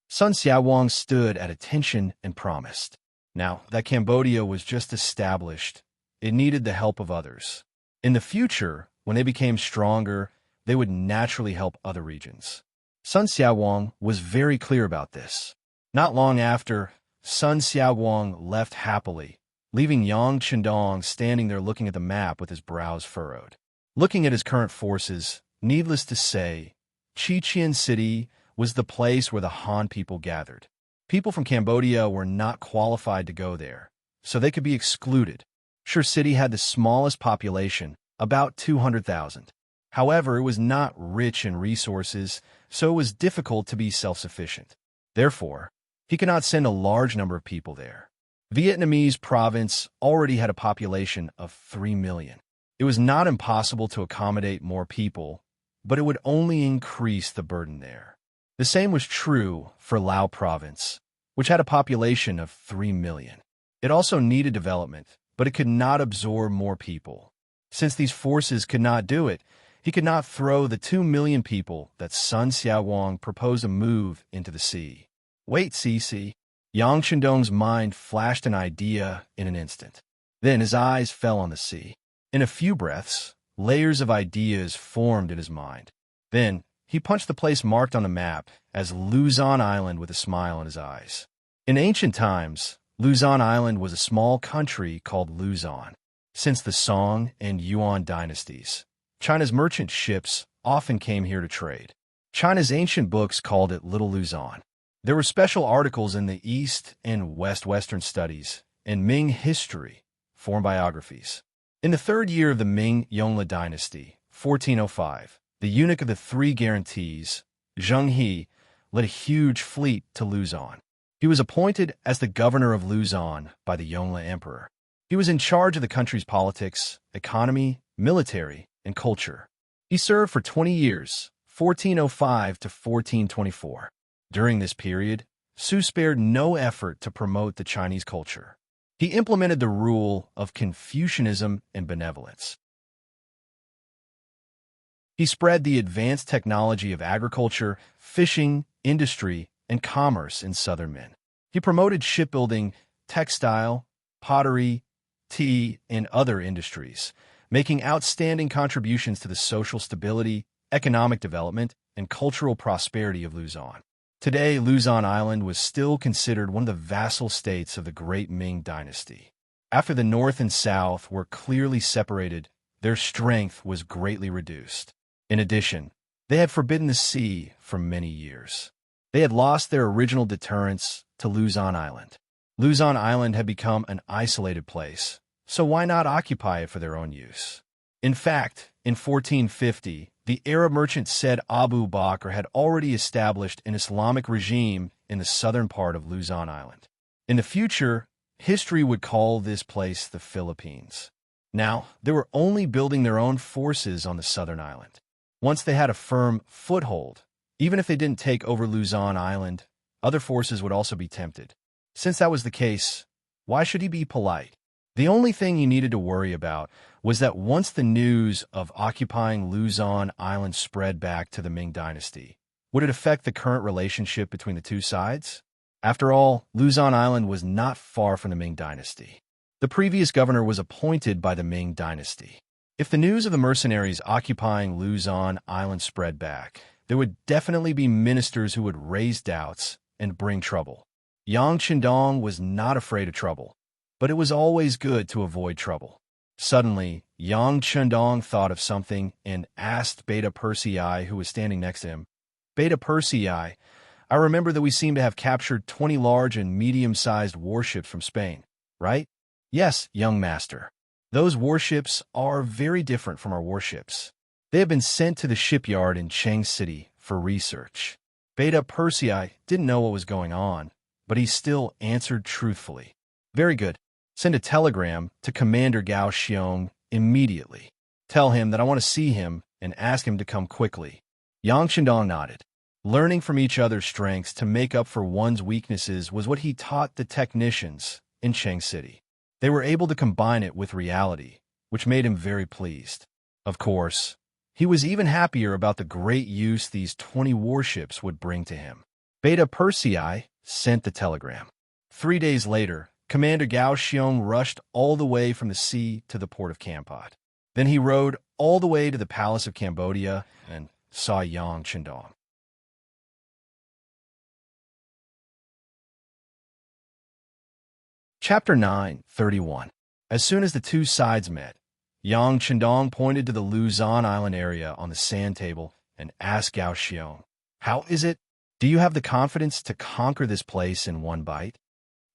Sun Xiaowang stood at attention and promised. Now that Cambodia was just established, it needed the help of others. In the future, when they became stronger, they would naturally help other regions. Sun Xiaowang was very clear about this. Not long after, Sun Xiaowang left happily, leaving Yang Chendong standing there looking at the map with his brows furrowed. Looking at his current forces, needless to say, Qiqian City was the place where the Han people gathered. People from Cambodia were not qualified to go there, so they could be excluded. Sure City had the smallest population, about 200,000. However, it was not rich in resources, so it was difficult to be self-sufficient. Therefore, he could not send a large number of people there. Vietnamese province already had a population of 3 million. It was not impossible to accommodate more people, but it would only increase the burden there. The same was true for Lao province, which had a population of 3 million. It also needed development, but it could not absorb more people. Since these forces could not do it, he could not throw the 2 million people that Sun Xiaowang proposed to move into the sea. Wait, Cici. Yang Chendong's mind flashed an idea in an instant. Then his eyes fell on the sea. In a few breaths, layers of ideas formed in his mind. Then, he punched the place marked on the map as Luzon Island with a smile in his eyes. In ancient times, Luzon Island was a small country called Luzon. Since the Song and Yuan dynasties, China's merchant ships often came here to trade. China's ancient books called it Little Luzon. There were special articles in the East and Western studies and Ming history, formed biographies. In the third year of the Ming Yongle dynasty, 1405, the eunuch of the Three Guarantees, Zheng He, led a huge fleet to Luzon. He was appointed as the governor of Luzon by the Yongle emperor. He was in charge of the country's politics, economy, military, and culture. He served for 20 years, 1405 to 1424. During this period, Su spared no effort to promote the Chinese culture. He implemented the rule of Confucianism and benevolence. He spread the advanced technology of agriculture, fishing, industry, and commerce in southern Min. He promoted shipbuilding, textile, pottery, tea, and other industries, making outstanding contributions to the social stability, economic development, and cultural prosperity of Luzon. Today, Luzon Island was still considered one of the vassal states of the Great Ming Dynasty. After the north and south were clearly separated, their strength was greatly reduced. In addition, they had forbidden the sea for many years. They had lost their original deterrence to Luzon Island. Luzon Island had become an isolated place, so why not occupy it for their own use? In fact, in 1450, the Arab merchant Said Abu Bakr had already established an Islamic regime in the southern part of Luzon Island. In the future, history would call this place the Philippines. Now, they were only building their own forces on the southern island. Once they had a firm foothold, even if they didn't take over Luzon Island, other forces would also be tempted. Since that was the case, why should he be polite? The only thing he needed to worry about was that once the news of occupying Luzon Island spread back to the Ming Dynasty, would it affect the current relationship between the two sides? After all, Luzon Island was not far from the Ming Dynasty. The previous governor was appointed by the Ming Dynasty. If the news of the mercenaries occupying Luzon Island spread back, there would definitely be ministers who would raise doubts and bring trouble. Yang Chendong was not afraid of trouble, but it was always good to avoid trouble. Suddenly, Yang Chendong thought of something and asked Beta Persei, who was standing next to him, "Beta Persei, I remember that we seem to have captured 20 large and medium-sized warships from Spain, right?" "Yes, young master. Those warships are very different from our warships. They have been sent to the shipyard in Cheng City for research." Beta Persei didn't know what was going on, but he still answered truthfully. "Very good. Send a telegram to Commander Gao Xiong immediately. Tell him that I want to see him and ask him to come quickly." Yang Chendong nodded. Learning from each other's strengths to make up for one's weaknesses was what he taught the technicians in Cheng City. They were able to combine it with reality, which made him very pleased. Of course, he was even happier about the great use these 20 warships would bring to him. Beta Persei sent the telegram. 3 days later, Commander Gao Xiong rushed all the way from the sea to the port of Kampot. Then he rode all the way to the palace of Cambodia and saw Yang Chendong. Chapter 9:31. As soon as the two sides met, Yang Chendong pointed to the Luzon Island area on the sand table and asked Gao Xiong, "How is it? Do you have the confidence to conquer this place in one bite?"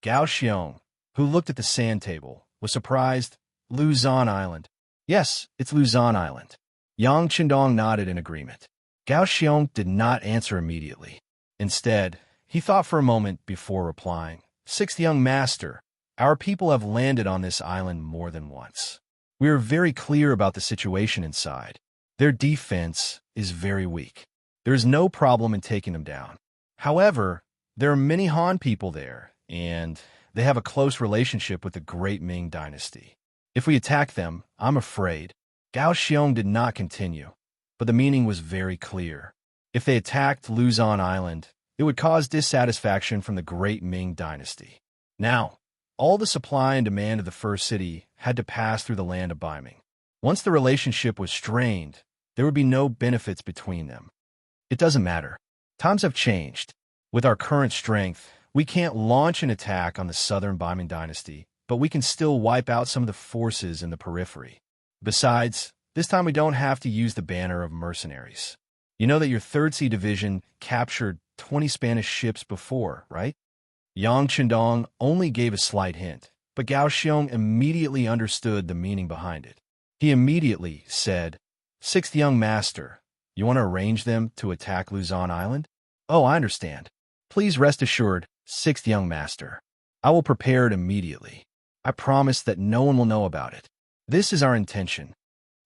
Gao Xiong, who looked at the sand table, was surprised. "Luzon Island. Yes, it's Luzon Island." Yang Chendong nodded in agreement. Gao Xiong did not answer immediately. Instead, he thought for a moment before replying, "Sixth young master, our people have landed on this island more than once. We are very clear about the situation inside. Their defense is very weak. There is no problem in taking them down. However, there are many Han people there, and they have a close relationship with the Great Ming Dynasty. If we attack them, I'm afraid." Gao Xiong did not continue, but the meaning was very clear. If they attacked Luzon Island, it would cause dissatisfaction from the Great Ming Dynasty. Now, all the supply and demand of the first city had to pass through the land of Biming. Once the relationship was strained, there would be no benefits between them. It doesn't matter. Times have changed. With our current strength, we can't launch an attack on the southern Biming Dynasty, but we can still wipe out some of the forces in the periphery. Besides, this time we don't have to use the banner of mercenaries. You know that your 3rd Sea Division captured 20 Spanish ships before, right? Yang Chendong only gave a slight hint, but Gao Xiong immediately understood the meaning behind it. He immediately said, "Sixth young master, you want to arrange them to attack Luzon Island?" "Oh, I understand. Please rest assured, sixth young master. I will prepare it immediately. I promise that no one will know about it. This is our intention."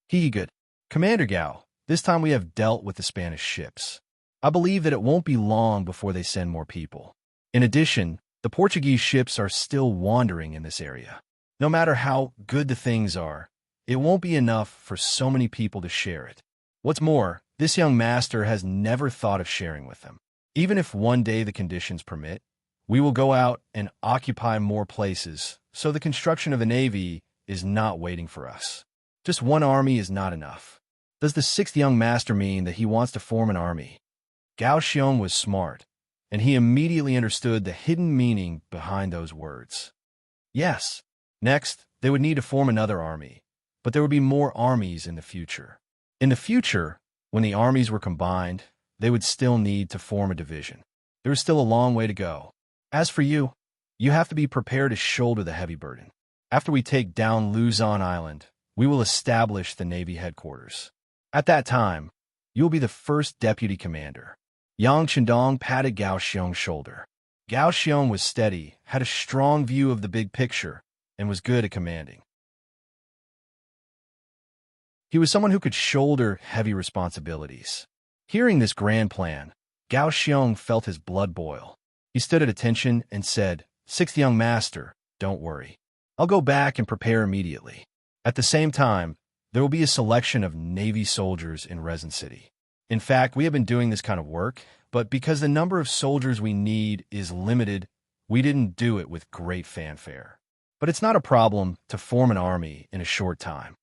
"He good. Commander Gao, this time we have dealt with the Spanish ships. I believe that it won't be long before they send more people. In addition, the Portuguese ships are still wandering in this area. No matter how good the things are, it won't be enough for so many people to share it. What's more, this young master has never thought of sharing with them. Even if one day the conditions permit, we will go out and occupy more places, so the construction of a navy is not waiting for us. Just one army is not enough." Does the sixth young master mean that he wants to form an army? Gao Xiong was smart, and he immediately understood the hidden meaning behind those words. Yes. Next, they would need to form another army, but there would be more armies in the future. In the future, when the armies were combined, they would still need to form a division. There is still a long way to go. As for you, you have to be prepared to shoulder the heavy burden. After we take down Luzon Island, we will establish the Navy headquarters. At that time, you will be the first deputy commander. Yang Chendong patted Gao Xiong's shoulder. Gao Xiong was steady, had a strong view of the big picture, and was good at commanding. He was someone who could shoulder heavy responsibilities. Hearing this grand plan, Gao Xiong felt his blood boil. He stood at attention and said, "Sixth young master, don't worry. I'll go back and prepare immediately. At the same time, there will be a selection of Navy soldiers in Resin City. In fact, we have been doing this kind of work, but because the number of soldiers we need is limited, we didn't do it with great fanfare. But it's not a problem to form an army in a short time."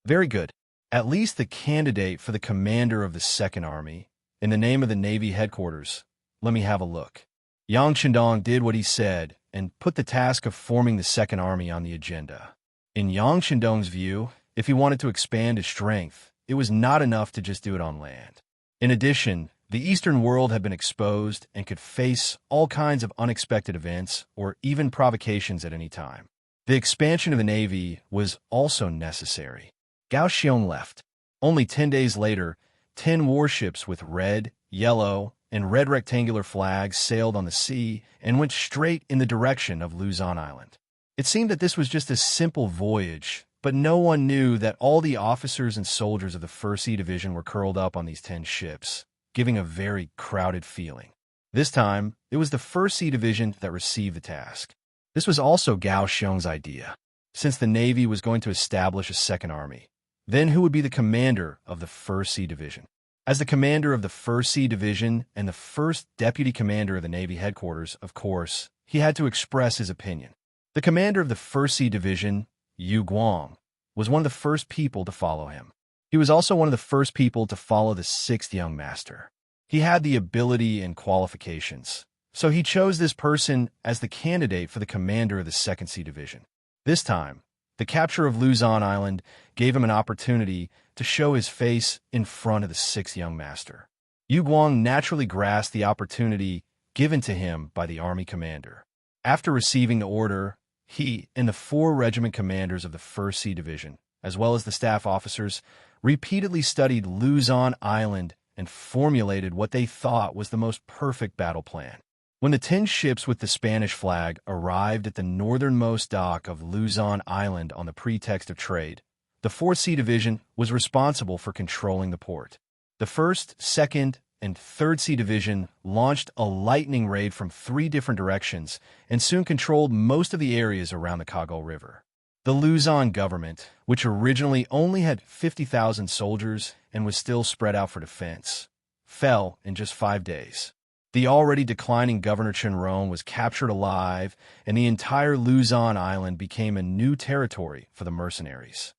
"Very good. At least the candidate for the commander of the Second Army, in the name of the Navy headquarters. Let me have a look." Yang Chendong did what he said and put the task of forming the Second Army on the agenda. In Yang Chendong's view, if he wanted to expand his strength, it was not enough to just do it on land. In addition, the Eastern world had been exposed and could face all kinds of unexpected events or even provocations at any time. The expansion of the Navy was also necessary. Gao Xiong left. Only 10 days later, 10 warships with red, yellow, and red rectangular flags sailed on the sea and went straight in the direction of Luzon Island. It seemed that this was just a simple voyage, but no one knew that all the officers and soldiers of the 1st Sea Division were curled up on these 10 ships, giving a very crowded feeling. This time, it was the 1st Sea Division that received the task. This was also Gao Xiong's idea. Since the Navy was going to establish a second army, then who would be the commander of the 1st Sea Division? As the commander of the 1st Sea Division and the first deputy commander of the Navy headquarters, of course, he had to express his opinion. The commander of the 1st Sea Division, Yu Guang, was one of the first people to follow him. He was also one of the first people to follow the 6th young master. He had the ability and qualifications, so he chose this person as the candidate for the commander of the 2nd Sea Division. This time, the capture of Luzon Island gave him an opportunity to show his face in front of the 6th young master. Yu Guang naturally grasped the opportunity given to him by the army commander. After receiving the order, he and the 4 regiment commanders of the 1st Sea Division, as well as the staff officers, repeatedly studied Luzon Island and formulated what they thought was the most perfect battle plan. When the 10 ships with the Spanish flag arrived at the northernmost dock of Luzon Island on the pretext of trade, the 4th Sea Division was responsible for controlling the port. The 1st, 2nd, and 3rd Sea Division launched a lightning raid from 3 different directions and soon controlled most of the areas around the Kago River. The Luzon government, which originally only had 50,000 soldiers and was still spread out for defense, fell in just 5 days. The already declining Governor Chenron was captured alive, and the entire Luzon Island became a new territory for the mercenaries.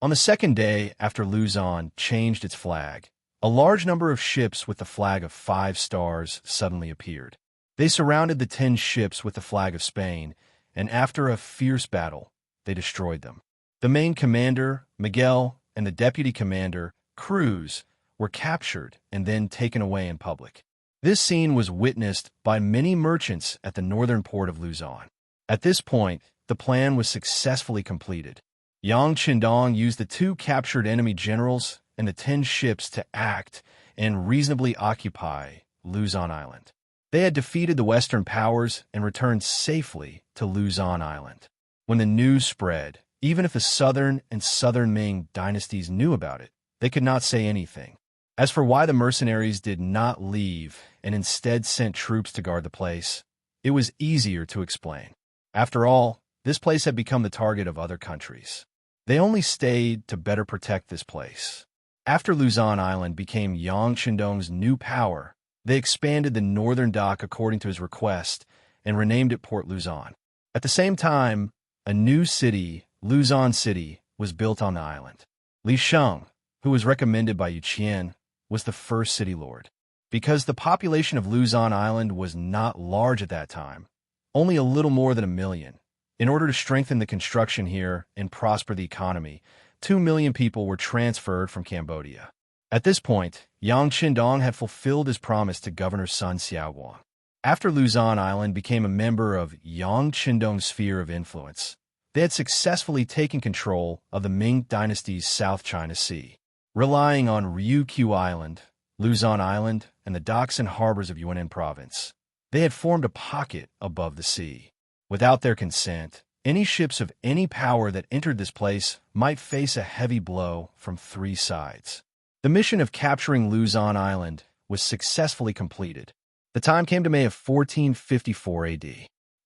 On the 2nd day after Luzon changed its flag, a large number of ships with the flag of 5 stars suddenly appeared. They surrounded the 10 ships with the flag of Spain, and after a fierce battle, they destroyed them. The main commander, Miguel, and the deputy commander, Cruz, were captured and then taken away in public. This scene was witnessed by many merchants at the northern port of Luzon. At this point, the plan was successfully completed. Yang Qindong used the 2 captured enemy generals and the 10 ships to act and reasonably occupy Luzon Island. They had defeated the Western powers and returned safely to Luzon Island. When the news spread, even if the Southern and Southern Ming dynasties knew about it, they could not say anything. As for why the mercenaries did not leave and instead sent troops to guard the place, it was easier to explain. After all, this place had become the target of other countries. They only stayed to better protect this place. After Luzon Island became Yang Qindong's new power, they expanded the northern dock according to his request and renamed it Port Luzon. At the same time, a new city, Luzon City, was built on the island. Li Sheng, who was recommended by Yu Qian, was the first city lord. Because the population of Luzon Island was not large at that time, only a little more than 1 million. In order to strengthen the construction here and prosper the economy, 2 million people were transferred from Cambodia. At this point, Yang Qindong had fulfilled his promise to Governor Sun Xiaoguang. After Luzon Island became a member of Yang Qindong's sphere of influence, they had successfully taken control of the Ming dynasty's South China Sea. Relying on Ryukyu Island, Luzon Island, and the docks and harbors of Yunnan Province, they had formed a pocket above the sea. Without their consent, any ships of any power that entered this place might face a heavy blow from 3 sides. The mission of capturing Luzon Island was successfully completed. The time came to May of 1454 AD.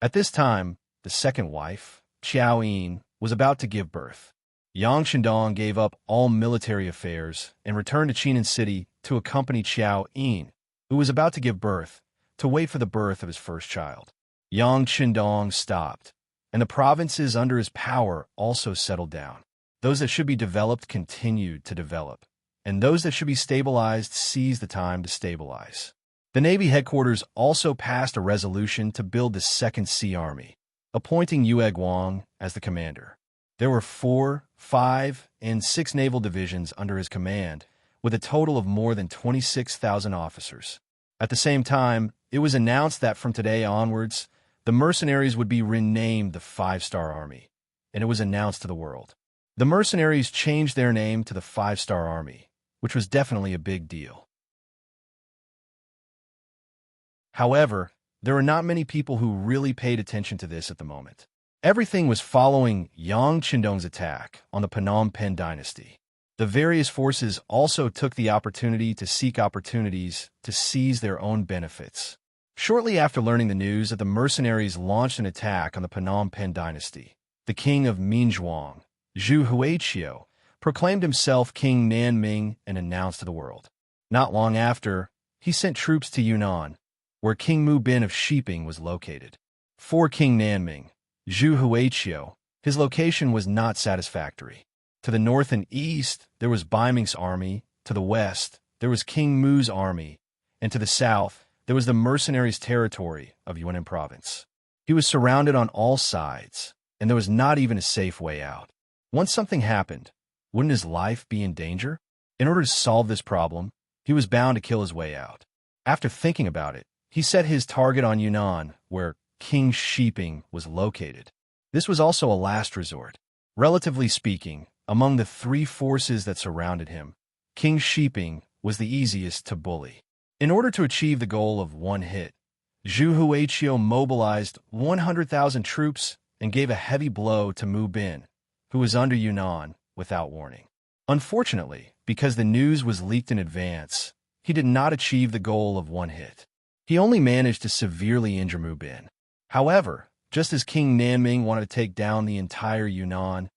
At this time, the second wife, Qiao Yin, was about to give birth. Yang Qindong gave up all military affairs and returned to Chinan City to accompany Qiao Yin, who was about to give birth, to wait for the birth of his first child. Yang Qindong stopped, and the provinces under his power also settled down. Those that should be developed continued to develop, and those that should be stabilized seized the time to stabilize. The Navy headquarters also passed a resolution to build the Second Sea Army, appointing Yue Guang as the commander. There were 4, 5, and 6 naval divisions under his command, with a total of more than 26,000 officers. At the same time, it was announced that from today onwards, the mercenaries would be renamed the 5-Star Army, and it was announced to the world. The mercenaries changed their name to the 5-Star Army, which was definitely a big deal. However, there were not many people who really paid attention to this at the moment. Everything was following Yang Qindong's attack on the Phnom Penh dynasty. The various forces also took the opportunity to seek opportunities to seize their own benefits. Shortly after learning the news that the mercenaries launched an attack on the Phnom Penh dynasty, the king of Minzhuang, Zhu Huaiqiu, proclaimed himself King Nanming and announced to the world. Not long after, he sent troops to Yunnan, where King Mu Bin of Shiping was located. For King Nanming, Zhu Huaiqiu, his location was not satisfactory. To the north and east, there was Baiming's army, to the west, there was King Mu's army, and to the south, there was the mercenaries' territory of Yunnan province. He was surrounded on all sides, and there was not even a safe way out. Once something happened, wouldn't his life be in danger? In order to solve this problem, he was bound to kill his way out. After thinking about it, he set his target on Yunnan, where King Shiping was located. This was also a last resort. Relatively speaking, among the three forces that surrounded him, King Shiping was the easiest to bully. In order to achieve the goal of one hit, Zhu Huaiqiu mobilized 100,000 troops and gave a heavy blow to Mu Bin, who was under Yunnan, without warning. Unfortunately, because the news was leaked in advance, he did not achieve the goal of one hit. He only managed to severely injure Mu Bin. However, just as King Nanming wanted to take down the entire Yunnan,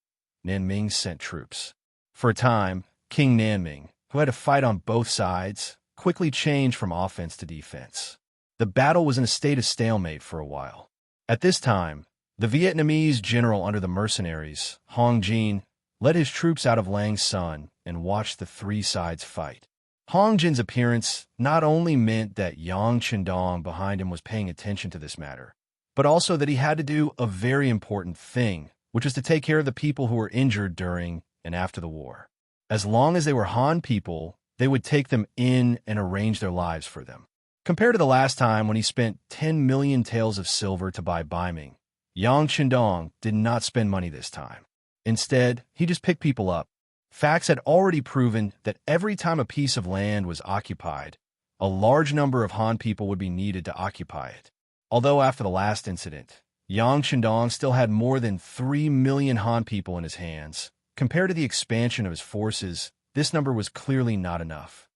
Nanming sent troops. For a time, King Nanming, who had to fight on both sides, quickly changed from offense to defense. The battle was in a state of stalemate for a while. At this time, the Vietnamese general under the mercenaries, Hong Jin, led his troops out of Lang Son and watched the three sides fight. Hong Jin's appearance not only meant that Yang Chendong behind him was paying attention to this matter, but also that he had to do a very important thing, which was to take care of the people who were injured during and after the war. As long as they were Han people, they would take them in and arrange their lives for them. Compared to the last time when he spent 10 million taels of silver to buy Baiming, Yang Chendong did not spend money this time. Instead, he just picked people up. Facts had already proven that every time a piece of land was occupied, a large number of Han people would be needed to occupy it. Although after the last incident, Yang Chendong still had more than 3 million Han people in his hands. Compared to the expansion of his forces, this number was clearly not enough.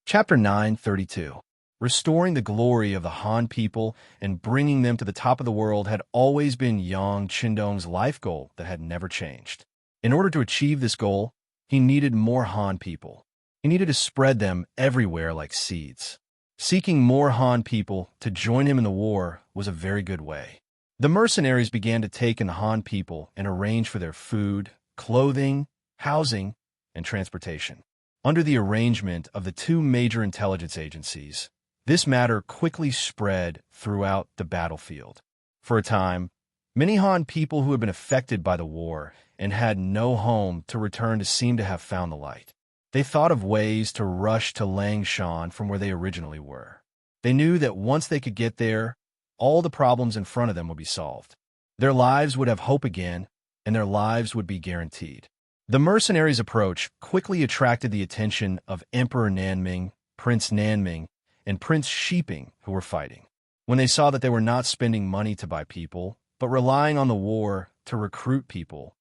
Chapter 932. Restoring the glory of the Han people and bringing them to the top of the world had always been Yang Chendong's life goal that had never changed. In order to achieve this goal, he needed more Han people. He needed to spread them everywhere like seeds. Seeking more Han people to join him in the war was a very good way. The mercenaries began to take in the Han people and arrange for their food, clothing, housing, and transportation. Under the arrangement of the two major intelligence agencies, this matter quickly spread throughout the battlefield. For a time, many Han people who had been affected by the war and had no home to return to seemed to have found the light. They thought of ways to rush to Langshan from where they originally were. They knew that once they could get there, all the problems in front of them would be solved. Their lives would have hope again, and their lives would be guaranteed. The mercenaries' approach quickly attracted the attention of Emperor Nanming, Prince Nanming, and Prince Shiping, who were fighting. When they saw that they were not spending money to buy people, but relying on the war to recruit people,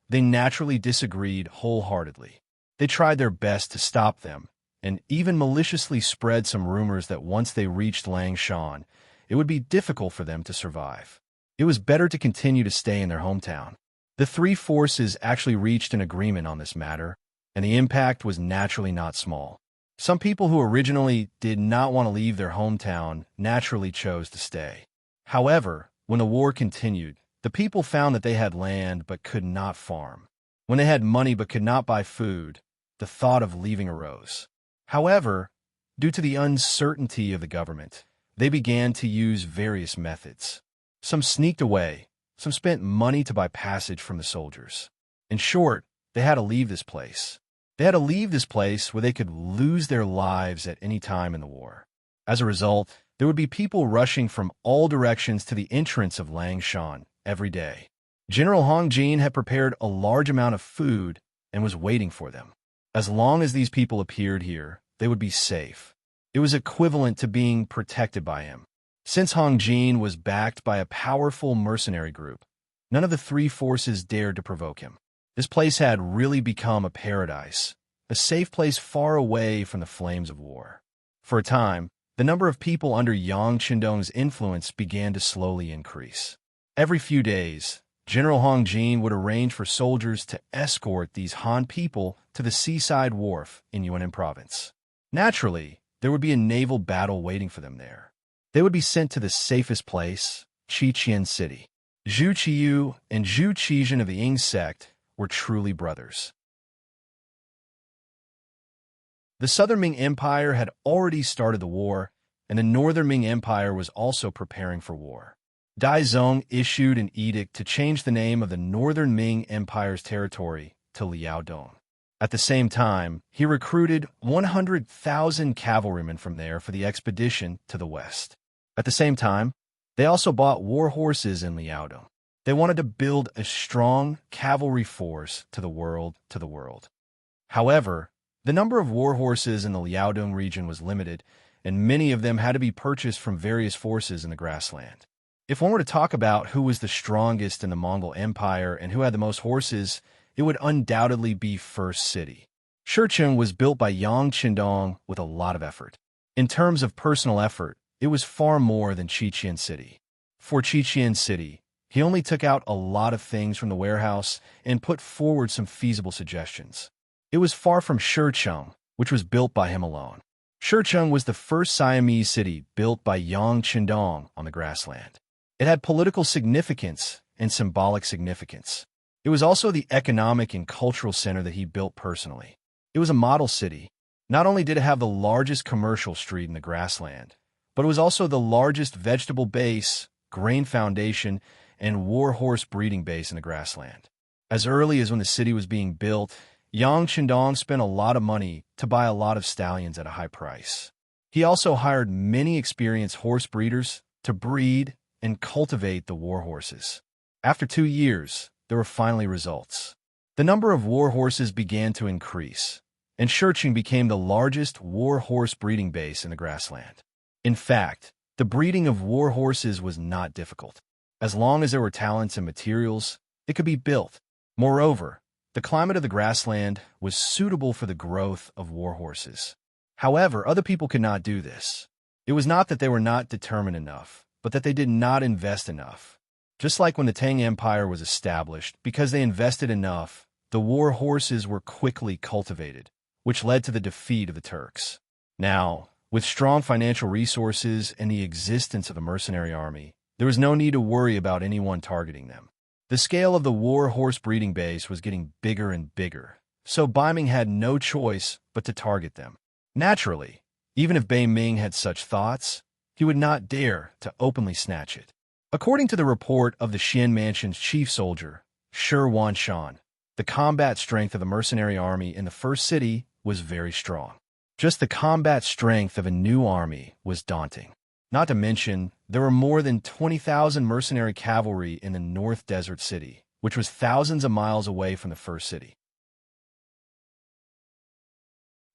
they naturally disagreed wholeheartedly. They tried their best to stop them, and even maliciously spread some rumors that once they reached Langshan, it would be difficult for them to survive. It was better to continue to stay in their hometown. The three forces actually reached an agreement on this matter, and the impact was naturally not small. Some people who originally did not want to leave their hometown naturally chose to stay. However, when the war continued, the people found that they had land but could not farm. When they had money but could not buy food, the thought of leaving arose. However, due to the uncertainty of the government, they began to use various methods. Some sneaked away, some spent money to buy passage from the soldiers. In short, they had to leave this place. They had to leave this place where they could lose their lives at any time in the war. As a result, there would be people rushing from all directions to the entrance of Langshan every day. General Hong Jin had prepared a large amount of food and was waiting for them. As long as these people appeared here, they would be safe. It was equivalent to being protected by him. Since Hong Jin was backed by a powerful mercenary group, none of the three forces dared to provoke him. This place had really become a paradise, a safe place far away from the flames of war. For a time, the number of people under Yang Chendong's influence began to slowly increase. Every few days, General Hong Jin would arrange for soldiers to escort these Han people to the seaside wharf in Yunnan province. Naturally, there would be a naval battle waiting for them there. They would be sent to the safest place, Qiqian City. Zhu Qiyu and Zhu Qizhen of the Ying sect were truly brothers. The Southern Ming Empire had already started the war, and the Northern Ming Empire was also preparing for war. Daizong issued an edict to change the name of the Northern Ming Empire's territory to Liaodong. At the same time, he recruited 100,000 cavalrymen from there for the expedition to the west. At the same time, they also bought war horses in Liaodong. They wanted to build a strong cavalry force to the world. However, the number of war horses in the Liaodong region was limited, and many of them had to be purchased from various forces in the grassland. If one were to talk about who was the strongest in the Mongol Empire and who had the most horses, it would undoubtedly be First City. Shurcheng was built by Yang Qindong with a lot of effort. In terms of personal effort, it was far more than Qiqian City. For Qiqian City, he only took out a lot of things from the warehouse and put forward some feasible suggestions. It was far from Shurcheng, which was built by him alone. Shurcheng was the first Siamese city built by Yang Qindong on the grassland. It had political significance and symbolic significance. It was also the economic and cultural center that he built personally. It was a model city. Not only did it have the largest commercial street in the grassland, but it was also the largest vegetable base, grain foundation, and war horse breeding base in the grassland. As early as when the city was being built, Yang Qindong spent a lot of money to buy a lot of stallions at a high price. He also hired many experienced horse breeders to breed and cultivate the war horses. After 2 years, there were finally results. The number of war horses began to increase, and Shurcheng became the largest war horse breeding base in the grassland. In fact, the breeding of war horses was not difficult. As long as there were talents and materials, it could be built. Moreover, the climate of the grassland was suitable for the growth of war horses. However, other people could not do this. It was not that they were not determined enough, but that they did not invest enough. Just like when the Tang Empire was established, because they invested enough, the war horses were quickly cultivated, which led to the defeat of the Turks. Now, with strong financial resources and the existence of a mercenary army, there was no need to worry about anyone targeting them. The scale of the war horse breeding base was getting bigger and bigger, so Bai Ming had no choice but to target them. Naturally, even if Bai Ming had such thoughts, he would not dare to openly snatch it. According to the report of the Xian Mansion's chief soldier, Shi Wanshan, the combat strength of the mercenary army in the first city was very strong. Just the combat strength of a new army was daunting. Not to mention, there were more than 20,000 mercenary cavalry in the North Desert City, which was thousands of miles away from the first city.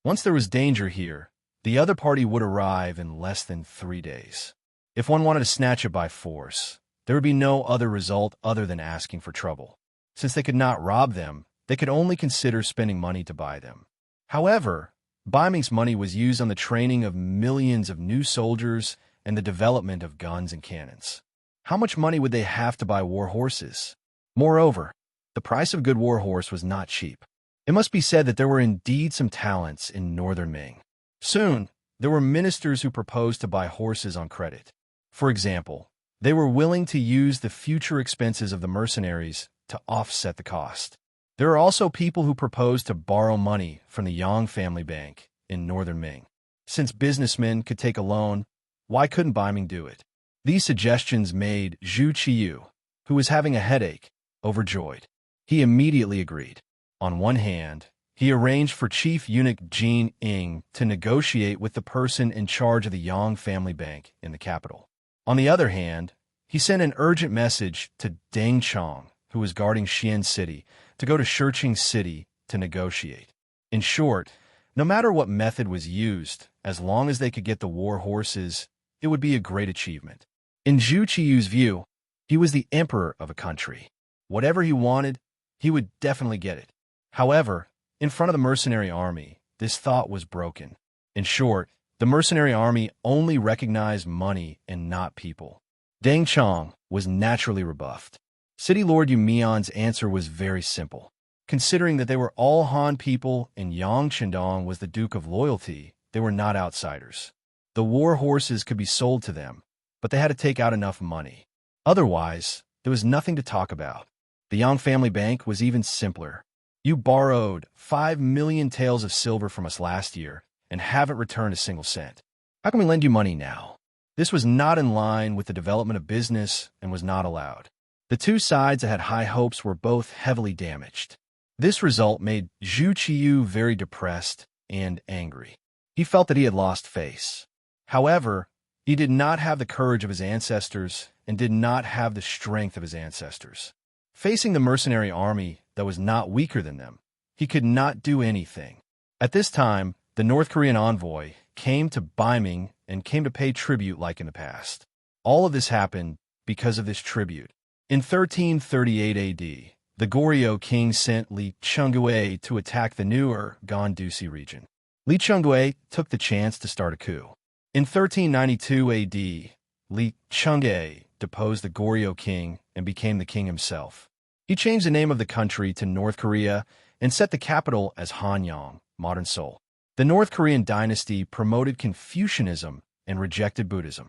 Once there was danger here, the other party would arrive in less than 3 days. If one wanted to snatch it by force, there would be no other result other than asking for trouble. Since they could not rob them, they could only consider spending money to buy them. However, Bai Ming's money was used on the training of millions of new soldiers and the development of guns and cannons. How much money would they have to buy war horses? Moreover, the price of a good war horse was not cheap. It must be said that there were indeed some talents in Northern Ming. Soon, there were ministers who proposed to buy horses on credit. For example, they were willing to use the future expenses of the mercenaries to offset the cost. There are also people who proposed to borrow money from the Yang family bank in Northern Ming. Since businessmen could take a loan, why couldn't Bai Ming do it? These suggestions made Zhu Qiyu, who was having a headache, overjoyed. He immediately agreed. On one hand, he arranged for Chief Eunuch Jin Ying to negotiate with the person in charge of the Yang family bank in the capital. On the other hand, he sent an urgent message to Deng Chong, who was guarding Xian City, to go to Shurcheng City to negotiate. In short, no matter what method was used, as long as they could get the war horses, it would be a great achievement. In Zhu Qiyu's view, he was the emperor of a country. Whatever he wanted, he would definitely get it. However, in front of the mercenary army, this thought was broken. In short, the mercenary army only recognized money and not people. Deng Chong was naturally rebuffed. City Lord Yu Mian's answer was very simple. Considering that they were all Han people and Yang Chendong was the Duke of Loyalty, they were not outsiders. The war horses could be sold to them, but they had to take out enough money. Otherwise, there was nothing to talk about. The Yang family bank was even simpler. You borrowed 5 million taels of silver from us last year and haven't returned a single cent. How can we lend you money now? This was not in line with the development of business and was not allowed. The two sides that had high hopes were both heavily damaged. This result made Zhu Qiyu very depressed and angry. He felt that he had lost face. However, he did not have the courage of his ancestors and did not have the strength of his ancestors. Facing the mercenary army that was not weaker than them, he could not do anything. At this time, the North Korean envoy came to Baiming and came to pay tribute like in the past. All of this happened because of this tribute. In 1338 AD, the Goryeo king sent Li Chungue to attack the newer Gandusi region. Li Chungue took the chance to start a coup. In 1392 AD, Li Chungue deposed the Goryeo king and became the king himself. He changed the name of the country to North Korea and set the capital as Hanyang, modern Seoul. The North Korean dynasty promoted Confucianism and rejected Buddhism.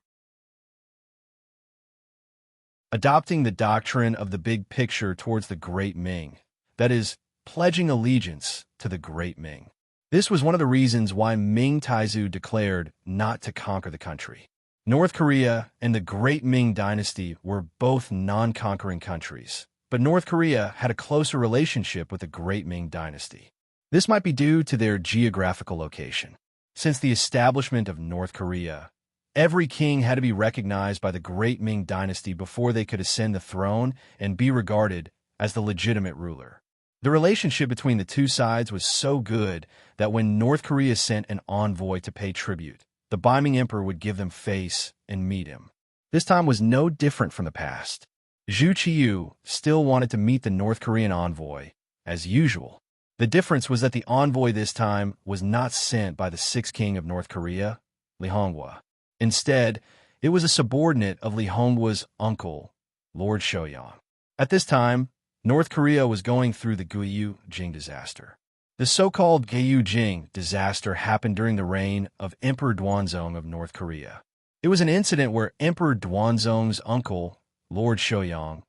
Adopting the doctrine of the big picture towards the Great Ming, that is, pledging allegiance to the Great Ming. This was one of the reasons why Ming Taizu declared not to conquer the country. North Korea and the Great Ming dynasty were both non-conquering countries, but North Korea had a closer relationship with the Great Ming dynasty. This might be due to their geographical location. Since the establishment of North Korea, every king had to be recognized by the Great Ming dynasty before they could ascend the throne and be regarded as the legitimate ruler. The relationship between the two sides was so good that when North Korea sent an envoy to pay tribute, the Baiming emperor would give them face and meet him. This time was no different from the past. Zhu Qiyu still wanted to meet the North Korean envoy, as usual. The difference was that the envoy this time was not sent by the sixth king of North Korea, Li Hongwa. Instead, it was a subordinate of Li Hongwa's uncle, Lord Shouyang. At this time, North Korea was going through the Guiyue-Jing disaster. The so-called Guiyue-Jing disaster happened during the reign of Emperor Duanzong of North Korea. It was an incident where Emperor Duanzong's uncle, Lord Shouyang,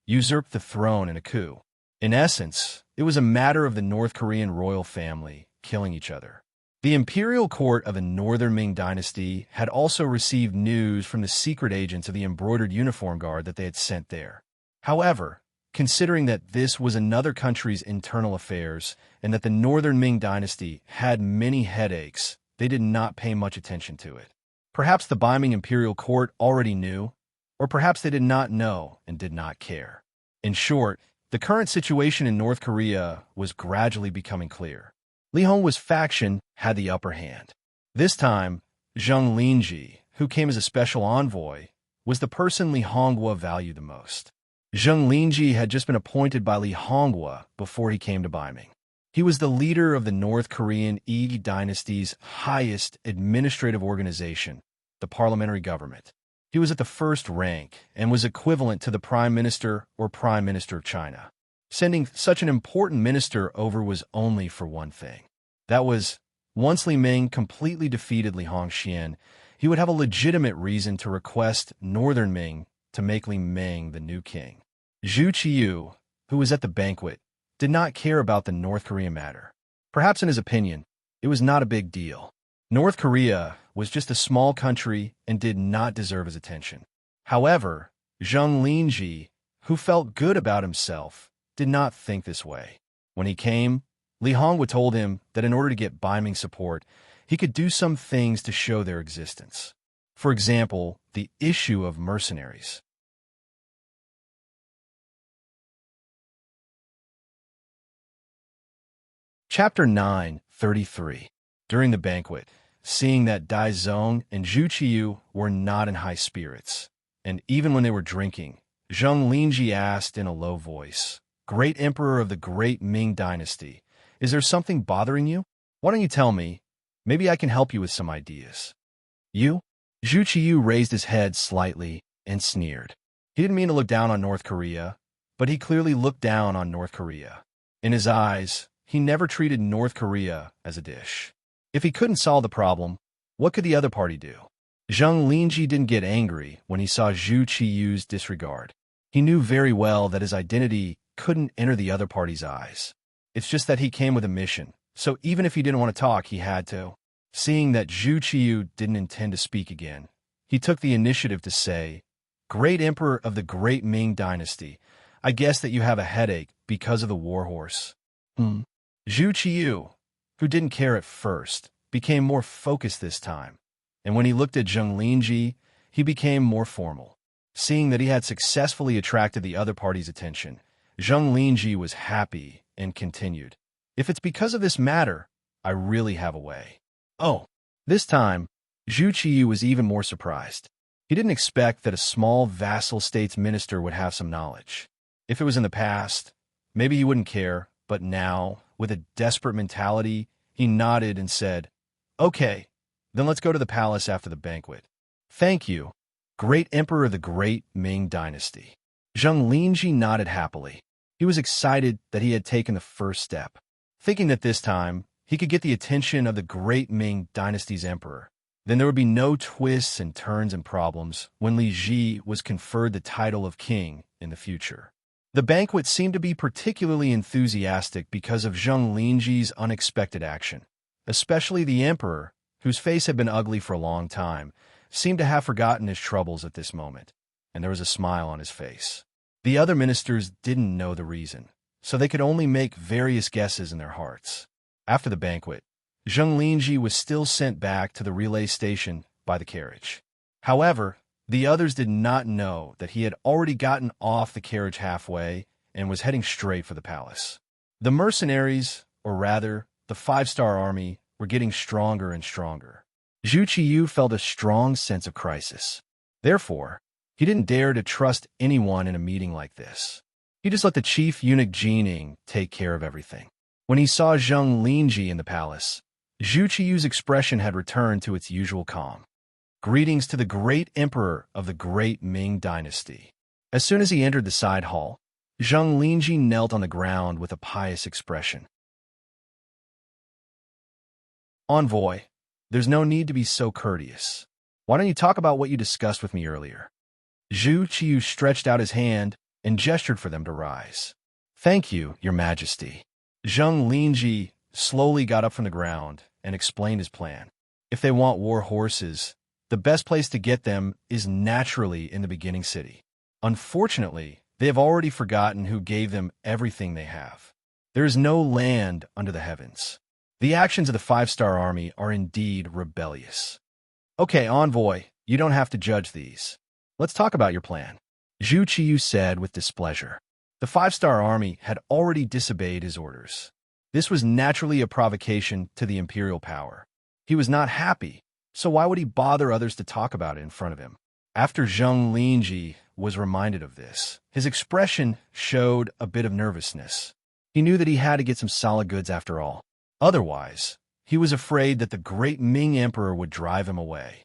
usurped the throne in a coup. In essence, it was a matter of the North Korean royal family killing each other. The imperial court of the Northern Ming dynasty had also received news from the secret agents of the embroidered uniform guard that they had sent there. However, considering that this was another country's internal affairs and that the Northern Ming dynasty had many headaches, they did not pay much attention to it. Perhaps the Baiming imperial court already knew, or perhaps they did not know and did not care. In short, the current situation in North Korea was gradually becoming clear. Li Hongwa's faction had the upper hand. This time, Zheng Linji, who came as a special envoy, was the person Li Hongwa valued the most. Zheng Linji had just been appointed by Li Hongwa before he came to Baiming. He was the leader of the North Korean Yi dynasty's highest administrative organization, the parliamentary government. He was at the first rank and was equivalent to the Prime Minister or Prime Minister of China. Sending such an important minister over was only for one thing. That was, once Li Ming completely defeated Li Hongxian, he would have a legitimate reason to request Northern Ming to make Li Ming the new king. Zhu Qiyu, who was at the banquet, did not care about the North Korean matter. Perhaps in his opinion, it was not a big deal. North Korea was just a small country and did not deserve his attention. However, Zheng Linji, who felt good about himself, did not think this way. When he came, Li Hongwa told him that in order to get Baiming support, he could do some things to show their existence. For example, the issue of mercenaries. Chapter 9:33. During the banquet, seeing that Dai Zong and Zhu Qiyu were not in high spirits, and even when they were drinking, Zheng Linji asked in a low voice, "Great Emperor of the Great Ming Dynasty, is there something bothering you? Why don't you tell me? Maybe I can help you with some ideas." "You?" Zhu Qiyu raised his head slightly and sneered. He didn't mean to look down on North Korea, but he clearly looked down on North Korea. In his eyes, he never treated North Korea as a dish. If he couldn't solve the problem, what could the other party do? Zheng Linji didn't get angry when he saw Zhu Qiyu's disregard. He knew very well that his identity couldn't enter the other party's eyes. It's just that he came with a mission, so even if he didn't want to talk, he had to. Seeing that Zhu Qiyu didn't intend to speak again, he took the initiative to say, "Great Emperor of the Great Ming Dynasty, I guess that you have a headache because of the warhorse." Zhu Qiyu, who didn't care at first, became more focused this time, and when he looked at Zheng Linji, he became more formal. Seeing that he had successfully attracted the other party's attention, Zheng Linji was happy and continued, "If it's because of this matter, I really have a way." Oh, this time, Zhu Qiyu was even more surprised. He didn't expect that a small vassal state's minister would have some knowledge. If it was in the past, maybe he wouldn't care, but now, with a desperate mentality, he nodded and said, "Okay, then let's go to the palace after the banquet." "Thank you, Great Emperor of the Great Ming Dynasty." Zheng Linji nodded happily. He was excited that he had taken the first step, thinking that this time he could get the attention of the Great Ming Dynasty's emperor. Then there would be no twists and turns and problems when Li Ji was conferred the title of king in the future. The banquet seemed to be particularly enthusiastic because of Zheng Linji's unexpected action. Especially the emperor, whose face had been ugly for a long time, seemed to have forgotten his troubles at this moment, and there was a smile on his face. The other ministers didn't know the reason, so they could only make various guesses in their hearts. After the banquet, Zheng Linji was still sent back to the relay station by the carriage. However, the others did not know that he had already gotten off the carriage halfway and was heading straight for the palace. The mercenaries, or rather, the five-star army, were getting stronger and stronger. Zhu Qiyu felt a strong sense of crisis. Therefore, he didn't dare to trust anyone in a meeting like this. He just let the chief eunuch Jining take care of everything. When he saw Zheng Linji in the palace, Zhu Qiyu's expression had returned to its usual calm. "Greetings to the great emperor of the Great Ming Dynasty." As soon as he entered the side hall, Zheng Linji knelt on the ground with a pious expression. "Envoy, there's no need to be so courteous. Why don't you talk about what you discussed with me earlier?" Zhu Qiyu stretched out his hand and gestured for them to rise. "Thank you, Your Majesty." Zheng Linji slowly got up from the ground and explained his plan. If they want war horses, the best place to get them is naturally in the beginning city. Unfortunately, they have already forgotten who gave them everything they have. There is no land under the heavens. The actions of the five-star army are indeed rebellious. "Okay, envoy, you don't have to judge these. Let's talk about your plan," Zhu Qiyu said with displeasure. The five-star army had already disobeyed his orders. This was naturally a provocation to the imperial power. He was not happy, so why would he bother others to talk about it in front of him? After Zheng Linji was reminded of this, his expression showed a bit of nervousness. He knew that he had to get some solid goods after all. Otherwise, he was afraid that the great Ming emperor would drive him away.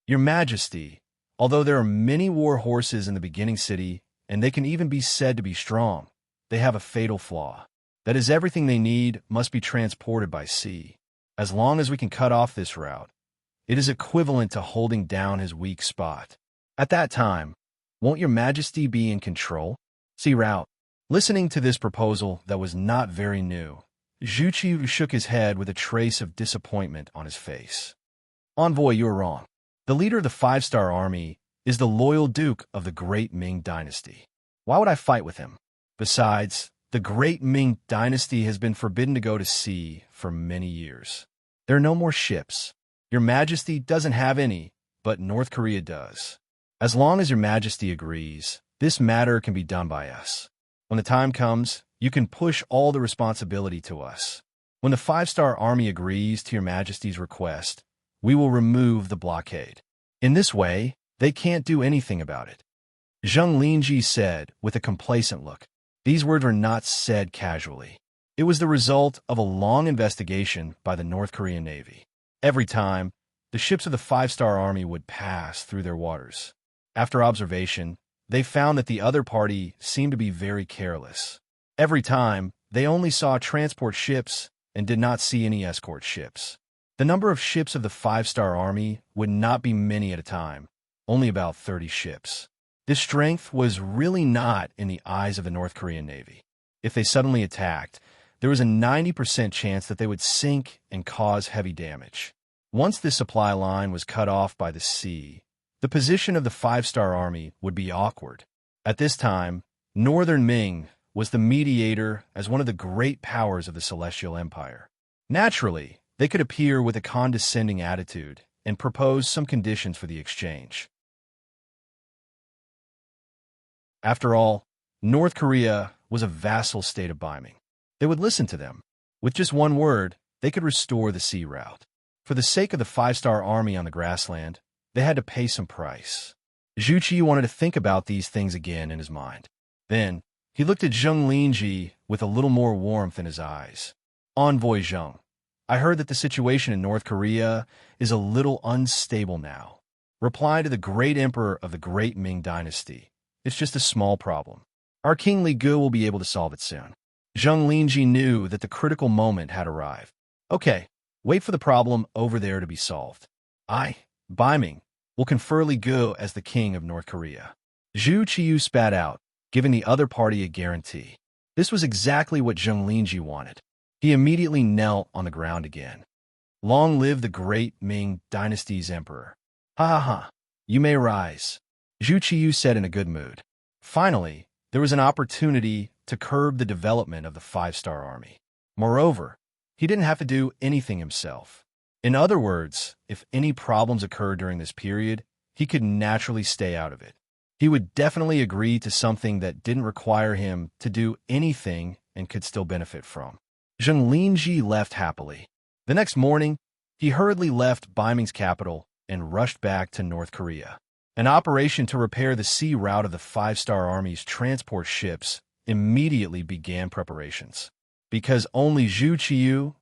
"Your Majesty, although there are many war horses in the beginning city, and they can even be said to be strong, they have a fatal flaw. That is, everything they need must be transported by sea. As long as we can cut off this route, it is equivalent to holding down his weak spot. At that time, won't Your Majesty be in control? Sea route." Listening to this proposal that was not very new, Zhu Qiyu shook his head with a trace of disappointment on his face. "Envoy, you are wrong. The leader of the five-star army is the loyal duke of the Great Ming Dynasty. Why would I fight with him? Besides, the Great Ming Dynasty has been forbidden to go to sea for many years. There are no more ships. Your Majesty doesn't have any, but North Korea does. As long as Your Majesty agrees, this matter can be done by us. When the time comes, you can push all the responsibility to us. When the five-star army agrees to Your Majesty's request, we will remove the blockade. In this way, they can't do anything about it," Zheng Linji said with a complacent look. These words were not said casually. It was the result of a long investigation by the North Korean Navy. Every time, the ships of the five-star army would pass through their waters. After observation, they found that the other party seemed to be very careless. Every time, they only saw transport ships and did not see any escort ships. The number of ships of the five-star army would not be many at a time, only about 30 ships. This strength was really not in the eyes of the North Korean Navy. If they suddenly attacked, there was a 90% chance that they would sink and cause heavy damage. Once this supply line was cut off by the sea, the position of the five-star army would be awkward. At this time, Northern Ming was the mediator as one of the great powers of the Celestial Empire. Naturally, they could appear with a condescending attitude and propose some conditions for the exchange. After all, North Korea was a vassal state of Beiming. They would listen to them. With just one word, they could restore the sea route. For the sake of the five-star army on the grassland, they had to pay some price. Zhu Qi wanted to think about these things again in his mind. Then, he looked at Zheng Linji with a little more warmth in his eyes. Envoy Zheng, I heard that the situation in North Korea is a little unstable now. Reply to the great emperor of the great Ming dynasty. It's just a small problem. Our King Li Gu will be able to solve it soon. Zheng Linji knew that the critical moment had arrived. Okay, wait for the problem over there to be solved. I, Beiming, will confer Li Gu as the king of North Korea. Zhu Qiyu spat out, giving the other party a guarantee. This was exactly what Zheng Linji wanted. He immediately knelt on the ground again. Long live the great Ming dynasty's emperor. Ha ha ha, you may rise, Zhu Qiyu said in a good mood. Finally, there was an opportunity to curb the development of the five-star army. Moreover, he didn't have to do anything himself. In other words, if any problems occurred during this period, he could naturally stay out of it. He would definitely agree to something that didn't require him to do anything and could still benefit from. Zheng Linji left happily. The next morning, he hurriedly left Beiming's capital and rushed back to North Korea. An operation to repair the sea route of the five-star army's transport ships immediately began preparations. Because only Zhu Qiyu,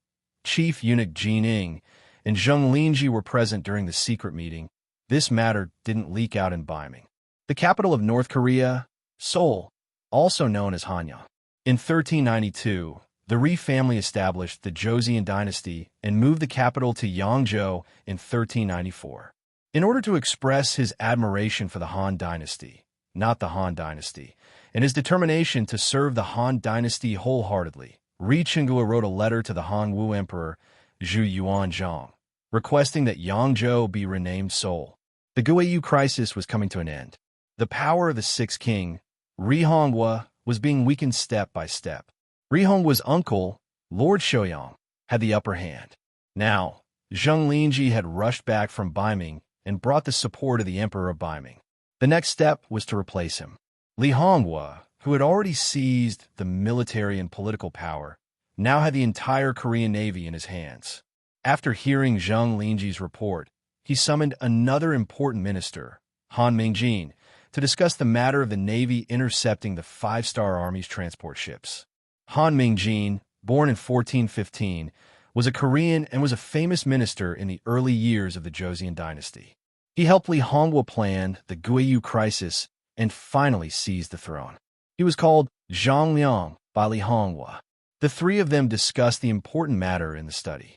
Chief Eunuch Jining, and Zheng Linji were present during the secret meeting, this matter didn't leak out in Beiming. The capital of North Korea, Seoul, also known as Hanyang. In 1392, the Ri family established the Joseon dynasty and moved the capital to Yangzhou in 1394. In order to express his admiration for the Han dynasty, not the Han dynasty, and his determination to serve the Han dynasty wholeheartedly, Ri Qingguo wrote a letter to the Han Wu Emperor Zhu Yuanzhang, requesting that Yangzhou be renamed Seoul. The Guiyu crisis was coming to an end. The power of the sixth king, Ri Hongwu, was being weakened step by step. Ri Hongwu's uncle, Lord Shouyang, had the upper hand. Now, Zheng Linji had rushed back from Beiming and brought the support of the Emperor of Beiming. The next step was to replace him. Li Hongwu, who had already seized the military and political power, now had the entire Korean Navy in his hands. After hearing Zheng Linji's report, he summoned another important minister, Han Mingjin, to discuss the matter of the Navy intercepting the five-star army's transport ships. Han Mingjin, born in 1415, was a Korean and was a famous minister in the early years of the Joseon dynasty. He helped Li Hongwu plan the Guiyu crisis and finally seized the throne. He was called Zhang Liang by Li Hongwu. The three of them discussed the important matter in the study.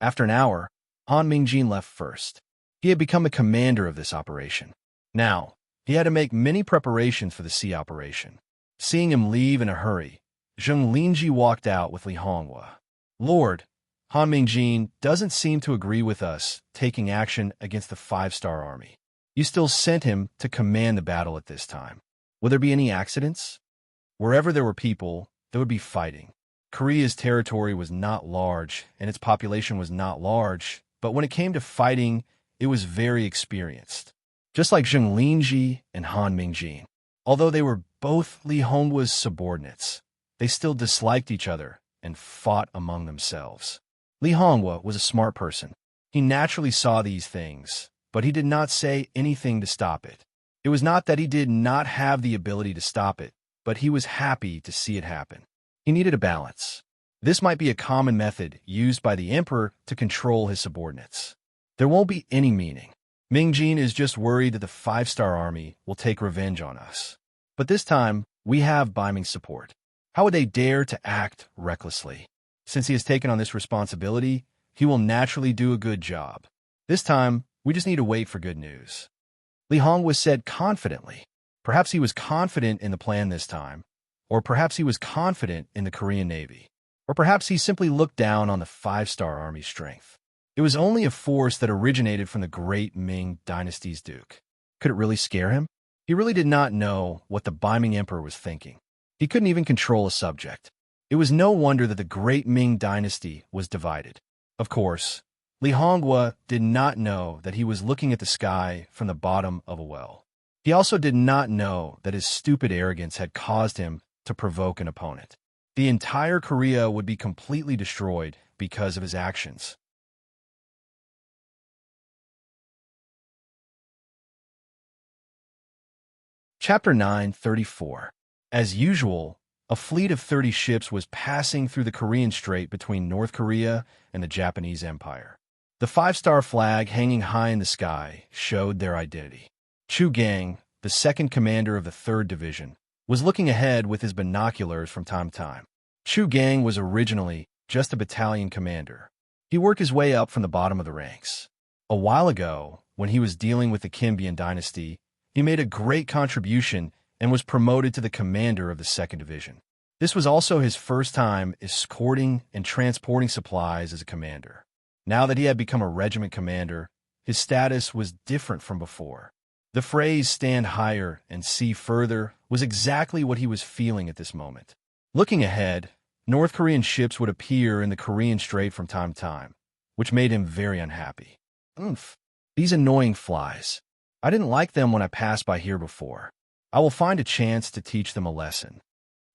After an hour, Han Mingjin left first. He had become the commander of this operation. Now, he had to make many preparations for the sea operation. Seeing him leave in a hurry, Zheng Linji walked out with Li Hongwu. Lord, Han Mingjin doesn't seem to agree with us taking action against the five-star army. You still sent him to command the battle at this time. Will there be any accidents? Wherever there were people, there would be fighting. Korea's territory was not large, and its population was not large, but when it came to fighting, it was very experienced. Just like Zheng Linji and Han Mingjin. Although they were both Li Hongwu's subordinates, they still disliked each other and fought among themselves. Li Hongwu was a smart person. He naturally saw these things, but he did not say anything to stop it. It was not that he did not have the ability to stop it, but he was happy to see it happen. He needed a balance. This might be a common method used by the emperor to control his subordinates. There won't be any Mingjin is just worried that the five-star army will take revenge on us. But this time, we have Baiming's support. How would they dare to act recklessly? Since he has taken on this responsibility, he will naturally do a good job. This time, we just need to wait for good news. Li Hong was said confidently. Perhaps he was confident in the plan this time, or perhaps he was confident in the Korean Navy, or perhaps he simply looked down on the five-star army's strength. It was only a force that originated from the great Ming dynasty's duke. Could it really scare him? He really did not know what the Baiming emperor was thinking. He couldn't even control a subject. It was no wonder that the great Ming dynasty was divided. Of course, Li Hongwa did not know that he was looking at the sky from the bottom of a well. He also did not know that his stupid arrogance had caused him to provoke an opponent. The entire Korea would be completely destroyed because of his actions. Chapter 9:34. As usual, a fleet of 30 ships was passing through the Korean Strait between North Korea and the Japanese Empire. The five-star flag hanging high in the sky showed their identity. Chu Gang, the second commander of the 3rd Division, was looking ahead with his binoculars from time to time. Chu Gang was originally just a battalion commander. He worked his way up from the bottom of the ranks. A while ago, when he was dealing with the Kimbian dynasty, he made a great contribution and was promoted to the commander of the 2nd Division. This was also his first time escorting and transporting supplies as a commander. Now that he had become a regiment commander, his status was different from before. The phrase "stand higher and see further" was exactly what he was feeling at this moment. Looking ahead, North Korean ships would appear in the Korean Strait from time to time, which made him very unhappy. Oomph! These annoying flies. I didn't like them when I passed by here before. I will find a chance to teach them a lesson.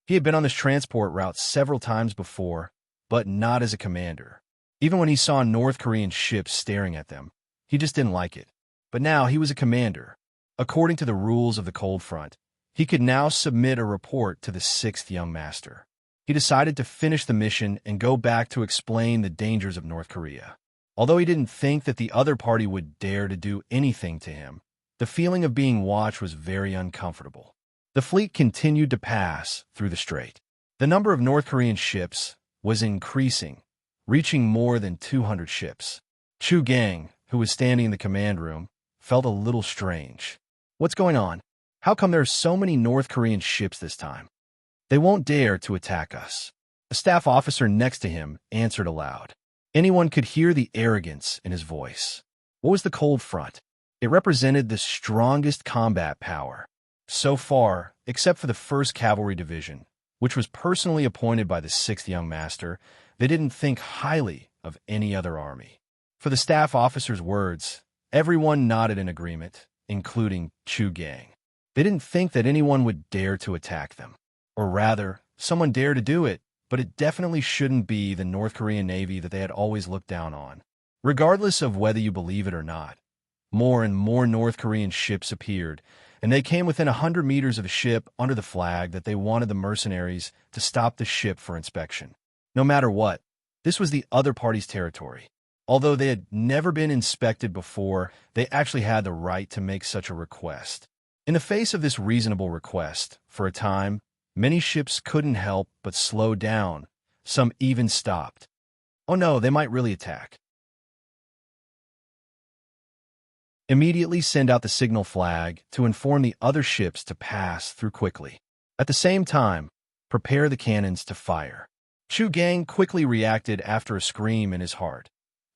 He had been on this transport route several times before, but not as a commander. Even when he saw North Korean ships staring at them, he just didn't like it. But now he was a commander. According to the rules of the Cold Front, he could now submit a report to the 6th Young Master. He decided to finish the mission and go back to explain the dangers of North Korea. Although he didn't think that the other party would dare to do anything to him, the feeling of being watched was very uncomfortable. The fleet continued to pass through the strait. The number of North Korean ships was increasing, reaching more than 200 ships. Chu Gang, who was standing in the command room, felt a little strange. What's going on? How come there are so many North Korean ships this time? They won't dare to attack us. A staff officer next to him answered aloud. Anyone could hear the arrogance in his voice. What was the Cold Front? It represented the strongest combat power. So far, except for the 1st Cavalry Division, which was personally appointed by the 6th Young Master, they didn't think highly of any other army. For the staff officer's words, everyone nodded in agreement, including Chu Gang. They didn't think that anyone would dare to attack them. Or rather, someone dared to do it, but it definitely shouldn't be the North Korean Navy that they had always looked down on. Regardless of whether you believe it or not, more and more North Korean ships appeared, and they came within 100 meters of a ship under the flag that they wanted the mercenaries to stop the ship for inspection. No matter what, this was the other party's territory. Although they had never been inspected before, they actually had the right to make such a request. In the face of this reasonable request, for a time, many ships couldn't help but slow down. Some even stopped. Oh no, they might really attack. Immediately send out the signal flag to inform the other ships to pass through quickly. At the same time, prepare the cannons to fire. Chu Gang quickly reacted after a scream in his heart,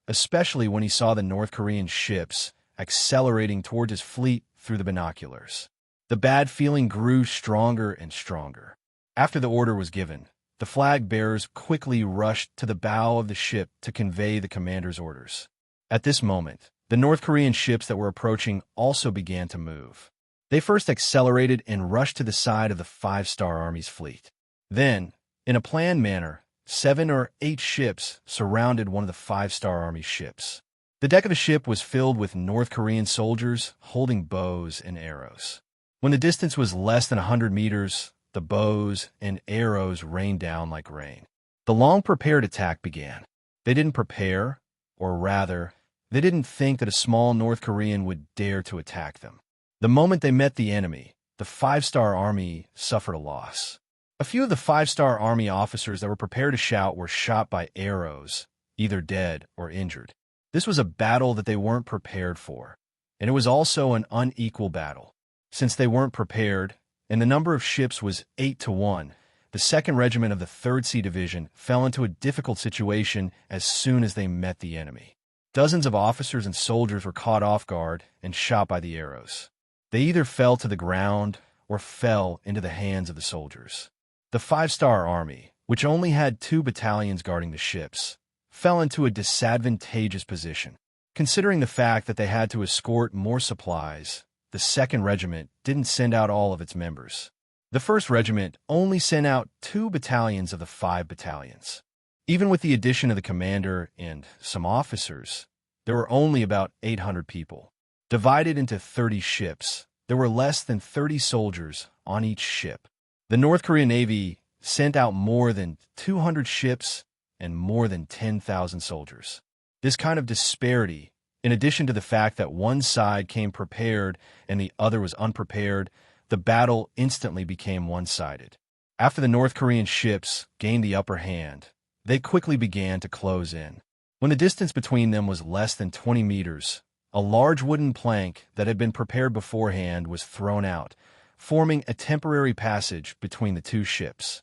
especially when he saw the North Korean ships accelerating towards his fleet through the binoculars. The bad feeling grew stronger and stronger. After the order was given, the flag bearers quickly rushed to the bow of the ship to convey the commander's orders. At this moment, the North Korean ships that were approaching also began to move. They first accelerated and rushed to the side of the 5-star Army's fleet. Then, in a planned manner, 7 or 8 ships surrounded one of the 5-star Army's ships. The deck of the ship was filled with North Korean soldiers holding bows and arrows. When the distance was less than 100 meters, the bows and arrows rained down like rain. The long-prepared attack began. They didn't prepare, or rather, They didn't think that a small North Korean would dare to attack them. The moment they met the enemy, the five-star army suffered a loss. A few of the five-star army officers that were prepared to shout were shot by arrows, either dead or injured. This was a battle that they weren't prepared for, and it was also an unequal battle. Since they weren't prepared, and the number of ships was 8-1, the 2nd Regiment of the 3rd Sea Division fell into a difficult situation as soon as they met the enemy. Dozens of officers and soldiers were caught off guard and shot by the arrows. They either fell to the ground or fell into the hands of the soldiers. The five-star army, which only had 2 battalions guarding the ships, fell into a disadvantageous position. Considering the fact that they had to escort more supplies, the 2nd Regiment didn't send out all of its members. The 1st Regiment only sent out 2 battalions of the 5 battalions. Even with the addition of the commander and some officers, there were only about 800 people. Divided into 30 ships, there were less than 30 soldiers on each ship. The North Korean Navy sent out more than 200 ships and more than 10,000 soldiers. This kind of disparity, in addition to the fact that one side came prepared and the other was unprepared, the battle instantly became one-sided. After the North Korean ships gained the upper hand, they quickly began to close in. When the distance between them was less than 20 meters, a large wooden plank that had been prepared beforehand was thrown out, forming a temporary passage between the 2 ships.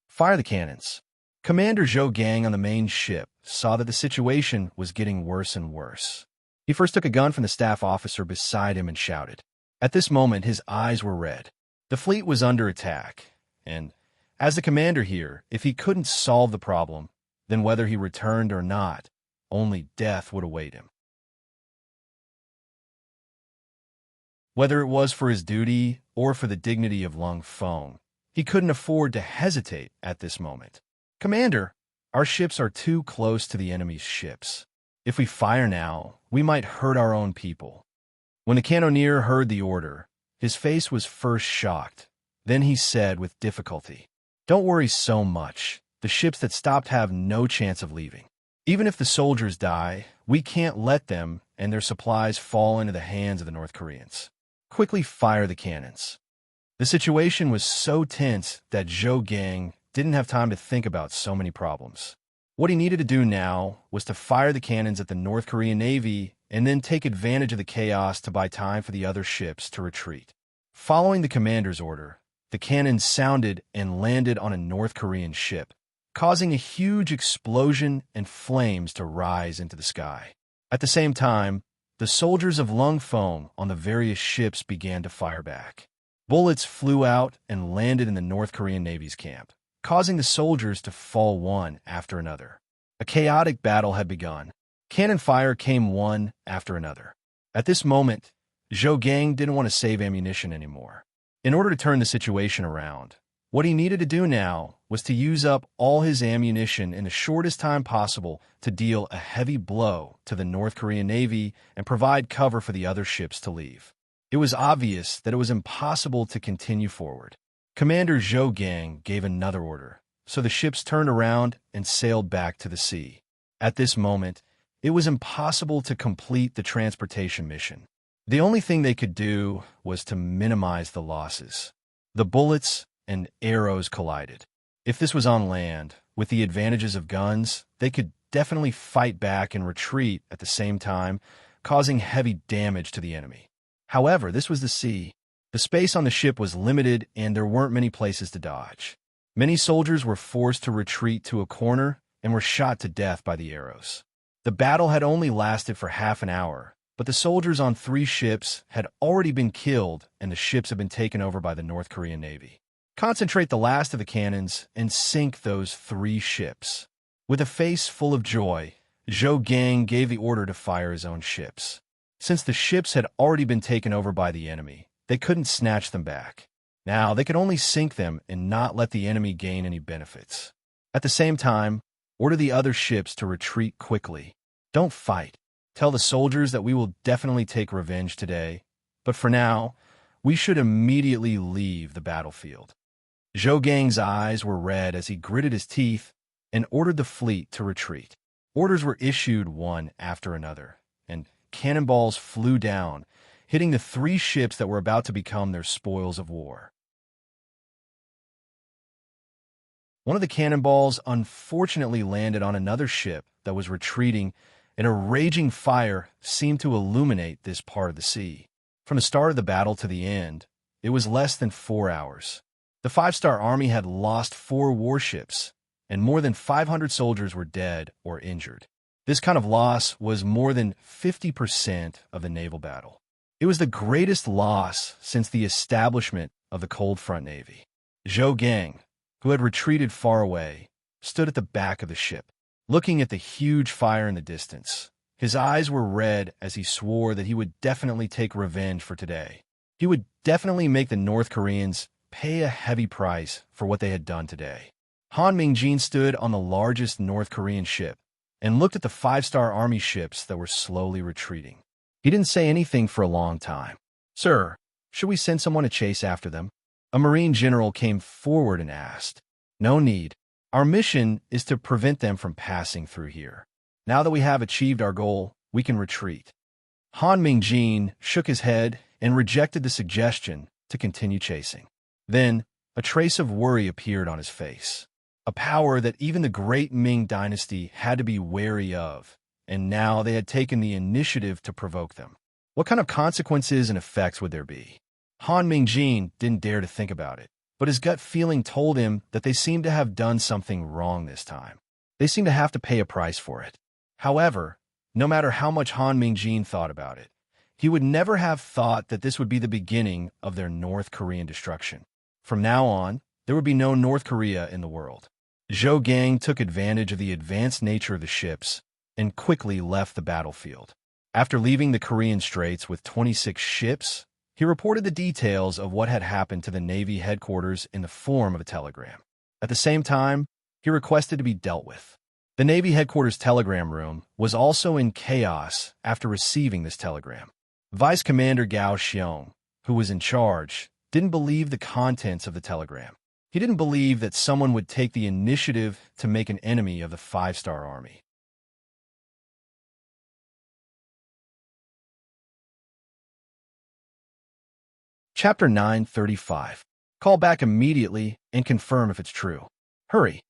Fire the cannons. Commander Zhou Gang on the main ship saw that the situation was getting worse and worse. He first took a gun from the staff officer beside him and shouted. At this moment, his eyes were red. The fleet was under attack, and, as the commander here, if he couldn't solve the problem, then whether he returned or not, only death would await him. Whether it was for his duty or for the dignity of Lung Feng, he couldn't afford to hesitate at this moment. Commander, our ships are too close to the enemy's ships. If we fire now, we might hurt our own people. When the cannoneer heard the order, his face was first shocked. Then he said with difficulty, "Don't worry so much. The ships that stopped have no chance of leaving. Even if the soldiers die, we can't let them and their supplies fall into the hands of the North Koreans. Quickly fire the cannons." The situation was so tense that Zhou Gang didn't have time to think about so many problems. What he needed to do now was to fire the cannons at the North Korean Navy and then take advantage of the chaos to buy time for the other ships to retreat. Following the commander's order, the cannons sounded and landed on a North Korean ship, causing a huge explosion and flames to rise into the sky. At the same time, the soldiers of Lung Feng on the various ships began to fire back. Bullets flew out and landed in the North Korean Navy's camp, causing the soldiers to fall one after another. A chaotic battle had begun. Cannon fire came one after another. At this moment, Zhou Gang didn't want to save ammunition anymore. In order to turn the situation around, what he needed to do now was to use up all his ammunition in the shortest time possible to deal a heavy blow to the North Korean Navy and provide cover for the other ships to leave. It was obvious that it was impossible to continue forward. Commander Zhou Gang gave another order, so the ships turned around and sailed back to the sea. At this moment, it was impossible to complete the transportation mission. The only thing they could do was to minimize the losses. The bullets and arrows collided. If this was on land, with the advantages of guns, they could definitely fight back and retreat at the same time, causing heavy damage to the enemy. However, this was the sea. The space on the ship was limited and there weren't many places to dodge. Many soldiers were forced to retreat to a corner and were shot to death by the arrows. The battle had only lasted for half an hour, but the soldiers on 3 ships had already been killed and the ships had been taken over by the North Korean Navy. Concentrate the last of the cannons and sink those 3 ships. With a face full of joy, Zhou Gang gave the order to fire his own ships. Since the ships had already been taken over by the enemy, they couldn't snatch them back. Now they could only sink them and not let the enemy gain any benefits. At the same time, order the other ships to retreat quickly. Don't fight. Tell the soldiers that we will definitely take revenge today, but for now, we should immediately leave the battlefield. Zhou Gang's eyes were red as he gritted his teeth and ordered the fleet to retreat. Orders were issued one after another, and cannonballs flew down, hitting the 3 ships that were about to become their spoils of war. One of the cannonballs unfortunately landed on another ship that was retreating, and a raging fire seemed to illuminate this part of the sea. From the start of the battle to the end, it was less than 4 hours. The 5-star army had lost 4 warships, and more than 500 soldiers were dead or injured. This kind of loss was more than 50% of the naval battle. It was the greatest loss since the establishment of the Cold Front Navy. Zhou Gang, who had retreated far away, stood at the back of the ship, looking at the huge fire in the distance. His eyes were red as he swore that he would definitely take revenge for today. He would definitely make the North Koreans pay a heavy price for what they had done today. Han Mingjin stood on the largest North Korean ship and looked at the 5-star army ships that were slowly retreating. He didn't say anything for a long time. "Sir, should we send someone to chase after them?" A Marine general came forward and asked. "No need. Our mission is to prevent them from passing through here. Now that we have achieved our goal, we can retreat." Han Mingjin shook his head and rejected the suggestion to continue chasing. Then, a trace of worry appeared on his face. A power that even the great Ming dynasty had to be wary of, and now they had taken the initiative to provoke them. What kind of consequences and effects would there be? Han Mingjin didn't dare to think about it, but his gut feeling told him that they seemed to have done something wrong this time. They seemed to have to pay a price for it. However, no matter how much Han Mingjin thought about it, he would never have thought that this would be the beginning of their North Korean destruction. From now on, there would be no North Korea in the world. Zhou Gang took advantage of the advanced nature of the ships and quickly left the battlefield. After leaving the Korean Straits with 26 ships, he reported the details of what had happened to the Navy headquarters in the form of a telegram. At the same time, he requested to be dealt with. The Navy headquarters telegram room was also in chaos after receiving this telegram. Vice Commander Gao Xiong, who was in charge, didn't believe the contents of the telegram. He didn't believe that someone would take the initiative to make an enemy of the 5-star army. Chapter 935. Call back immediately and confirm if it's true. Hurry.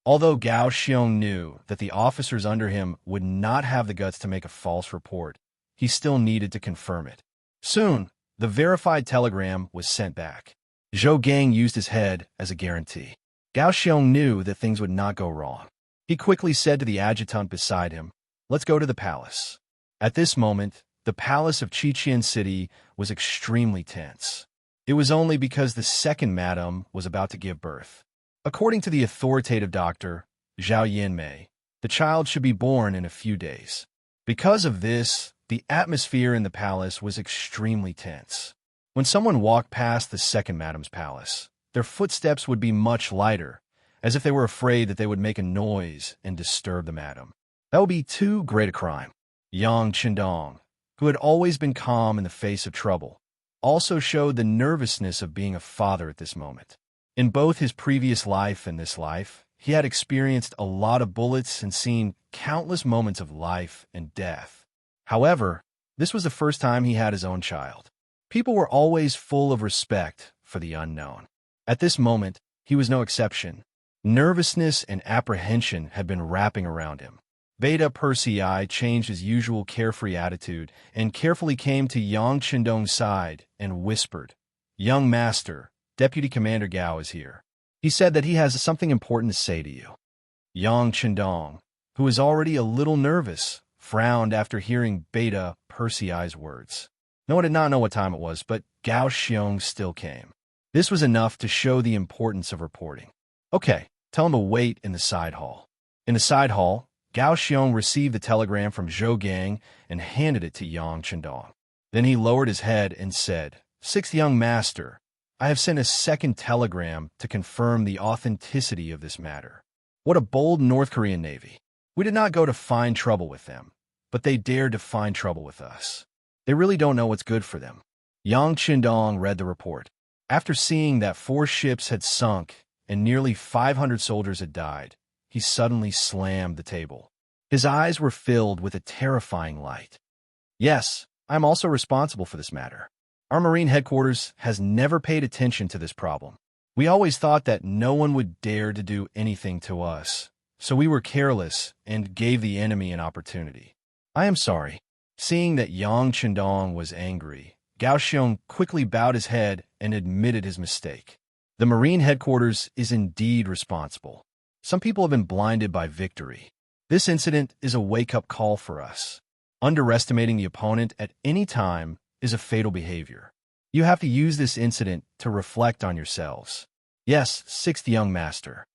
Although Gao Xiong knew that the officers under him would not have the guts to make a false report, he still needed to confirm it. Soon, the verified telegram was sent back. Zhou Gang used his head as a guarantee. Gao Xiong knew that things would not go wrong. He quickly said to the adjutant beside him, "Let's go to the palace." At this moment, the palace of Qiqian City was extremely tense. It was only because the second madam was about to give birth. According to the authoritative doctor, Zhao Yanmei, the child should be born in a few days. Because of this, the atmosphere in the palace was extremely tense. When someone walked past the second madam's palace, their footsteps would be much lighter, as if they were afraid that they would make a noise and disturb the madam. That would be too great a crime. Yang Qindong, who had always been calm in the face of trouble, also showed the nervousness of being a father at this moment. In both his previous life and this life, he had experienced a lot of bullets and seen countless moments of life and death. However, this was the first time he had his own child. People were always full of respect for the unknown. At this moment, he was no exception. Nervousness and apprehension had been wrapping around him. Beta Persei changed his usual carefree attitude and carefully came to Yang Qindong's side and whispered, "Young master, Deputy Commander Gao is here. He said that he has something important to say to you." Yang Qindong, who was already a little nervous, frowned after hearing Beta Persei's words. No one did not know what time it was, but Gao Xiong still came. This was enough to show the importance of reporting. "Okay, tell him to wait in the side hall." In the side hall, Gao Xiong received the telegram from Zhou Gang and handed it to Yang Qindong. Then he lowered his head and said, "Sixth young master, I have sent a second telegram to confirm the authenticity of this matter. What a bold North Korean Navy. We did not go to find trouble with them, but they dared to find trouble with us. They really don't know what's good for them." Yang Qindong read the report. After seeing that 4 ships had sunk and nearly 500 soldiers had died, he suddenly slammed the table. His eyes were filled with a terrifying light. Yes, I'm also responsible for this matter. Our Marine headquarters has never paid attention to this problem. We always thought that no one would dare to do anything to us, so we were careless and gave the enemy an opportunity. I am sorry. Seeing that Yang Chendong was angry, Gao Xiong quickly bowed his head and admitted his mistake. The Marine headquarters is indeed responsible. Some people have been blinded by victory. This incident is a wake-up call for us. Underestimating the opponent at any time is a fatal behavior. You have to use this incident to reflect on yourselves. Yes, sixth young master.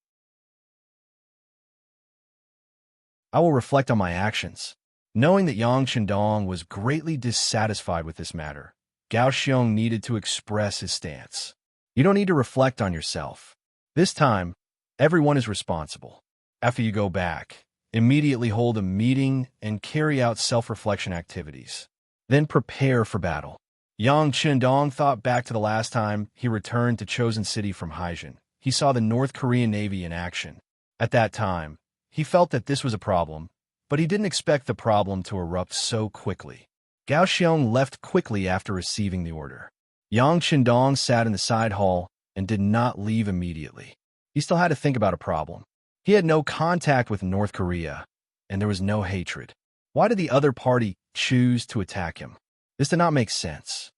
I will reflect on my actions. Knowing that Yang Chendong was greatly dissatisfied with this matter, Gao Xiong needed to express his stance. You don't need to reflect on yourself. This time, everyone is responsible. After you go back, immediately hold a meeting and carry out self-reflection activities. Then prepare for battle. Yang Chendong thought back to the last time he returned to Chosen City from Haijin. He saw the North Korean Navy in action. At that time, he felt that this was a problem, but he didn't expect the problem to erupt so quickly. Gao Xiong left quickly after receiving the order. Yang Chendong sat in the side hall and did not leave immediately. He still had to think about a problem. He had no contact with North Korea, and there was no hatred. Why did the other party choose to attack him? This did not make sense.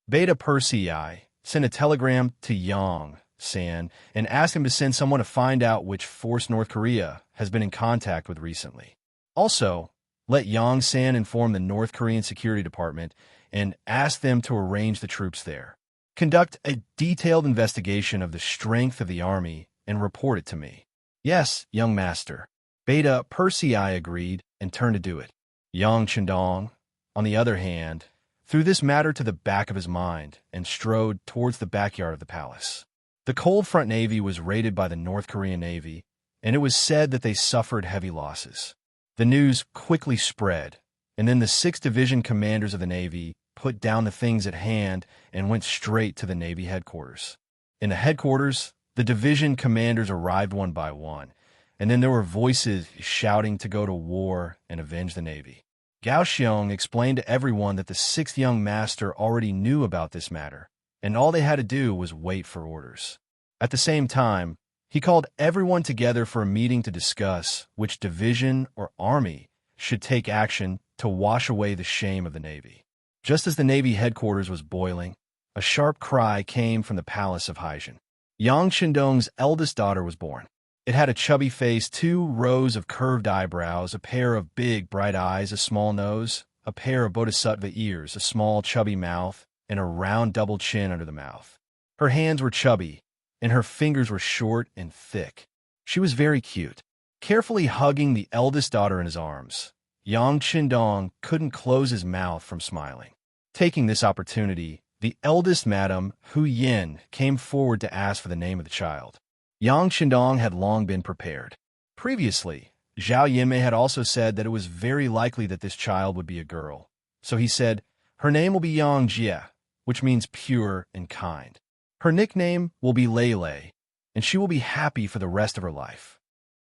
Beta Persei sent a telegram to Yang San and asked him to send someone to find out which force North Korea has been in contact with recently. Also, let Yang San inform the North Korean Security Department and ask them to arrange the troops there. Conduct a detailed investigation of the strength of the army and report it to me. Yes, young master. Beta Persei agreed and turned to do it. Yang Chendong, on the other hand, threw this matter to the back of his mind and strode towards the backyard of the palace. The Cold Front Navy was raided by the North Korean Navy, and it was said that they suffered heavy losses. The news quickly spread, and then the 6th Division commanders of the Navy put down the things at hand and went straight to the Navy headquarters. In the headquarters, the division commanders arrived one by one, and then there were voices shouting to go to war and avenge the Navy. Gao Xiong explained to everyone that the 6th young master already knew about this matter, and all they had to do was wait for orders. At the same time, he called everyone together for a meeting to discuss which division or army should take action to wash away the shame of the Navy. Just as the Navy headquarters was boiling, a sharp cry came from the palace of Haijin. Yang Chendong's eldest daughter was born. It had a chubby face, 2 rows of curved eyebrows, a pair of big, bright eyes, a small nose, a pair of bodhisattva ears, a small, chubby mouth, and a round double chin under the mouth. Her hands were chubby, and her fingers were short and thick. She was very cute. Carefully hugging the eldest daughter in his arms, Yang Chendong couldn't close his mouth from smiling. Taking this opportunity, the eldest madam, Hu Yin, came forward to ask for the name of the child. Yang Chendong had long been prepared. Previously, Zhao Yinmei had also said that it was very likely that this child would be a girl. So he said, her name will be Yang Jie, which means pure and kind. Her nickname will be Lele, and she will be happy for the rest of her life.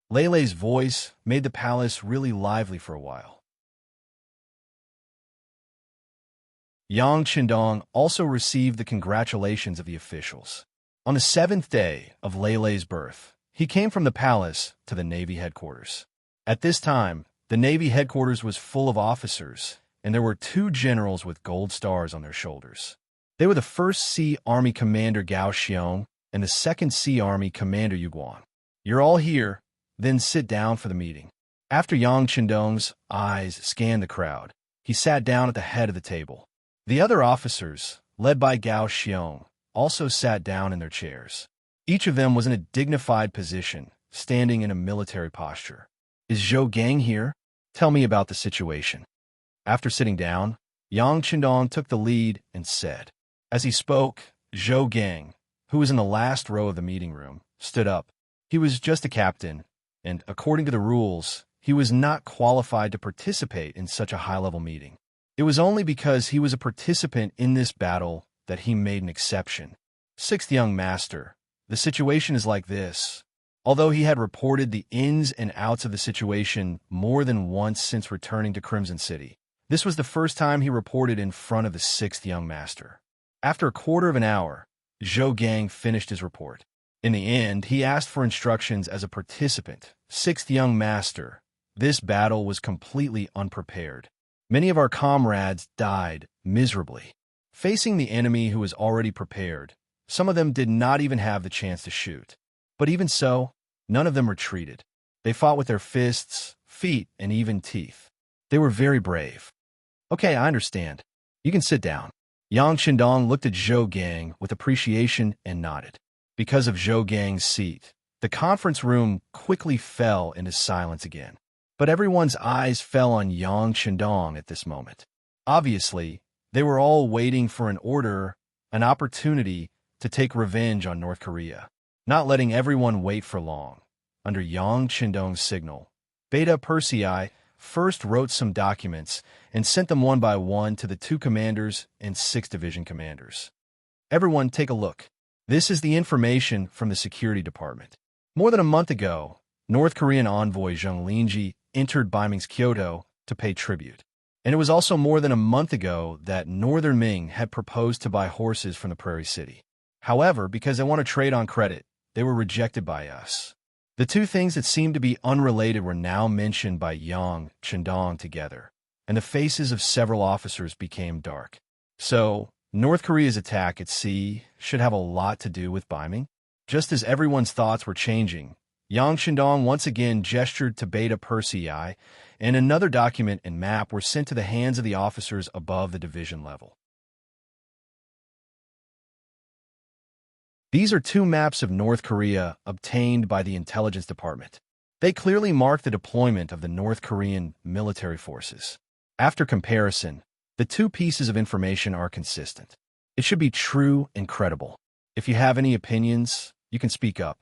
Lele's voice made the palace really lively for a while. Yang Chendong also received the congratulations of the officials. On the 7th day of Lele's birth, he came from the palace to the Navy headquarters. At this time, the Navy headquarters was full of officers, and there were 2 generals with gold stars on their shoulders. They were the 1st Sea Army Commander Gao Xiong and the 2nd Sea Army Commander Yu Guan. You're all here, then sit down for the meeting. After Yang Chendong's eyes scanned the crowd, he sat down at the head of the table. The other officers, led by Gao Xiong, also sat down in their chairs. Each of them was in a dignified position, standing in a military posture. Is Zhou Gang here? Tell me about the situation. After sitting down, Yang Chendong took the lead and said. As he spoke, Zhou Gang, who was in the last row of the meeting room, stood up. He was just a captain, and according to the rules, he was not qualified to participate in such a high-level meeting. It was only because he was a participant in this battle that he made an exception. 6th young master, the situation is like this. Although he had reported the ins and outs of the situation more than once since returning to Crimson City, This was the first time he reported in front of the sixth young master. After a quarter of an hour, Zhou Gang finished his report. In the end, he asked for instructions as a participant. Sixth young master, this battle was completely unprepared. Many of our comrades died miserably. Facing the enemy who was already prepared, some of them did not even have the chance to shoot. But even so, none of them retreated. They fought with their fists, feet, and even teeth. They were very brave. Okay, I understand. You can sit down. Yang Qindong looked at Zhou Gang with appreciation and nodded. Because of Zhou Gang's seat, the conference room quickly fell into silence again. But everyone's eyes fell on Yang Qindong at this moment. Obviously, they were all waiting for an order, an opportunity to take revenge on North Korea. Not letting everyone wait for long. Under Yang Qindong's signal, Beta Persei first wrote some documents and sent them one by one to the 2 commanders and 6 division commanders. Everyone take a look. This is the information from the security department. More than a month ago, North Korean envoy Zheng Linji entered Beiming's Kyoto to pay tribute. And it was also more than a month ago that Northern Ming had proposed to buy horses from the Prairie City. However, because they want to trade on credit, they were rejected by us. The 2 things that seemed to be unrelated were now mentioned by Yang Qindong together, and the faces of several officers became dark. So, North Korea's attack at sea should have a lot to do with Beiming? Just as everyone's thoughts were changing, Yang Qindong once again gestured to Beta Persei, and another document and map were sent to the hands of the officers above the division level. These are 2 maps of North Korea obtained by the Intelligence Department. They clearly mark the deployment of the North Korean military forces. After comparison, the 2 pieces of information are consistent. It should be true and credible. If you have any opinions, you can speak up.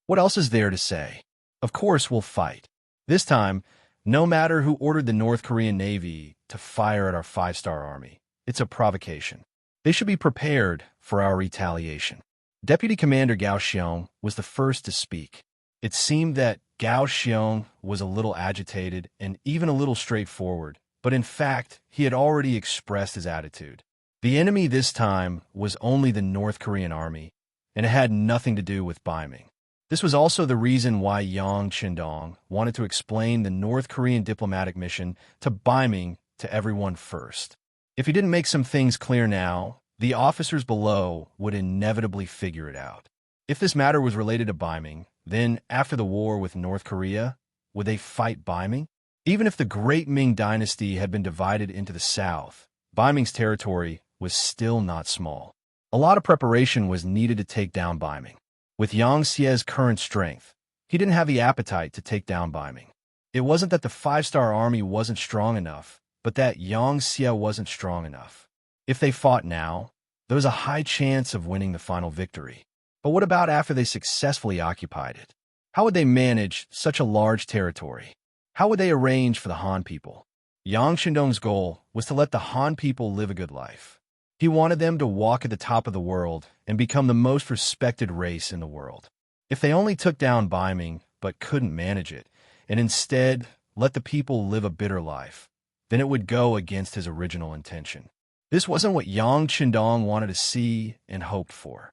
What else is there to say? Of course, we'll fight. This time, no matter who ordered the North Korean Navy to fire at our 5-star army, it's a provocation. They should be prepared for our retaliation. Deputy Commander Gao Xiong was the first to speak. It seemed that Gao Xiong was a little agitated and even a little straightforward, but in fact, he had already expressed his attitude. The enemy this time was only the North Korean army, and it had nothing to do with Beiming. This was also the reason why Yang Qindong wanted to explain the North Korean diplomatic mission to Beiming to everyone first. If he didn't make some things clear now, the officers below would inevitably figure it out. If this matter was related to Beiming, then after the war with North Korea, would they fight Beiming? Even if the Great Ming Dynasty had been divided into the south, Beiming's territory was still not small. A lot of preparation was needed to take down Beiming. With Yang Xie's current strength, he didn't have the appetite to take down Beiming. It wasn't that the 5-star army wasn't strong enough, but that Yang Xie wasn't strong enough. If they fought now, there was a high chance of winning the final victory. But what about after they successfully occupied it? How would they manage such a large territory? How would they arrange for the Han people? Yang Qindong's goal was to let the Han people live a good life. He wanted them to walk at the top of the world and become the most respected race in the world. If they only took down Beiming but couldn't manage it, and instead let the people live a bitter life, then it would go against his original intention. This wasn't what Yang Qindong wanted to see and hoped for.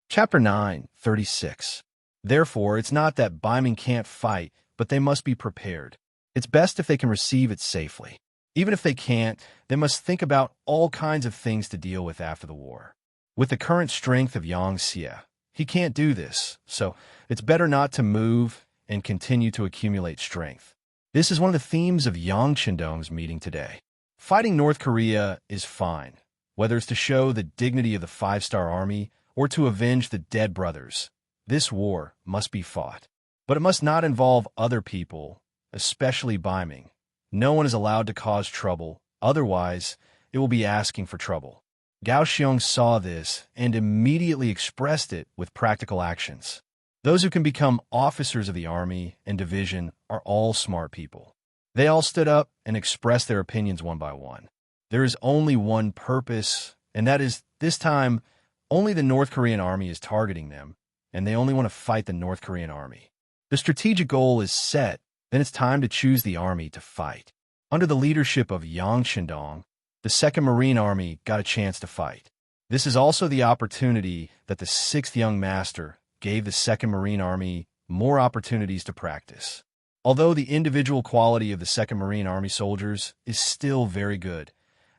Chapter 9:36. Therefore, it's not that Beiming can't fight, but they must be prepared. It's best if they can receive it safely. Even if they can't, they must think about all kinds of things to deal with after the war. With the current strength of Yang Xie, he can't do this, so it's better not to move and continue to accumulate strength. This is one of the themes of Yang Qindong's meeting today. Fighting North Korea is fine, whether it's to show the dignity of the 5-star army or to avenge the dead brothers. This war must be fought. But it must not involve other people, especially Beiming. No one is allowed to cause trouble, otherwise it will be asking for trouble. Gao Xiong saw this and immediately expressed it with practical actions. Those who can become officers of the army and division are all smart people. They all stood up and expressed their opinions one by one. There is only one purpose, and that is, this time, only the North Korean army is targeting them, and they only want to fight the North Korean army. The strategic goal is set, then it's time to choose the army to fight. Under the leadership of Yang Shindong, the 2nd Marine Army got a chance to fight. This is also the opportunity that the 6th Young Master gave the 2nd Marine Army more opportunities to practice. Although the individual quality of the 2nd Marine Army soldiers is still very good,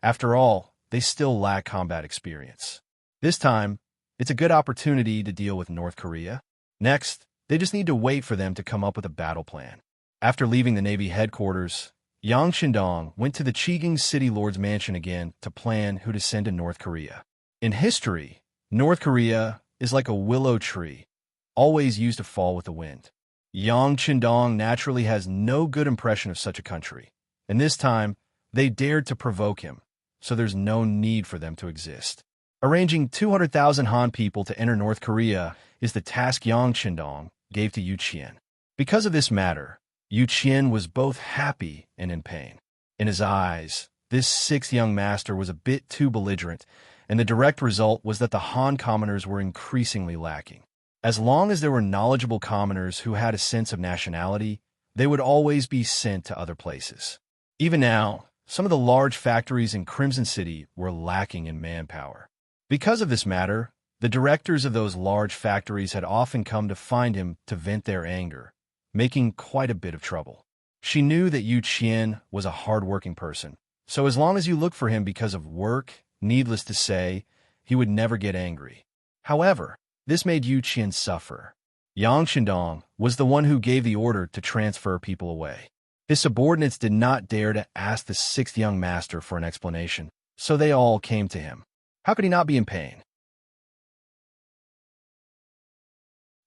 after all, they still lack combat experience. This time, it's a good opportunity to deal with North Korea. Next, they just need to wait for them to come up with a battle plan. After leaving the Navy headquarters, Yang Shindong went to the Chigang City Lord's mansion again to plan who to send to North Korea. In history, North Korea is like a willow tree, always used to fall with the wind. Yang Shindong naturally has no good impression of such a country, and this time, they dared to provoke him, so there's no need for them to exist. Arranging 200,000 Han people to enter North Korea is the task Yang Shindong gave to Yu Qian. Because of this matter, Yu Qian was both happy and in pain. In his eyes, this 6th Young Master was a bit too belligerent, and the direct result was that the Han commoners were increasingly lacking. As long as there were knowledgeable commoners who had a sense of nationality, they would always be sent to other places. Even now, some of the large factories in Crimson City were lacking in manpower. Because of this matter, the directors of those large factories had often come to find him to vent their anger, making quite a bit of trouble. She knew that Yu Qian was a hard-working person, so as long as you look for him because of work, needless to say, he would never get angry. However, this made Yu Qian suffer. Yang Shindong was the one who gave the order to transfer people away. His subordinates did not dare to ask the 6th Young Master for an explanation, so they all came to him. How could he not be in pain?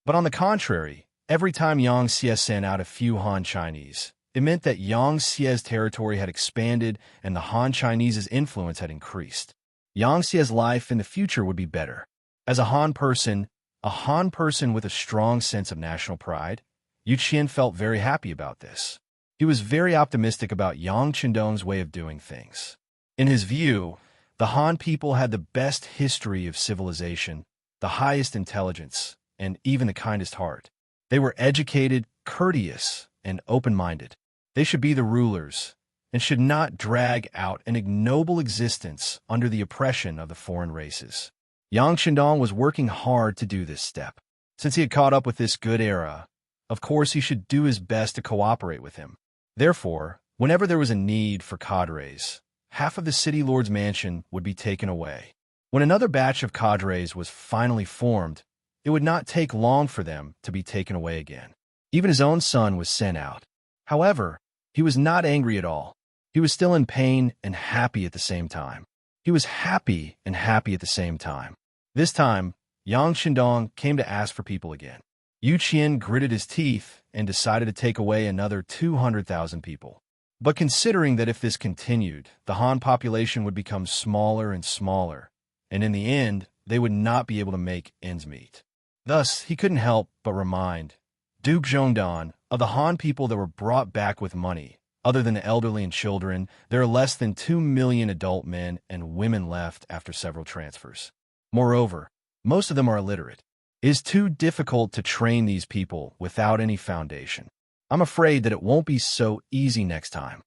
But on the contrary, every time Yang Xie sent out a few Han Chinese, it meant that Yang Xie's territory had expanded and the Han Chinese's influence had increased. Yang Xie's life in the future would be better. As a Han person with a strong sense of national pride, Yu Qian felt very happy about this. He was very optimistic about Yang Shindong's way of doing things. In his view, the Han people had the best history of civilization, the highest intelligence, and even the kindest heart. They were educated, courteous, and open-minded. They should be the rulers, and should not drag out an ignoble existence under the oppression of the foreign races. Yang Shindong was working hard to do this step. Since he had caught up with this good era, of course he should do his best to cooperate with him. Therefore, whenever there was a need for cadres, half of the city lord's mansion would be taken away. When another batch of cadres was finally formed, it would not take long for them to be taken away again. Even his own son was sent out. However, he was not angry at all. He was still in pain and happy at the same time. He was happy and happy at the same time. This time, Yang Shindong came to ask for people again. Yu Qian gritted his teeth and decided to take away another 200,000 people. But considering that if this continued, the Han population would become smaller and smaller, and in the end, they would not be able to make ends meet. Thus, he couldn't help but remind Duke Zhongdan of the Han people that were brought back with money. Other than the elderly and children, there are less than 2 million adult men and women left after several transfers. Moreover, most of them are illiterate. It is too difficult to train these people without any foundation. I'm afraid that it won't be so easy next time.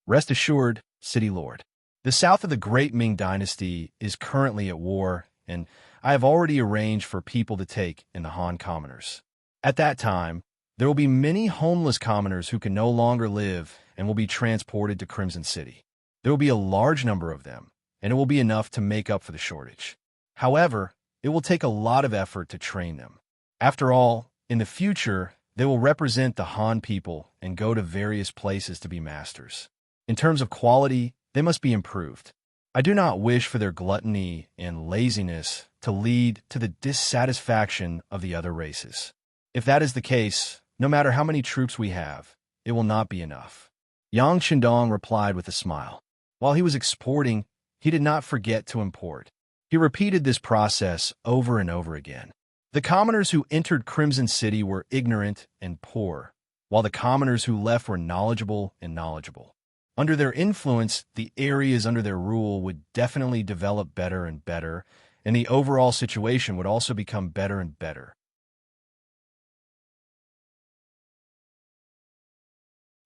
Rest assured, City Lord. The south of the Great Ming Dynasty is currently at war, and I have already arranged for people to take in the Han commoners. At that time, there will be many homeless commoners who can no longer live and will be transported to Crimson City. There will be a large number of them, and it will be enough to make up for the shortage. However, it will take a lot of effort to train them. After all, in the future, they will represent the Han people and go to various places to be masters. In terms of quality, they must be improved. I do not wish for their gluttony and laziness to lead to the dissatisfaction of the other races. If that is the case, no matter how many troops we have, it will not be enough. Yang Shindong replied with a smile. While he was exporting, he did not forget to import. He repeated this process over and over again. The commoners who entered Crimson City were ignorant and poor, while the commoners who left were knowledgeable and knowledgeable. Under their influence, the areas under their rule would definitely develop better and better, and the overall situation would also become better and better.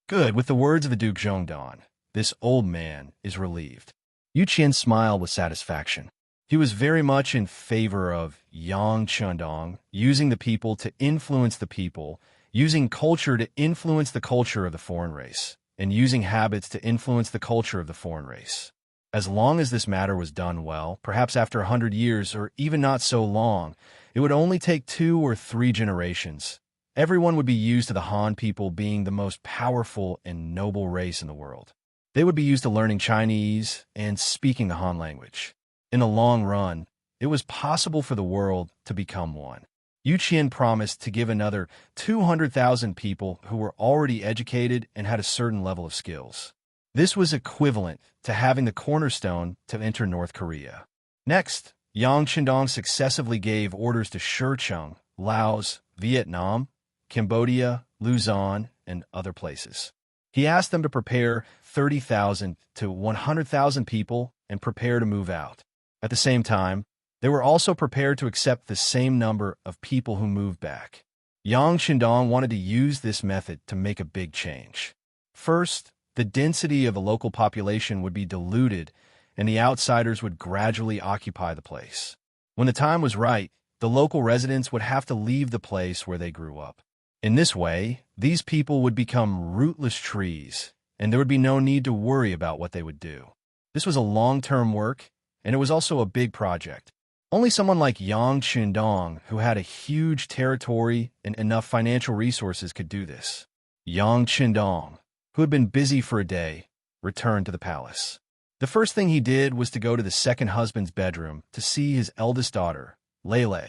Good, with the words of the Duke Zhongdan, this old man is relieved. Yu Qian smiled with satisfaction. He was very much in favor of Yang Chendong, using the people to influence the people, using culture to influence the culture of the foreign race, and using habits to influence the culture of the foreign race. As long as this matter was done well, perhaps after 100 years, or even not so long, it would only take 2 or 3 generations. Everyone would be used to the Han people being the most powerful and noble race in the world. They would be used to learning Chinese and speaking the Han language. In the long run, it was possible for the world to become one. Yu Qian promised to give another 200,000 people who were already educated and had a certain level of skills. This was equivalent to having the cornerstone to enter North Korea. Next, Yang Chendong successively gave orders to Shecheng, Laos, Vietnam, Cambodia, Luzon, and other places. He asked them to prepare 30,000 to 100,000 people and prepare to move out. At the same time, they were also prepared to accept the same number of people who moved back. Yang Chendong wanted to use this method to make a big change. First, the density of the local population would be diluted, and the outsiders would gradually occupy the place. When the time was right, the local residents would have to leave the place where they grew up. In this way, these people would become rootless trees, and there would be no need to worry about what they would do. This was a long-term work, and it was also a big project. Only someone like Yang Chendong, who had a huge territory and enough financial resources, could do this. Yang Chendong, who had been busy for a day, returned to the palace. The first thing he did was to go to the second husband's bedroom to see his eldest daughter, Lele.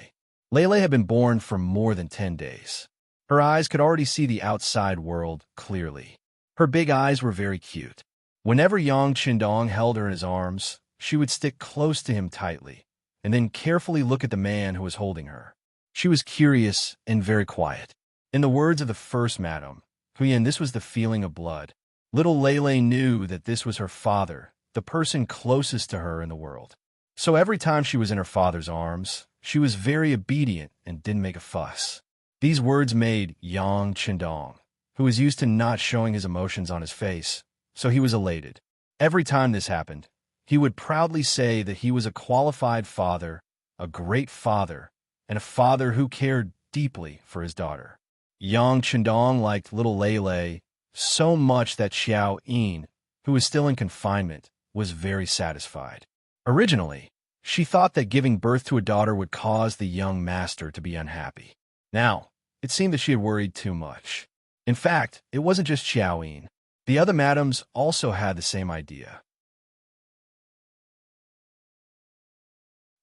Lele had been born for more than 10 days. Her eyes could already see the outside world clearly. Her big eyes were very cute. Whenever Yang Chendong held her in his arms, she would stick close to him tightly, and then carefully look at the man who was holding her. She was curious and very quiet. In the words of the first madam, Huyen, this was the feeling of blood. Little Lele knew that this was her father, the person closest to her in the world. So every time she was in her father's arms, she was very obedient and didn't make a fuss. These words made Yang Chendong, who was used to not showing his emotions on his face, so he was elated. Every time this happened, he would proudly say that he was a qualified father, a great father, and a father who cared deeply for his daughter. Yang Chendong liked little Lele so much that Xiao Yin, who was still in confinement, was very satisfied. Originally, she thought that giving birth to a daughter would cause the young master to be unhappy. Now, it seemed that she had worried too much. In fact, it wasn't just Xiao Yin. The other madams also had the same idea.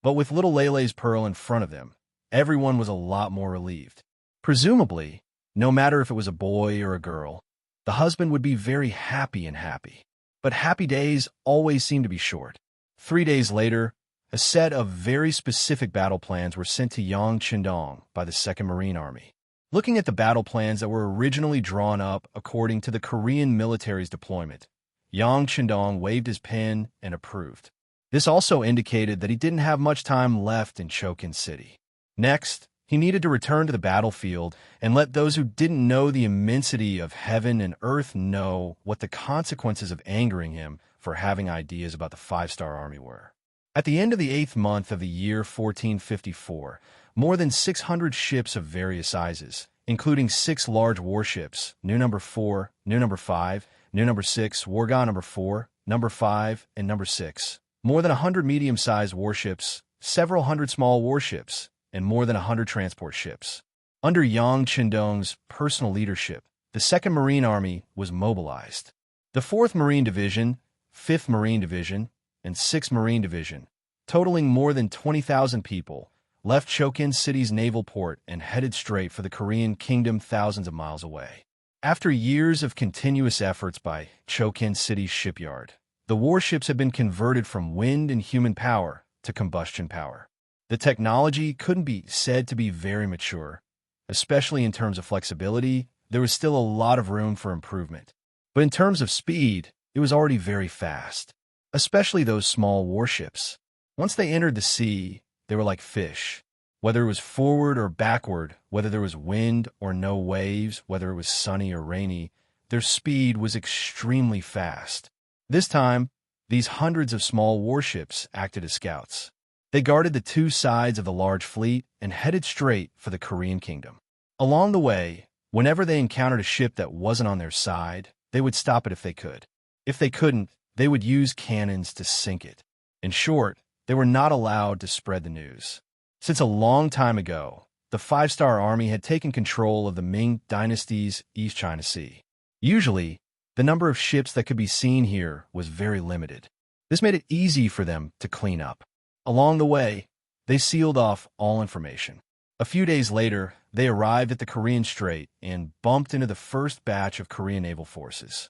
But with little Lele's pearl in front of them, everyone was a lot more relieved. Presumably, no matter if it was a boy or a girl, the husband would be very happy and happy. But happy days always seem to be short. 3 days later, a set of very specific battle plans were sent to Yang Chendong by the 2nd Marine Army. Looking at the battle plans that were originally drawn up according to the Korean military's deployment, Yang Chendong waved his pen and approved. This also indicated that he didn't have much time left in Chokin City. Next, he needed to return to the battlefield and let those who didn't know the immensity of heaven and earth know what the consequences of angering him for having ideas about the 5-star army were. At the end of the 8th month of the year 1454, more than 600 ships of various sizes, including 6 large warships, New Number 4, New Number 5, New Number 6, Warga Number 4, Number 5, and Number 6, more than 100 medium-sized warships, several hundred small warships, and more than 100 transport ships. Under Yang Chendong's personal leadership, the 2nd Marine Army was mobilized. The 4th Marine Division, 5th Marine Division, and 6th Marine Division, totaling more than 20,000 people, left Chokin City's naval port and headed straight for the Korean kingdom thousands of miles away. After years of continuous efforts by Chokin City's shipyard, the warships had been converted from wind and human power to combustion power. The technology couldn't be said to be very mature, especially in terms of flexibility. There was still a lot of room for improvement. But in terms of speed, it was already very fast, especially those small warships. Once they entered the sea, they were like fish. Whether it was forward or backward, whether there was wind or no waves, whether it was sunny or rainy, their speed was extremely fast. This time, these hundreds of small warships acted as scouts. They guarded the two sides of the large fleet and headed straight for the Korean kingdom. Along the way, whenever they encountered a ship that wasn't on their side, they would stop it if they could. If they couldn't, they would use cannons to sink it. In short, they were not allowed to spread the news. Since a long time ago, the five-star army had taken control of the Ming dynasty's East China Sea. Usually, the number of ships that could be seen here was very limited. This made it easy for them to clean up. Along the way, they sealed off all information. A few days later, they arrived at the Korean Strait and bumped into the first batch of Korean naval forces.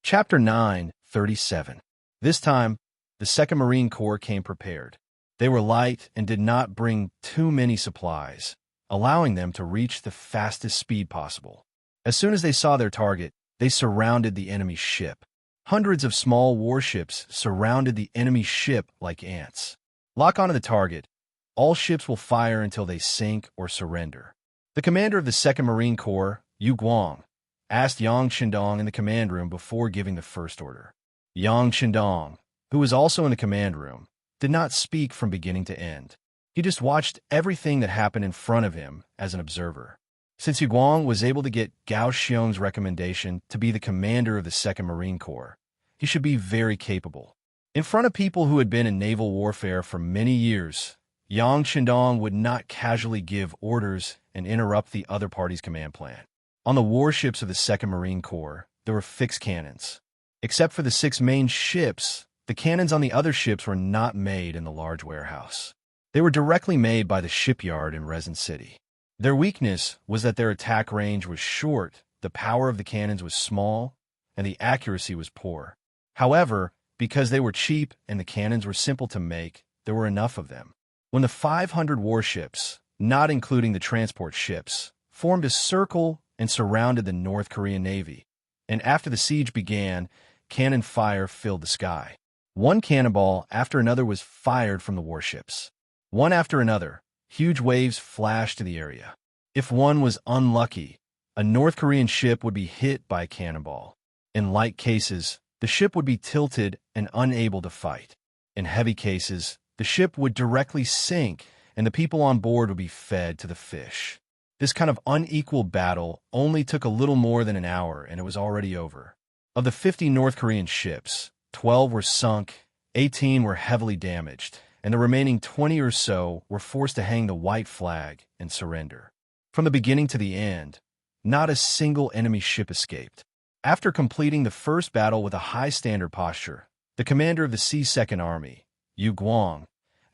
Chapter 9:37. This time, the 2nd Marine Corps came prepared. They were light and did not bring too many supplies, allowing them to reach the fastest speed possible. As soon as they saw their target, they surrounded the enemy ship. Hundreds of small warships surrounded the enemy ship like ants. Lock onto the target. All ships will fire until they sink or surrender. The commander of the 2nd Marine Corps, Yu Guang, asked Yang Shindong in the command room before giving the first order. Yang Shindong, who was also in the command room, did not speak from beginning to end. He just watched everything that happened in front of him as an observer. Since Yu Guang was able to get Gao Xiong's recommendation to be the commander of the 2nd Marine Corps, he should be very capable. In front of people who had been in naval warfare for many years, Yang Shindong would not casually give orders and interrupt the other party's command plan. On the warships of the 2nd Marine Corps, there were fixed cannons. Except for the 6 main ships, the cannons on the other ships were not made in the large warehouse. They were directly made by the shipyard in Resin City. Their weakness was that their attack range was short, the power of the cannons was small, and the accuracy was poor. However, because they were cheap and the cannons were simple to make, there were enough of them. When the 500 warships, not including the transport ships, formed a circle and surrounded the North Korean Navy, and after the siege began, cannon fire filled the sky. One cannonball after another was fired from the warships. One after another, huge waves flashed to the area. If one was unlucky, a North Korean ship would be hit by a cannonball. In light cases, the ship would be tilted and unable to fight. In heavy cases, the ship would directly sink and the people on board would be fed to the fish. This kind of unequal battle only took a little more than an hour and it was already over. Of the 50 North Korean ships, 12 were sunk, 18 were heavily damaged, and the remaining 20 or so were forced to hang the white flag and surrender. From the beginning to the end, not a single enemy ship escaped. After completing the first battle with a high standard posture, the commander of the C-2nd Army, Yu Guang,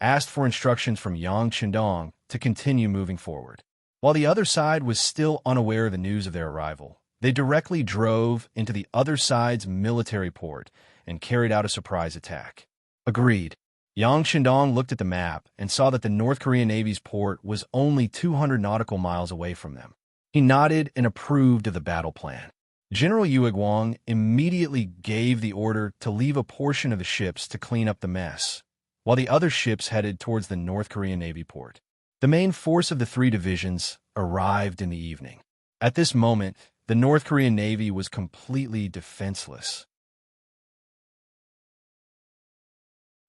asked for instructions from Yang Shindong to continue moving forward. While the other side was still unaware of the news of their arrival, they directly drove into the other side's military port and carried out a surprise attack. Agreed. Yang Shindong looked at the map and saw that the North Korean Navy's port was only 200 nautical miles away from them. He nodded and approved of the battle plan. General Yu Guang immediately gave the order to leave a portion of the ships to clean up the mess, while the other ships headed towards the North Korean Navy port. The main force of the 3 divisions arrived in the evening. At this moment, the North Korean Navy was completely defenseless.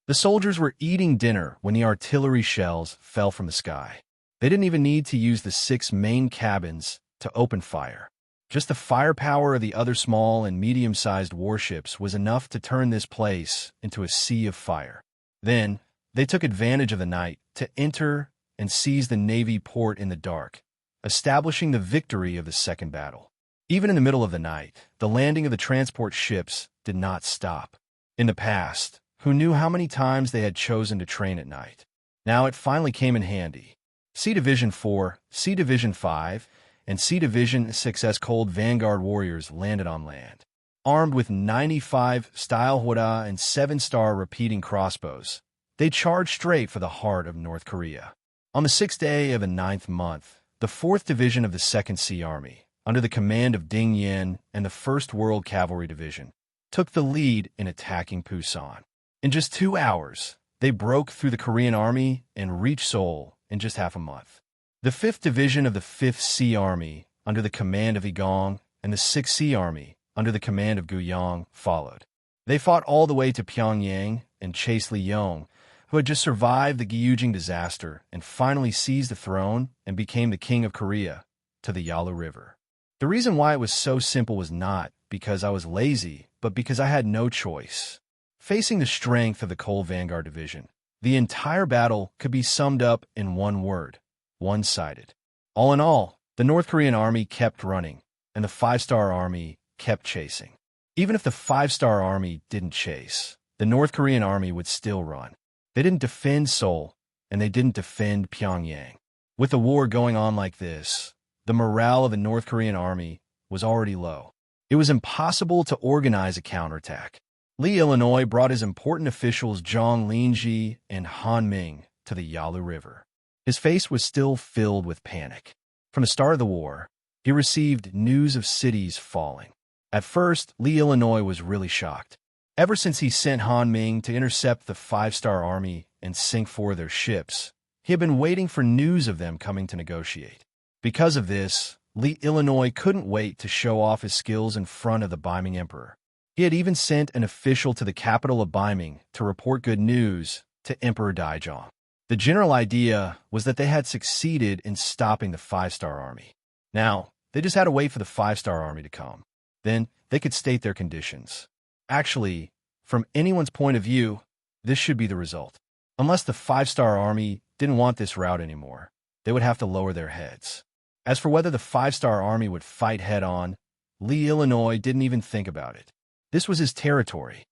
The soldiers were eating dinner when the artillery shells fell from the sky. They didn't even need to use the 6 main cabins to open fire. Just the firepower of the other small and medium-sized warships was enough to turn this place into a sea of fire. Then, they took advantage of the night to enter and seize the Navy port in the dark, establishing the victory of the second battle. Even in the middle of the night, the landing of the transport ships did not stop. In the past, who knew how many times they had chosen to train at night? Now it finally came in handy. C Division 4, C Division 5, and C Division 6's Cold Vanguard warriors landed on land. Armed with 95 style Hwada and 7-star repeating crossbows, they charged straight for the heart of North Korea. On the 6th day of the 9th month, the 4th Division of the 2nd Sea Army, under the command of Ding Yin and the 1st World Cavalry Division, took the lead in attacking Peasant. In just 2 hours, they broke through the Korean army and reached Seoul in just half a month. The 5th Division of the 5th Sea Army, under the command of Igong, and the 6th Sea Army, under the command of Guiyang, followed. They fought all the way to Pyongyang and chased Li Yong, who had just survived the Gyujing disaster and finally seized the throne and became the king of Korea, to the Yalu River. The reason why it was so simple was not because I was lazy, but because I had no choice. Facing the strength of the Coal Vanguard Division, the entire battle could be summed up in one word: one-sided. All in all, the North Korean army kept running, and the 5-star army kept chasing. Even if the 5-star army didn't chase, the North Korean army would still run. They didn't defend Seoul, and they didn't defend Pyongyang. With the war going on like this, the morale of the North Korean army was already low. It was impossible to organize a counterattack. Lee Illinois brought his important officials Zhang Linji and Han Ming to the Yalu River. His face was still filled with panic. From the start of the war, he received news of cities falling. At first, Lee Illinois was really shocked. Ever since he sent Han Ming to intercept the 5-star army and sink 4 of their ships, he had been waiting for news of them coming to negotiate. Because of this, Lee Illinois couldn't wait to show off his skills in front of the Beiming Emperor. He had even sent an official to the capital of Beiming to report good news to Emperor Daijong. The general idea was that they had succeeded in stopping the 5-star army. Now, they just had to wait for the 5-star army to come. Then, they could state their conditions. Actually, from anyone's point of view, this should be the result. Unless the 5-star army didn't want this route anymore, they would have to lower their heads. As for whether the 5-star army would fight head-on, Lee Illinois didn't even think about it. This was his territory.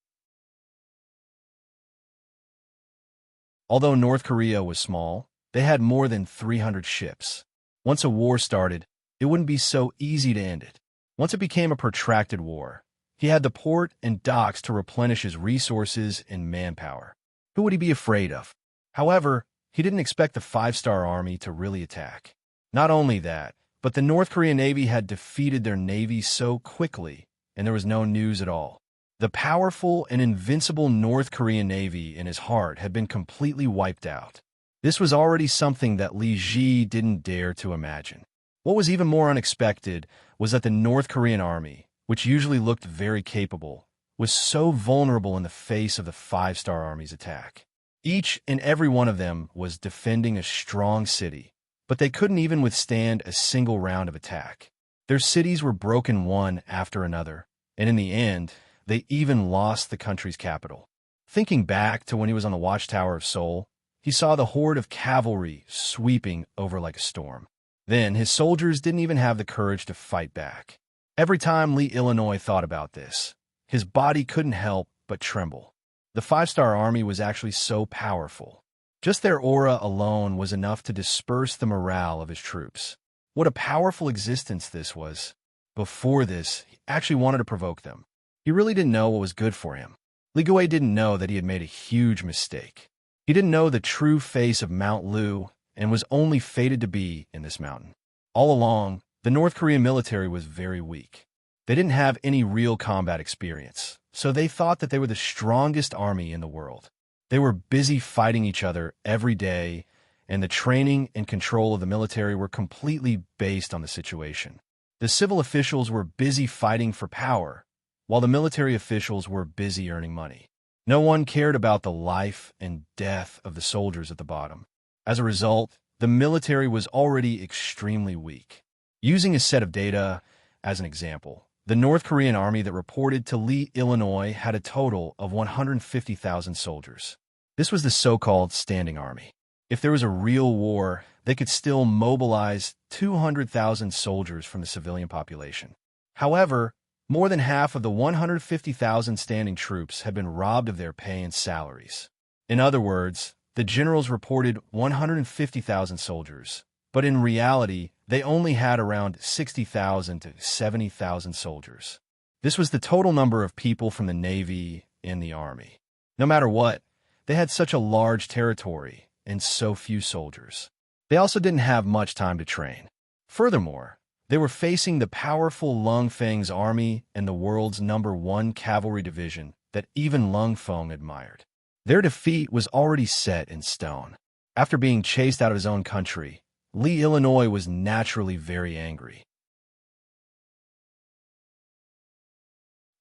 Although North Korea was small, they had more than 300 ships. Once a war started, it wouldn't be so easy to end it. Once it became a protracted war, he had the port and docks to replenish his resources and manpower. Who would he be afraid of? However, he didn't expect the 5-star army to really attack. Not only that, but the North Korean Navy had defeated their navy so quickly, and there was no news at all. The powerful and invincible North Korean Navy in his heart had been completely wiped out. This was already something that Li Ji didn't dare to imagine. What was even more unexpected was that the North Korean army, which usually looked very capable, was so vulnerable in the face of the 5-star army's attack. Each and every one of them was defending a strong city, but they couldn't even withstand a single round of attack. Their cities were broken one after another, and in the end, they even lost the country's capital. Thinking back to when he was on the watchtower of Seoul, he saw the horde of cavalry sweeping over like a storm. Then his soldiers didn't even have the courage to fight back. Every time Lee Illinois thought about this, his body couldn't help but tremble. The 5-star army was actually so powerful. Just their aura alone was enough to disperse the morale of his troops. What a powerful existence this was. Before this, he actually wanted to provoke them. He really didn't know what was good for him. Li Gui didn't know that he had made a huge mistake. He didn't know the true face of Mount Lu and was only fated to be in this mountain. All along, the North Korean military was very weak. They didn't have any real combat experience, so they thought that they were the strongest army in the world. They were busy fighting each other every day, and the training and control of the military were completely based on the situation. The civil officials were busy fighting for power, while the military officials were busy earning money. No one cared about the life and death of the soldiers at the bottom. As a result, the military was already extremely weak. Using a set of data as an example, the North Korean army that reported to Lee, Illinois, had a total of 150,000 soldiers. This was the so-called standing army. If there was a real war, they could still mobilize 200,000 soldiers from the civilian population. However, more than half of the 150,000 standing troops had been robbed of their pay and salaries. In other words, the generals reported 150,000 soldiers, but in reality, they only had around 60,000 to 70,000 soldiers. This was the total number of people from the Navy and the Army. No matter what, they had such a large territory and so few soldiers. They also didn't have much time to train. Furthermore, They were facing the powerful Lung Feng's army and the world's #1 cavalry division that even Lung Feng admired. Their defeat was already set in stone. After being chased out of his own country, Li Illinois was naturally very angry.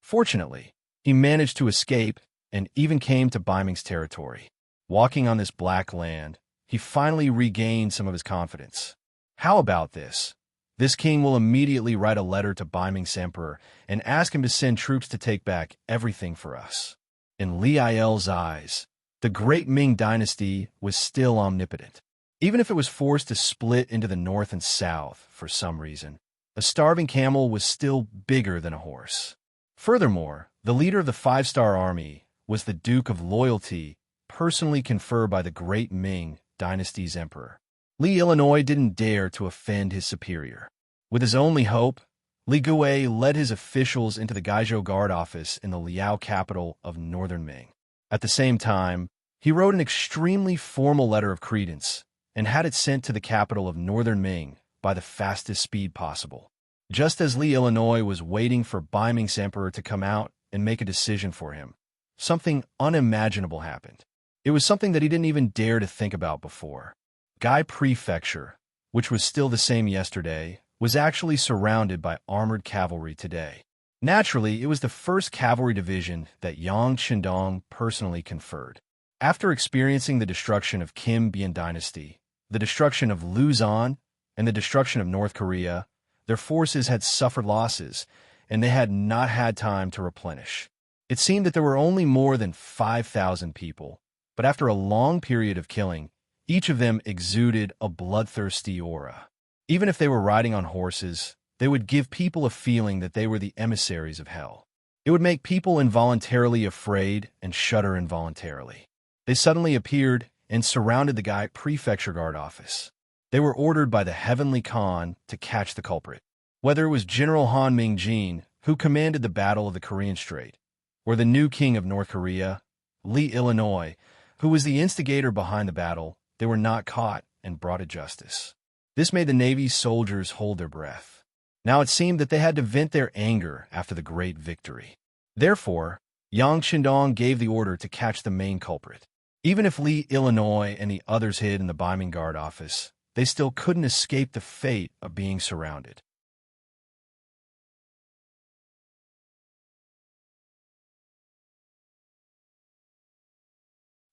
Fortunately, he managed to escape and even came to Baiming's territory. Walking on this black land, he finally regained some of his confidence. How about this? This king will immediately write a letter to Baiming's emperor and ask him to send troops to take back everything for us. In Li Il's eyes, the great Ming dynasty was still omnipotent. Even if it was forced to split into the north and south for some reason, a starving camel was still bigger than a horse. Furthermore, the leader of the 5-star army was the Duke of Loyalty, personally conferred by the great Ming dynasty's emperor. Li Illinois didn't dare to offend his superior. With his only hope, Li Gui led his officials into the Gaizhou guard office in the Liao capital of northern Ming. At the same time, he wrote an extremely formal letter of credence and had it sent to the capital of northern Ming by the fastest speed possible. Just as Li Illinois was waiting for Baiming's emperor to come out and make a decision for him, something unimaginable happened. It was something that he didn't even dare to think about before. Gai Prefecture, which was still the same yesterday, was actually surrounded by armored cavalry today. Naturally, it was the 1st Cavalry Division that Yang Qindong personally conferred. After experiencing the destruction of Kim Bian Dynasty, the destruction of Luzon, and the destruction of North Korea, their forces had suffered losses, and they had not had time to replenish. It seemed that there were only more than 5,000 people, but after a long period of killing, each of them exuded a bloodthirsty aura. Even if they were riding on horses, they would give people a feeling that they were the emissaries of hell. It would make people involuntarily afraid and shudder involuntarily. They suddenly appeared and surrounded the Gai Prefecture Guard office. They were ordered by the Heavenly Khan to catch the culprit. Whether it was General Han Mingjin, who commanded the Battle of the Korean Strait, or the new king of North Korea, Li Illinois, who was the instigator behind the battle, they were not caught and brought to justice. This made the Navy's soldiers hold their breath. Now it seemed that they had to vent their anger after the great victory. Therefore, Yang Qindong gave the order to catch the main culprit. Even if Li Illinois and the others hid in the Baiming Guard office, they still couldn't escape the fate of being surrounded.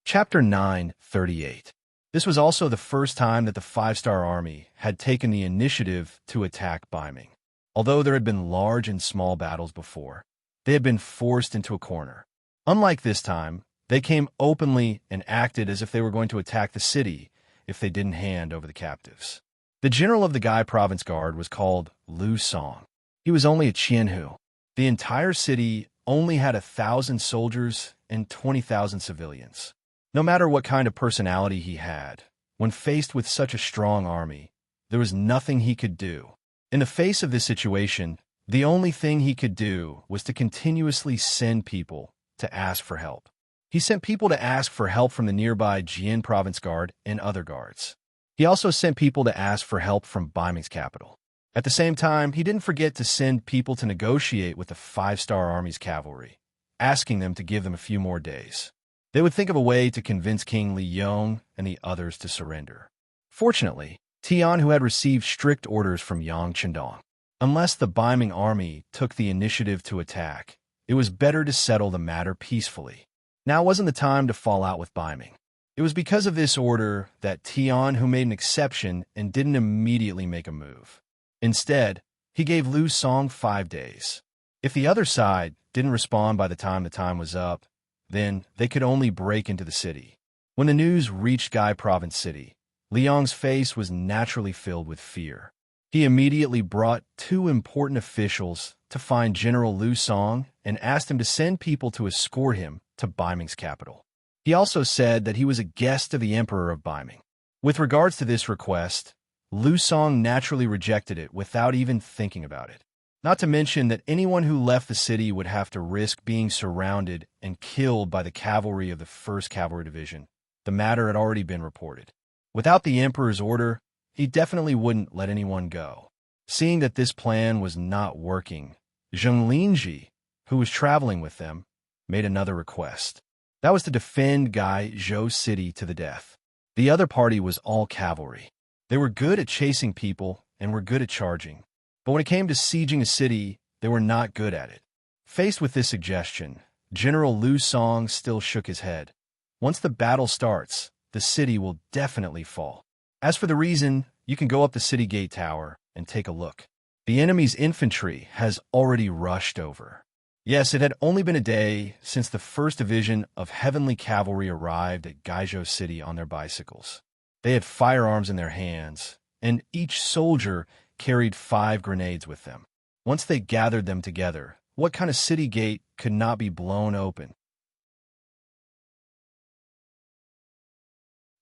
Chapter 9:38. This was also the first time that the 5-star army had taken the initiative to attack Baiming. Although there had been large and small battles before, they had been forced into a corner. Unlike this time, they came openly and acted as if they were going to attack the city if they didn't hand over the captives. The general of the Gai Province Guard was called Lu Song. He was only a Qianhu. The entire city only had 1,000 soldiers and 20,000 civilians. No matter what kind of personality he had, when faced with such a strong army, there was nothing he could do. In the face of this situation, the only thing he could do was to continuously send people to ask for help. He sent people to ask for help from the nearby Jian Province Guard and other guards. He also sent people to ask for help from Baiming's capital. At the same time, he didn't forget to send people to negotiate with the 5-star army's cavalry, asking them to give them a few more days. They would think of a way to convince King Li Yong and the others to surrender. Fortunately, Tian, who had received strict orders from Yang Qindong, unless the Baiming army took the initiative to attack, it was better to settle the matter peacefully. Now wasn't the time to fall out with Baiming. It was because of this order that Tian, who made an exception and didn't immediately make a move. Instead, he gave Lu Song 5 days. If the other side didn't respond by the time was up, then they could only break into the city. When the news reached Gai Province City, Liang's face was naturally filled with fear. He immediately brought 2 important officials to find General Lu Song and asked him to send people to escort him to Baiming's capital. He also said that he was a guest of the Emperor of Baiming. With regards to this request, Lu Song naturally rejected it without even thinking about it. Not to mention that anyone who left the city would have to risk being surrounded and killed by the cavalry of the 1st Cavalry Division. The matter had already been reported. Without the Emperor's order, he definitely wouldn't let anyone go. Seeing that this plan was not working, Zheng Linji, who was traveling with them, made another request. That was to defend Gaizhou City to the death. The other party was all cavalry. They were good at chasing people and were good at charging. But when it came to sieging a city, they were not good at it. Faced with this suggestion, General Lu Song still shook his head. Once the battle starts, the city will definitely fall. As for the reason, you can go up the city gate tower and take a look. The enemy's infantry has already rushed over. Yes, it had only been a day since the first division of heavenly cavalry arrived at Gaizhou City on their bicycles. They had firearms in their hands, and each soldier carried 5 grenades with them. Once they gathered them together, what kind of city gate could not be blown open?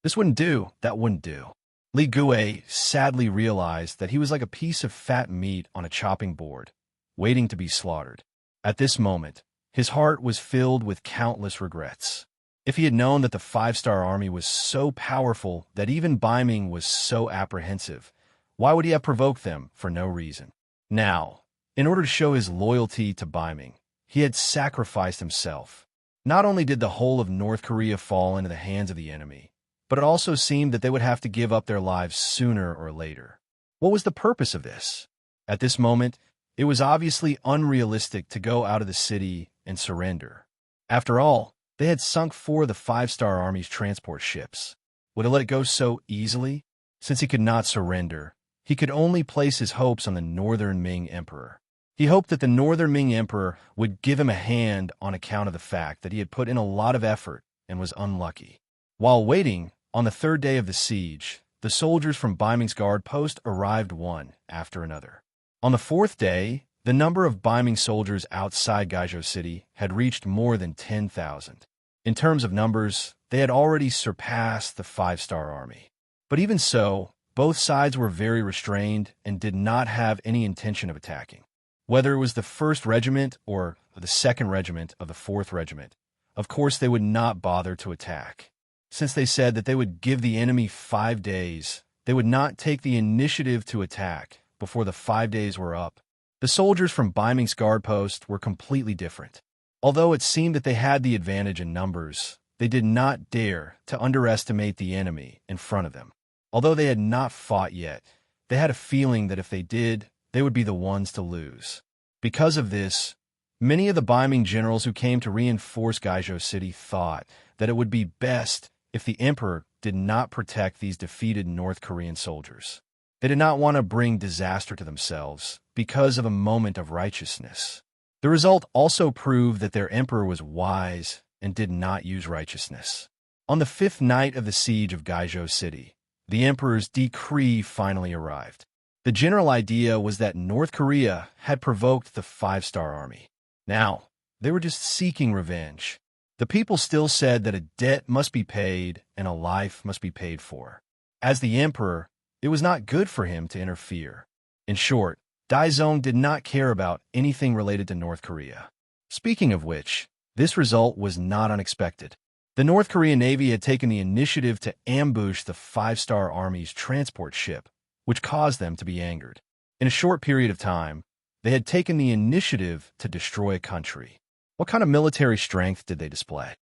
This wouldn't do, that wouldn't do. Li Gui sadly realized that he was like a piece of fat meat on a chopping board, waiting to be slaughtered. At this moment, his heart was filled with countless regrets. If he had known that the 5-star army was so powerful that even Baiming was so apprehensive, why would he have provoked them for no reason? Now, in order to show his loyalty to Baiming, he had sacrificed himself. Not only did the whole of North Korea fall into the hands of the enemy, but it also seemed that they would have to give up their lives sooner or later. What was the purpose of this? At this moment, it was obviously unrealistic to go out of the city and surrender. After all, they had sunk 4 of the 5-star army's transport ships. Would he let it go so easily? Since he could not surrender, he could only place his hopes on the Northern Ming Emperor. He hoped that the Northern Ming Emperor would give him a hand on account of the fact that he had put in a lot of effort and was unlucky. While waiting, on the 3rd day of the siege, the soldiers from Baiming's guard post arrived one after another. On the 4th day, the number of Baiming soldiers outside Gaizhou City had reached more than 10,000. In terms of numbers, they had already surpassed the 5-star army. But even so, both sides were very restrained and did not have any intention of attacking. Whether it was the 1st Regiment or the 2nd Regiment of the 4th Regiment, of course they would not bother to attack. Since they said that they would give the enemy 5 days, they would not take the initiative to attack before the 5 days were up. The soldiers from Baiming's guard post were completely different. Although it seemed that they had the advantage in numbers, they did not dare to underestimate the enemy in front of them. Although they had not fought yet, they had a feeling that if they did, they would be the ones to lose. Because of this, many of the Baiming generals who came to reinforce Gaizhou City thought that it would be best if the emperor did not protect these defeated North Korean soldiers. They did not want to bring disaster to themselves because of a moment of righteousness. The result also proved that their emperor was wise and did not use righteousness. On the 5th night of the siege of Gaizhou City, the emperor's decree finally arrived. The general idea was that North Korea had provoked the 5-star army. Now, they were just seeking revenge. The people still said that a debt must be paid and a life must be paid for. As the emperor, it was not good for him to interfere. In short, Daizong did not care about anything related to North Korea. Speaking of which, this result was not unexpected. The North Korean Navy had taken the initiative to ambush the 5-star army's transport ship, which caused them to be angered. In a short period of time, they had taken the initiative to destroy a country. What kind of military strength did they display?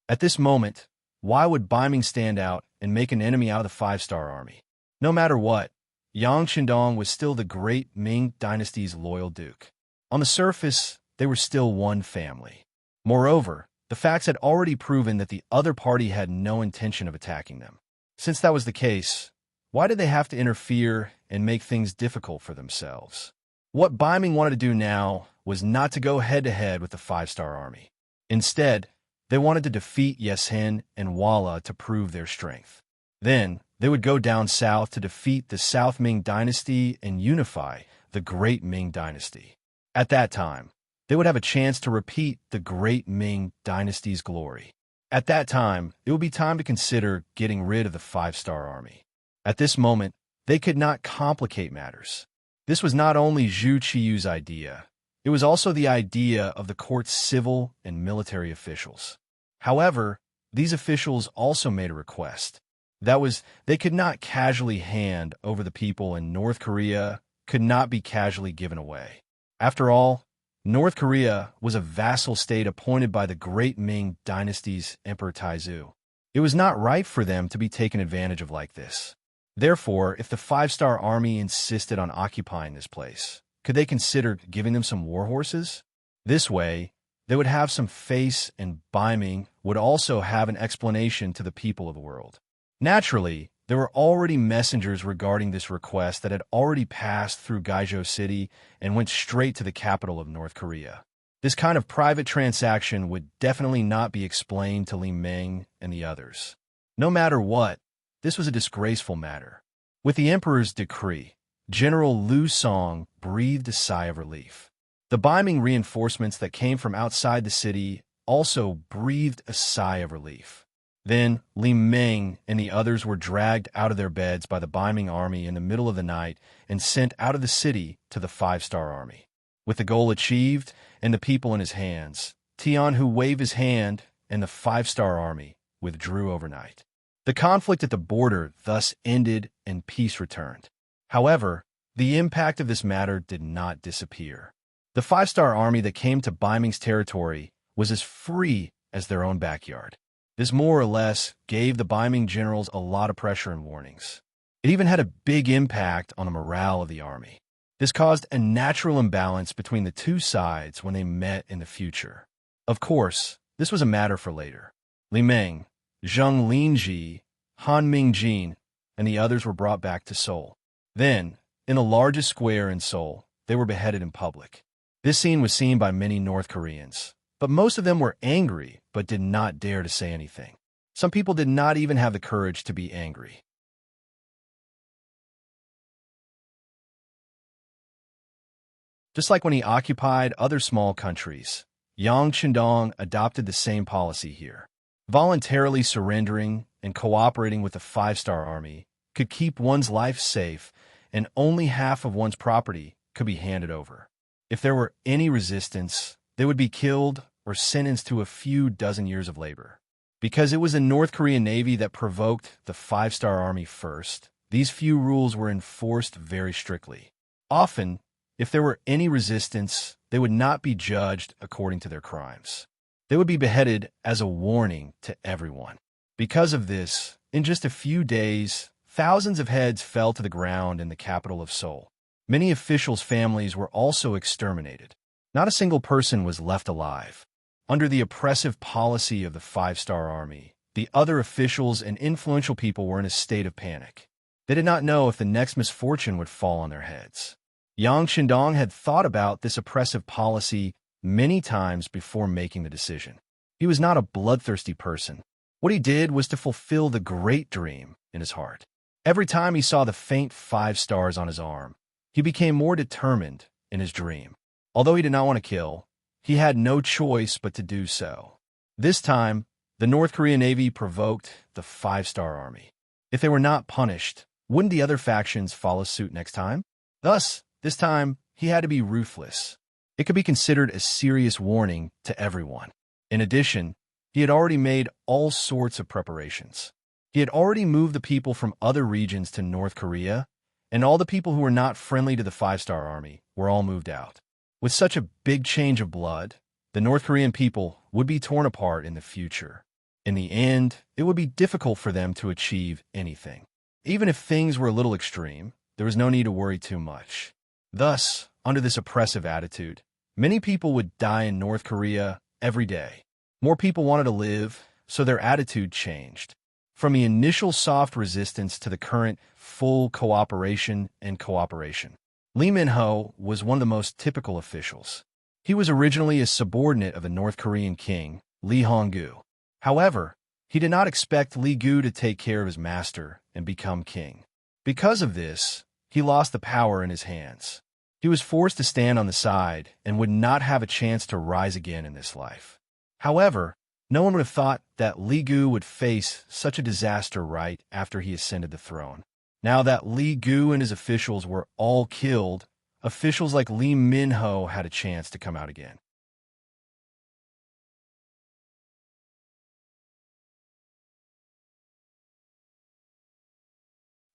At this moment, why would Baiming stand out and make an enemy out of the 5-star army? No matter what, Yang Qindong was still the great Ming dynasty's loyal duke. On the surface, they were still one family. Moreover, the facts had already proven that the other party had no intention of attacking them. Since that was the case, why did they have to interfere and make things difficult for themselves? What Baiming wanted to do now was not to go head-to-head with the 5-star army. Instead, they wanted to defeat Yesen and Walla to prove their strength. Then, they would go down south to defeat the South Ming dynasty and unify the Great Ming dynasty. At that time, they would have a chance to repeat the Great Ming dynasty's glory. At that time, it would be time to consider getting rid of the 5-star army. At this moment, they could not complicate matters. This was not only Zhu Qiyu's idea, it was also the idea of the court's civil and military officials. However, these officials also made a request. They could not casually hand over the people, and North Korea could not be casually given away. After all, North Korea was a vassal state appointed by the great Ming dynasty's Emperor Taizu. It was not right for them to be taken advantage of like this. Therefore, if the five-star army insisted on occupying this place, could they consider giving them some war horses? This way, they would have some face, and Baiming would also have an explanation to the people of the world. Naturally, there were already messengers regarding this request that had already passed through Gaizhou City and went straight to the capital of North Korea. This kind of private transaction would definitely not be explained to Li Ming and the others. No matter what, this was a disgraceful matter. With the emperor's decree, General Liu Song breathed a sigh of relief. The Baiming reinforcements that came from outside the city also breathed a sigh of relief. Then Li Ming and the others were dragged out of their beds by the Baiming army in the middle of the night and sent out of the city to the five-star army. With the goal achieved and the people in his hands, Tian Hu waved his hand and the five-star army withdrew overnight. The conflict at the border thus ended and peace returned. However, the impact of this matter did not disappear. The five-star army that came to Baiming's territory was as free as their own backyard. This more or less gave the Baiming generals a lot of pressure and warnings. It even had a big impact on the morale of the army. This caused a natural imbalance between the two sides when they met in the future. Of course, this was a matter for later. Li Ming, Zheng Linji, Han Mingjin, and the others were brought back to Seoul. Then, in the largest square in Seoul, they were beheaded in public. This scene was seen by many North Koreans, but most of them were angry but did not dare to say anything. Some people did not even have the courage to be angry. Just like when he occupied other small countries, Yang Chendong adopted the same policy here. Voluntarily surrendering and cooperating with the five-star army could keep one's life safe, and only half of one's property could be handed over. If there were any resistance, they would be killed or sentenced to a few dozen years of labor. Because it was the North Korean Navy that provoked the five-star army first, these few rules were enforced very strictly. Often, if there were any resistance, they would not be judged according to their crimes. They would be beheaded as a warning to everyone. Because of this, in just a few days, thousands of heads fell to the ground in the capital of Seoul. Many officials' families were also exterminated. Not a single person was left alive. Under the oppressive policy of the five-star army, the other officials and influential people were in a state of panic. They did not know if the next misfortune would fall on their heads. Yang Chendong had thought about this oppressive policy many times before making the decision. He was not a bloodthirsty person. What he did was to fulfill the great dream in his heart. Every time he saw the faint 5 stars on his arm, he became more determined in his dream. Although he did not want to kill, he had no choice but to do so. This time, the North Korean Navy provoked the five-star army. If they were not punished, wouldn't the other factions follow suit next time? Thus, this time, he had to be ruthless. It could be considered a serious warning to everyone. In addition, he had already made all sorts of preparations. He had already moved the people from other regions to North Korea, and all the people who were not friendly to the five-star army were all moved out. With such a big change of blood, the North Korean people would be torn apart in the future. In the end, it would be difficult for them to achieve anything. Even if things were a little extreme, there was no need to worry too much. Thus, under this oppressive attitude, many people would die in North Korea every day. More people wanted to live, so their attitude changed. From the initial soft resistance to the current full cooperation and cooperation. Lee Min-ho was one of the most typical officials. He was originally a subordinate of the North Korean king, Lee Hong-gu. However, he did not expect Lee Gu to take care of his master and become king. Because of this, he lost the power in his hands. He was forced to stand on the side and would not have a chance to rise again in this life. However, no one would have thought that Lee Gu would face such a disaster right after he ascended the throne. Now that Lee Gu and his officials were all killed, officials like Lee Min-ho had a chance to come out again.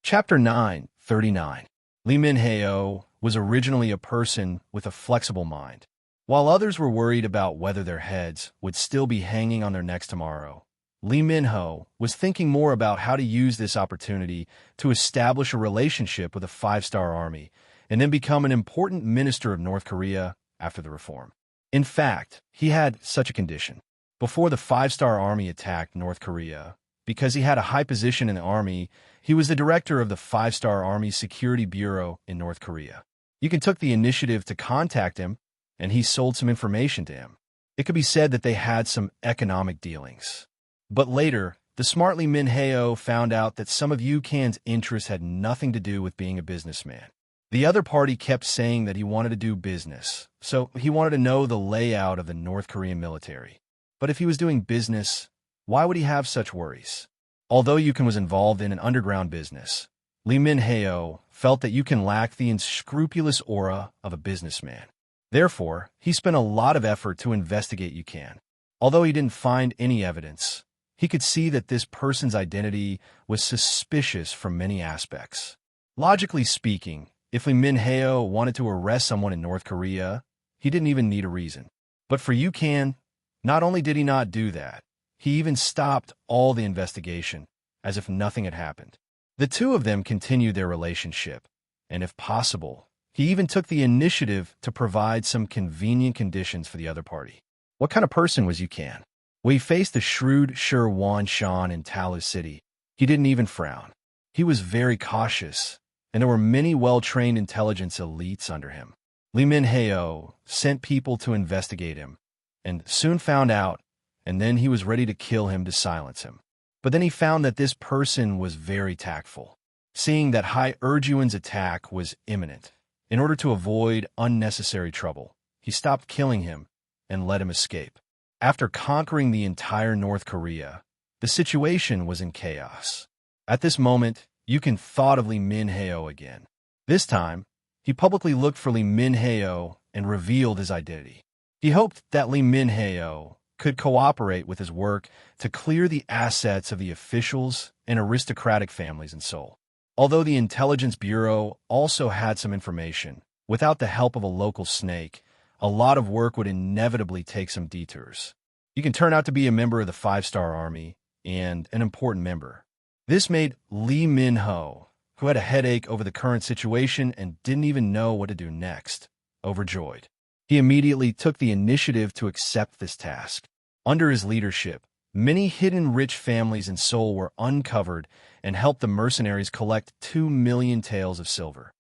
Chapter 939. Li Minheo was originally a person with a flexible mind. While others were worried about whether their heads would still be hanging on their necks tomorrow, Li Minho was thinking more about how to use this opportunity to establish a relationship with a five-star army and then become an important minister of North Korea after the reform. In fact, he had such a condition. Before the five-star army attacked North Korea, because he had a high position in the army, he was the director of the five-star Army Security Bureau in North Korea. Yukon took the initiative to contact him, and he sold some information to him. It could be said that they had some economic dealings. But later, the smart Lee Min-heo found out that some of Yukan's interests had nothing to do with being a businessman. The other party kept saying that he wanted to do business, so he wanted to know the layout of the North Korean military. But if he was doing business, why would he have such worries? Although Yukon was involved in an underground business, Lee Min-heo felt that Yukon lacked the unscrupulous aura of a businessman. Therefore, he spent a lot of effort to investigate Yukon. Although he didn't find any evidence, he could see that this person's identity was suspicious from many aspects. Logically speaking, if Lee Min-heo wanted to arrest someone in North Korea, he didn't even need a reason. But for Yukon, not only did he not do that, he even stopped all the investigation, as if nothing had happened. The two of them continued their relationship, and if possible, he even took the initiative to provide some convenient conditions for the other party. What kind of person was Yukon? When he faced the shrewd Shi Wan Shan in Talu City, he didn't even frown. He was very cautious, and there were many well-trained intelligence elites under him. Lee Min-heo sent people to investigate him, and soon found out, and then he was ready to kill him to silence him. But then he found that this person was very tactful. Seeing that Hai Erjuan's attack was imminent, in order to avoid unnecessary trouble, he stopped killing him and let him escape. After conquering the entire North Korea, the situation was in chaos. At this moment, Yukon thought of Lee Min-heo again. This time, he publicly looked for Lee Min-heo and revealed his identity. He hoped that Lee Min-heo could cooperate with his work to clear the assets of the officials and aristocratic families in Seoul. Although the Intelligence Bureau also had some information, without the help of a local snake, a lot of work would inevitably take some detours. You can turn out to be a member of the five-star army and an important member. This made Lee Min-ho, who had a headache over the current situation and didn't even know what to do next, overjoyed. He immediately took the initiative to accept this task. Under his leadership, many hidden rich families in Seoul were uncovered and helped the mercenaries collect 2 million taels of silver.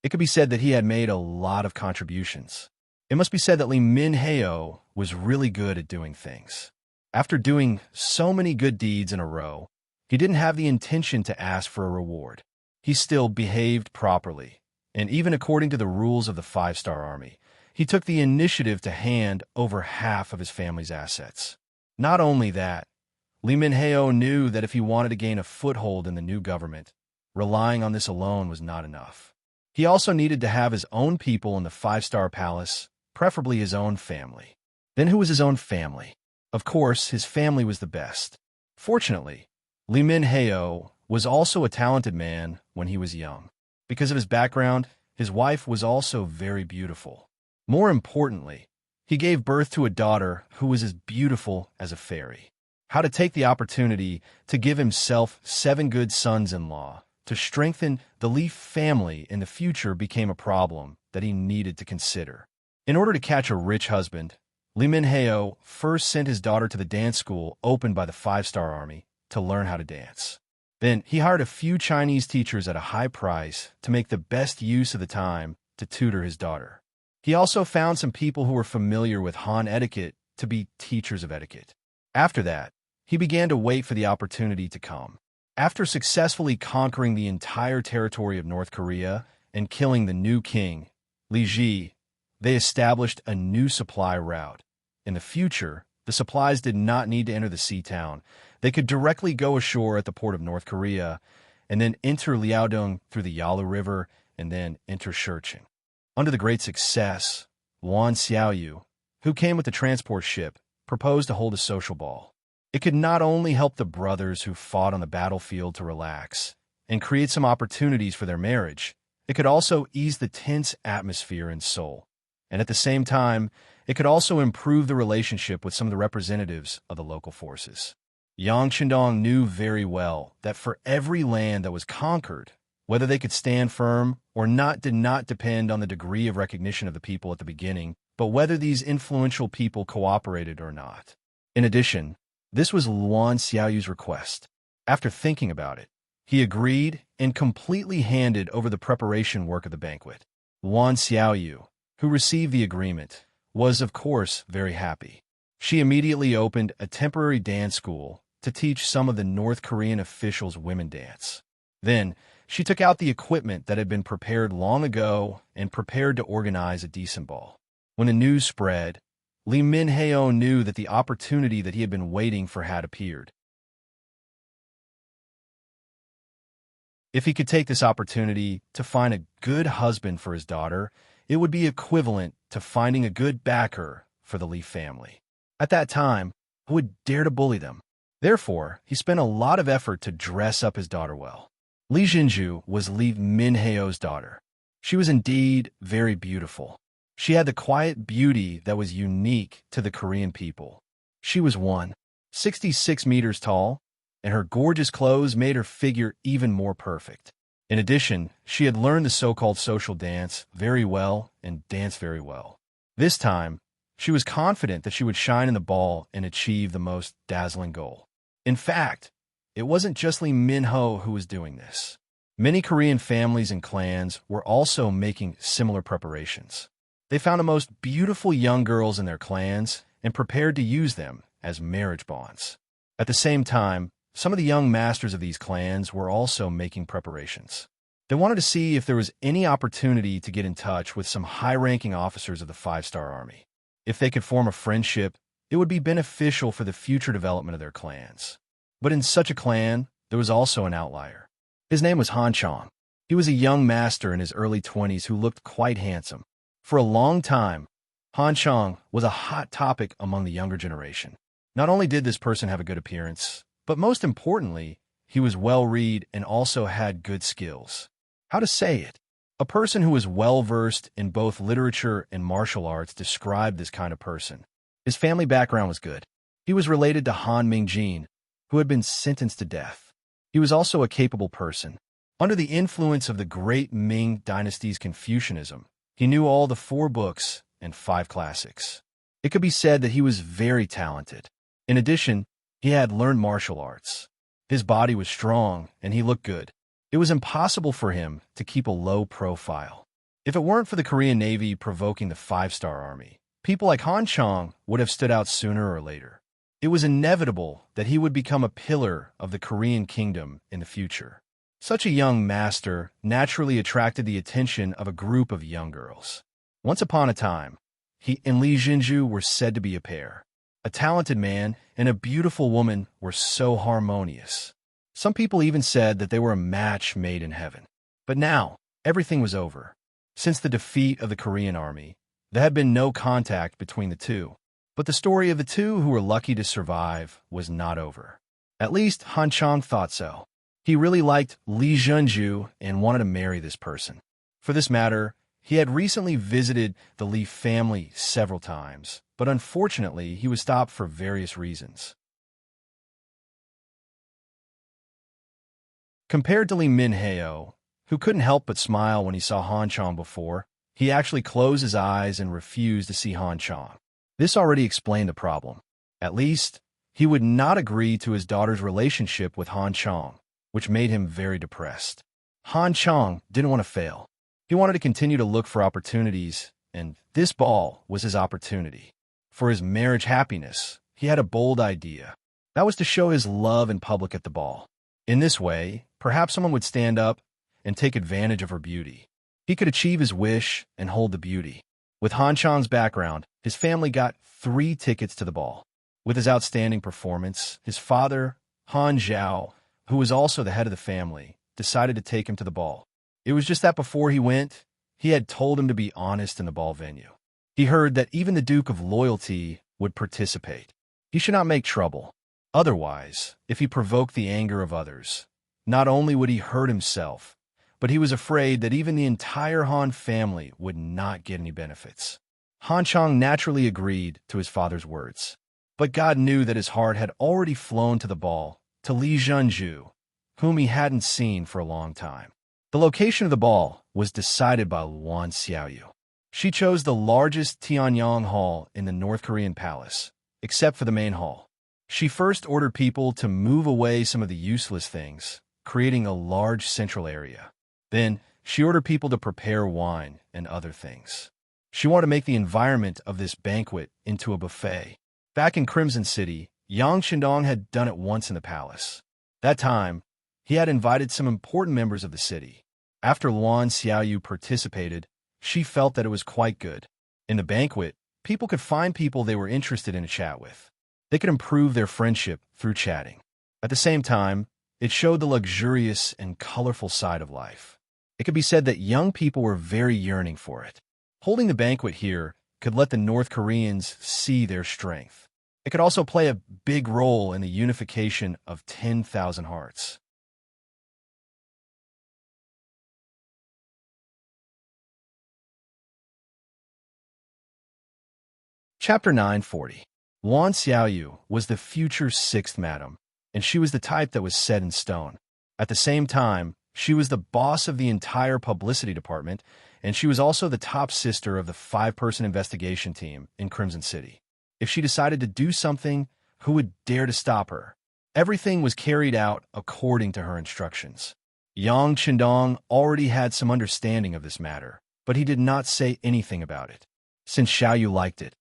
It could be said that he had made a lot of contributions. It must be said that Lee Min-heo was really good at doing things. After doing so many good deeds in a row, he didn't have the intention to ask for a reward. He still behaved properly, and even according to the rules of the five-star army, he took the initiative to hand over half of his family's assets. Not only that, Lee Min-heo knew that if he wanted to gain a foothold in the new government, relying on this alone was not enough. He also needed to have his own people in the five-star palace, preferably his own family. Then who was his own family? Of course, his family was the best. Fortunately, Lee Min-heo was also a talented man when he was young. Because of his background, his wife was also very beautiful. More importantly, he gave birth to a daughter who was as beautiful as a fairy. How to take the opportunity to give himself 7 good sons-in-law to strengthen the Lee family in the future became a problem that he needed to consider. In order to catch a rich husband, Lee Min-heo first sent his daughter to the dance school opened by the five-star army to learn how to dance. Then he hired a few Chinese teachers at a high price to make the best use of the time to tutor his daughter. He also found some people who were familiar with Han etiquette to be teachers of etiquette. After that, he began to wait for the opportunity to come. After successfully conquering the entire territory of North Korea and killing the new king, Li Ji, they established a new supply route. In the future, the supplies did not need to enter the sea town. They could directly go ashore at the port of North Korea and then enter Liaodong through the Yalu River and then enter Shurchin. Under the great success, Wan Xiaoyu, who came with the transport ship, proposed to hold a social ball. It could not only help the brothers who fought on the battlefield to relax and create some opportunities for their marriage, it could also ease the tense atmosphere in Seoul. And at the same time, it could also improve the relationship with some of the representatives of the local forces. Yang Chendong knew very well that for every land that was conquered, whether they could stand firm or not did not depend on the degree of recognition of the people at the beginning, but whether these influential people cooperated or not. In addition, this was Luan Xiaoyu's request. After thinking about it, he agreed and completely handed over the preparation work of the banquet. Luan Xiaoyu, who received the agreement, was, of course, very happy. She immediately opened a temporary dance school to teach some of the North Korean officials women dance. Then, she took out the equipment that had been prepared long ago and prepared to organize a decent ball. When the news spread, Lee Min-heo knew that the opportunity that he had been waiting for had appeared. If he could take this opportunity to find a good husband for his daughter, it would be equivalent to finding a good backer for the Lee family. At that time, who would dare to bully them? Therefore, he spent a lot of effort to dress up his daughter well. Lee Jinju was Lee Min-heo's daughter. She was indeed very beautiful. She had the quiet beauty that was unique to the Korean people. She was 166 meters tall, and her gorgeous clothes made her figure even more perfect. In addition, she had learned the so-called social dance very well and danced very well. This time, she was confident that she would shine in the ball and achieve the most dazzling goal. In fact, it wasn't just Lee Min-ho who was doing this. Many Korean families and clans were also making similar preparations. They found the most beautiful young girls in their clans and prepared to use them as marriage bonds. At the same time, some of the young masters of these clans were also making preparations. They wanted to see if there was any opportunity to get in touch with some high-ranking officers of the Five-Star Army. If they could form a friendship, it would be beneficial for the future development of their clans. But in such a clan, there was also an outlier. His name was Han Chong. He was a young master in his early 20s who looked quite handsome. For a long time, Han Chong was a hot topic among the younger generation. Not only did this person have a good appearance, but most importantly, he was well-read and also had good skills. How to say it? A person who was well-versed in both literature and martial arts described this kind of person. His family background was good. He was related to Han Mingjin, who had been sentenced to death. He was also a capable person. Under the influence of the great Ming dynasty's Confucianism, he knew all the 4 books and 5 classics. It could be said that he was very talented. In addition, he had learned martial arts. His body was strong, and he looked good. It was impossible for him to keep a low profile. If it weren't for the Korean Navy provoking the Five-Star Army, people like Han Chong would have stood out sooner or later. It was inevitable that he would become a pillar of the Korean kingdom in the future. Such a young master naturally attracted the attention of a group of young girls. Once upon a time, he and Lee Jinju were said to be a pair. A talented man and a beautiful woman were so harmonious. Some people even said that they were a match made in heaven. But now, everything was over. Since the defeat of the Korean army, there had been no contact between the two. But the story of the two who were lucky to survive was not over. At least Han Chong thought so. He really liked Lee Junju and wanted to marry this person. For this matter, he had recently visited the Lee family several times, but unfortunately, he was stopped for various reasons. Compared to Lee Min-heo, who couldn't help but smile when he saw Han Chong before, he actually closed his eyes and refused to see Han Chong. This already explained the problem. At least, he would not agree to his daughter's relationship with Han Chong, which made him very depressed. Han Chong didn't want to fail. He wanted to continue to look for opportunities, and this ball was his opportunity. For his marriage happiness, he had a bold idea. That was to show his love in public at the ball. In this way, perhaps someone would stand up and take advantage of her beauty. He could achieve his wish and hold the beauty. With Han Chong's background, his family got 3 tickets to the ball. With his outstanding performance, his father, Han Zhao, who was also the head of the family, decided to take him to the ball. It was just that before he went, he had told him to be honest in the ball venue. He heard that even the Duke of Loyalty would participate. He should not make trouble. Otherwise, if he provoked the anger of others, not only would he hurt himself, but he was afraid that even the entire Han family would not get any benefits. Han Chang naturally agreed to his father's words, but God knew that his heart had already flown to the ball, to Li Zhenju, whom he hadn't seen for a long time. The location of the ball was decided by Luan Xiaoyu. She chose the largest Tianyang Hall in the North Korean palace, except for the main hall. She first ordered people to move away some of the useless things, creating a large central area. Then, she ordered people to prepare wine and other things. She wanted to make the environment of this banquet into a buffet. Back in Crimson City, Yang Shindong had done it once in the palace. That time, he had invited some important members of the city. After Luan Xiaoyu participated, she felt that it was quite good. In the banquet, people could find people they were interested in a chat with. They could improve their friendship through chatting. At the same time, it showed the luxurious and colorful side of life. It could be said that young people were very yearning for it. Holding the banquet here could let the North Koreans see their strength. It could also play a big role in the unification of 10,000 hearts. Chapter 940. Luan Xiaoyu was the future sixth madam, and she was the type that was set in stone. At the same time, she was the boss of the entire publicity department, and she was also the top sister of the 5-person investigation team in Crimson City. If she decided to do something, who would dare to stop her? Everything was carried out according to her instructions. Yang Qindong already had some understanding of this matter, but he did not say anything about it. Since Xiaoyu liked it,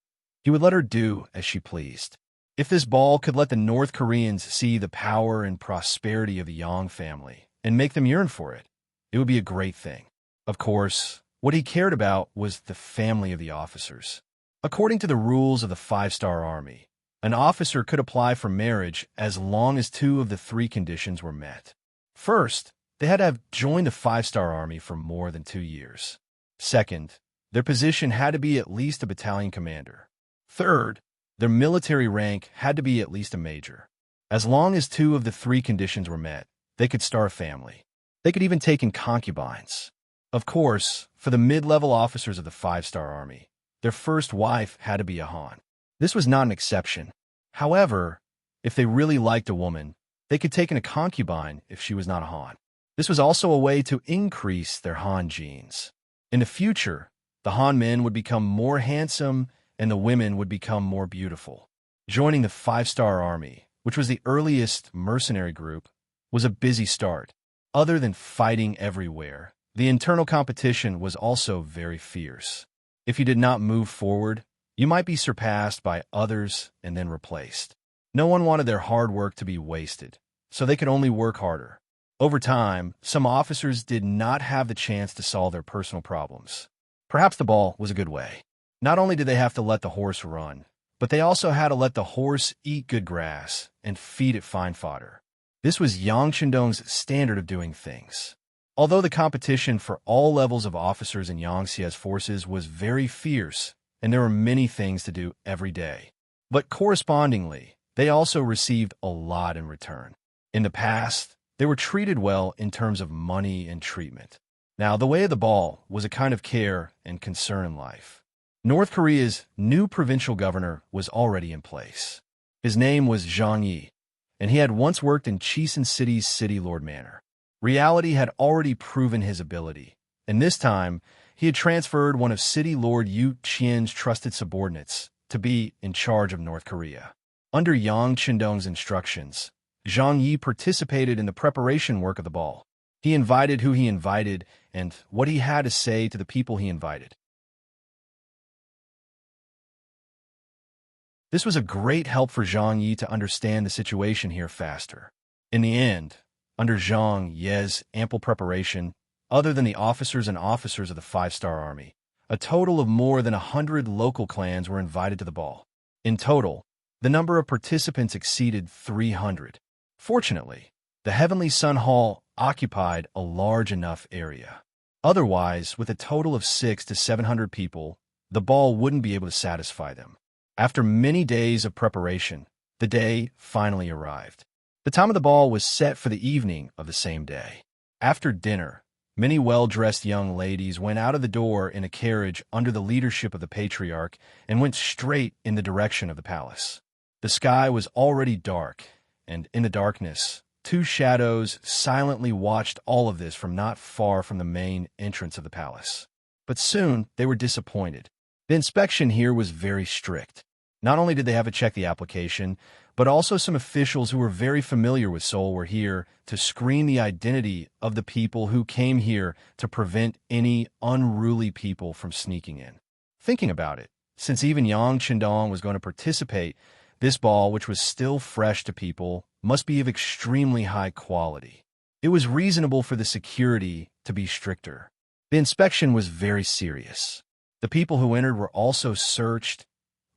he would let her do as she pleased. If this ball could let the North Koreans see the power and prosperity of the Yang family and make them yearn for it, it would be a great thing. Of course, what he cared about was the family of the officers. According to the rules of the 5-star army, an officer could apply for marriage as long as 2 of the 3 conditions were met. First, they had to have joined the 5-star army for more than 2 years. Second, their position had to be at least a battalion commander. Third, their military rank had to be at least a major. As long as 2 of the 3 conditions were met, they could start a family. They could even take in concubines. Of course, for the mid-level officers of the 5-star army, their first wife had to be a Han. This was not an exception. However, if they really liked a woman, they could take in a concubine if she was not a Han. This was also a way to increase their Han genes. In the future, the Han men would become more handsome and the women would become more beautiful. Joining the 5-star army, which was the earliest mercenary group, was a busy start. Other than fighting everywhere, the internal competition was also very fierce. If you did not move forward, you might be surpassed by others and then replaced. No one wanted their hard work to be wasted, so they could only work harder. Over time, some officers did not have the chance to solve their personal problems. Perhaps the ball was a good way. Not only did they have to let the horse run, but they also had to let the horse eat good grass and feed it fine fodder. This was Yang Shindong's standard of doing things. Although the competition for all levels of officers in Yang Xie's forces was very fierce, and there were many things to do every day, but correspondingly, they also received a lot in return. In the past, they were treated well in terms of money and treatment. Now, the way of the ball was a kind of care and concern in life. North Korea's new provincial governor was already in place. His name was Zhang Yi, and he had once worked in Cheonan City's City Lord Manor. Reality had already proven his ability, and this time, he had transferred one of City Lord Yu Qian's trusted subordinates to be in charge of North Korea. Under Yang Qindong's instructions, Zhang Yi participated in the preparation work of the ball. He invited who he invited and what he had to say to the people he invited. This was a great help for Zhang Yi to understand the situation here faster. In the end, under Zhang Yi's ample preparation, other than the officers and officers of the 5-star army, a total of more than 100 local clans were invited to the ball. In total, the number of participants exceeded 300. Fortunately, the Heavenly Sun Hall occupied a large enough area. Otherwise, with a total of 600 to 700 people, the ball wouldn't be able to satisfy them. After many days of preparation, The day finally arrived. The time of the ball was set for the evening of the same day. After dinner, many well-dressed young ladies went out of the door in a carriage under the leadership of the patriarch and went straight in the direction of the palace. The sky was already dark, and in the darkness, two shadows silently watched all of this from not far from the main entrance of the palace. But soon they were disappointed. The inspection here was very strict. Not only did they have to check the application, but also some officials who were very familiar with Seoul were here to screen the identity of the people who came here to prevent any unruly people from sneaking in. Thinking about it, since even Yang Chendong was going to participate, this ball, which was still fresh to people, must be of extremely high quality. It was reasonable for the security to be stricter. The inspection was very serious. The people who entered were also searched,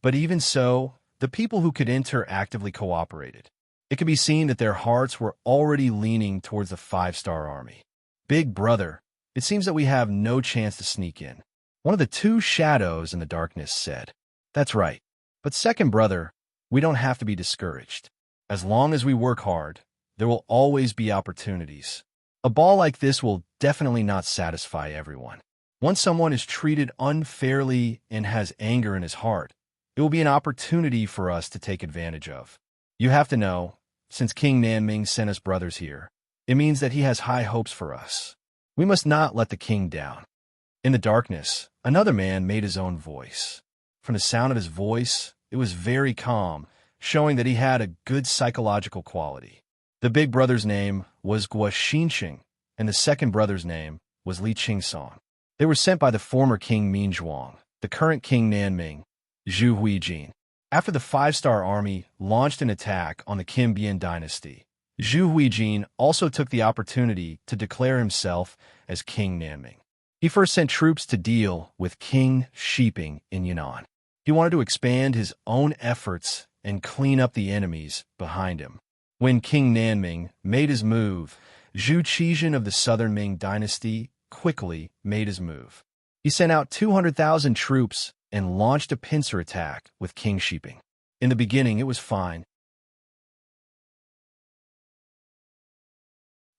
but even so, the people who could enter actively cooperated. It could be seen that their hearts were already leaning towards the five-star army. Big brother, it seems that we have no chance to sneak in. One of the two shadows in the darkness said. That's right. But second brother, we don't have to be discouraged. As long as we work hard, there will always be opportunities. A ball like this will definitely not satisfy everyone. Once someone is treated unfairly and has anger in his heart, it will be an opportunity for us to take advantage of. You have to know, since King Nanming sent us brothers here, it means that he has high hopes for us. We must not let the king down. In the darkness, another man made his own voice. From the sound of his voice, it was very calm, showing that he had a good psychological quality. The big brother's name was Guo Xinqing, and the second brother's name was Li Qingsong. They were sent by the former King Minzhuang, the current King Nanming, Zhu Huijin. After the five-star army launched an attack on the Kim Bian dynasty, Zhu Huijin also took the opportunity to declare himself as King Nanming. He first sent troops to deal with King Shiping in Yunnan. He wanted to expand his own efforts and clean up the enemies behind him. When King Nanming made his move, Zhu Qizhen of the southern Ming dynasty quickly made his move. He sent out 200,000 troops and launched a pincer attack with King Shiping. In the beginning, it was fine.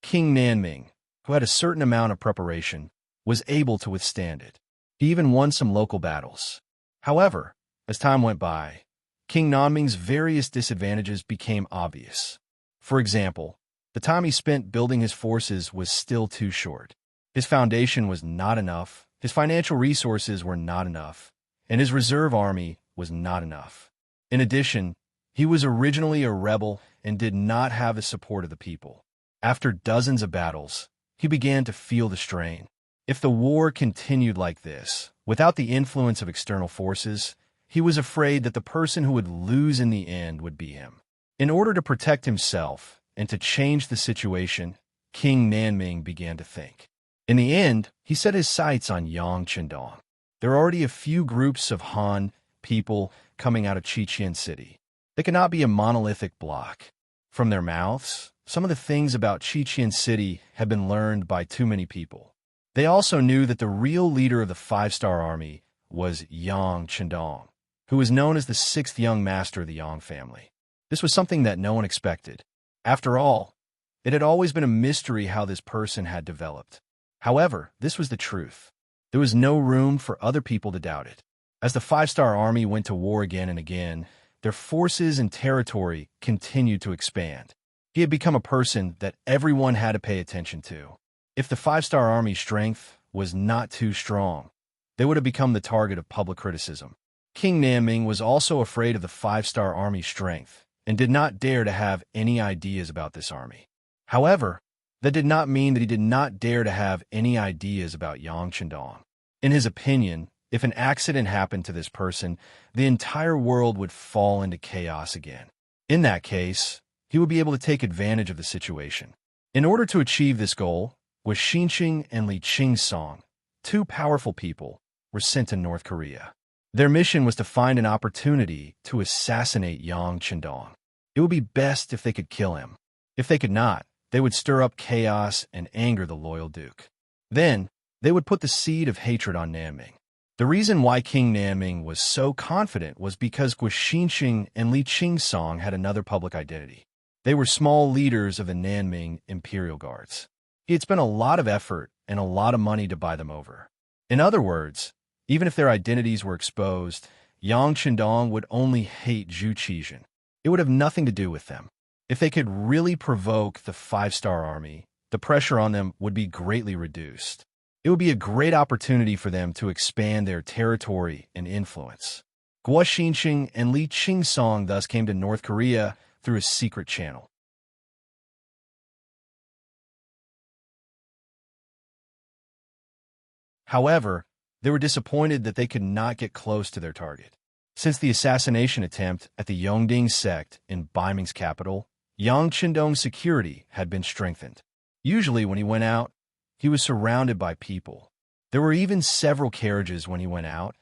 King Nanming, who had a certain amount of preparation, was able to withstand it. He even won some local battles. However, as time went by, King Nanming's various disadvantages became obvious. For example, the time he spent building his forces was still too short. His foundation was not enough, his financial resources were not enough, and his reserve army was not enough. In addition, he was originally a rebel and did not have the support of the people. After dozens of battles, he began to feel the strain. If the war continued like this, without the influence of external forces, he was afraid that the person who would lose in the end would be him. In order to protect himself and to change the situation, King Nanming began to think. In the end, he set his sights on Yang Chendong. There are already a few groups of Han people coming out of Qiqian City. They cannot be a monolithic block. From their mouths, some of the things about Qiqian City have been learned by too many people. They also knew that the real leader of the five-star army was Yang Chendong, who was known as the sixth young master of the Yang family. This was something that no one expected. After all, it had always been a mystery how this person had developed. However, this was the truth. There was no room for other people to doubt it. As the five-star army went to war again and again, their forces and territory continued to expand. He had become a person that everyone had to pay attention to. If the five-star army's strength was not too strong, they would have become the target of public criticism. King Nanming was also afraid of the five-star army's strength and did not dare to have any ideas about this army. However, that did not mean that he did not dare to have any ideas about Yang Chendong. In his opinion, if an accident happened to this person, the entire world would fall into chaos again. In that case, he would be able to take advantage of the situation. In order to achieve this goal, Guo Xinqing and Li Qingsong, two powerful people, were sent to North Korea. Their mission was to find an opportunity to assassinate Yang Chendong. It would be best if they could kill him. If they could not, they would stir up chaos and anger the loyal duke. Then, they would put the seed of hatred on Nanming. The reason why King Nanming was so confident was because Guixinxing and Li Qingsong had another public identity. They were small leaders of the Nanming Imperial Guards. He had spent a lot of effort and a lot of money to buy them over. In other words, even if their identities were exposed, Yang Qindong would only hate Zhu Qizhen. It would have nothing to do with them. If they could really provoke the five-star army, the pressure on them would be greatly reduced. It would be a great opportunity for them to expand their territory and influence. Guo Xinxing and Li Qingsong thus came to North Korea through a secret channel. However, they were disappointed that they could not get close to their target. Since the assassination attempt at the Yongding sect in Baiming's capital, Yang Qindong's security had been strengthened. Usually when he went out, he was surrounded by people. There were even several carriages when he went out,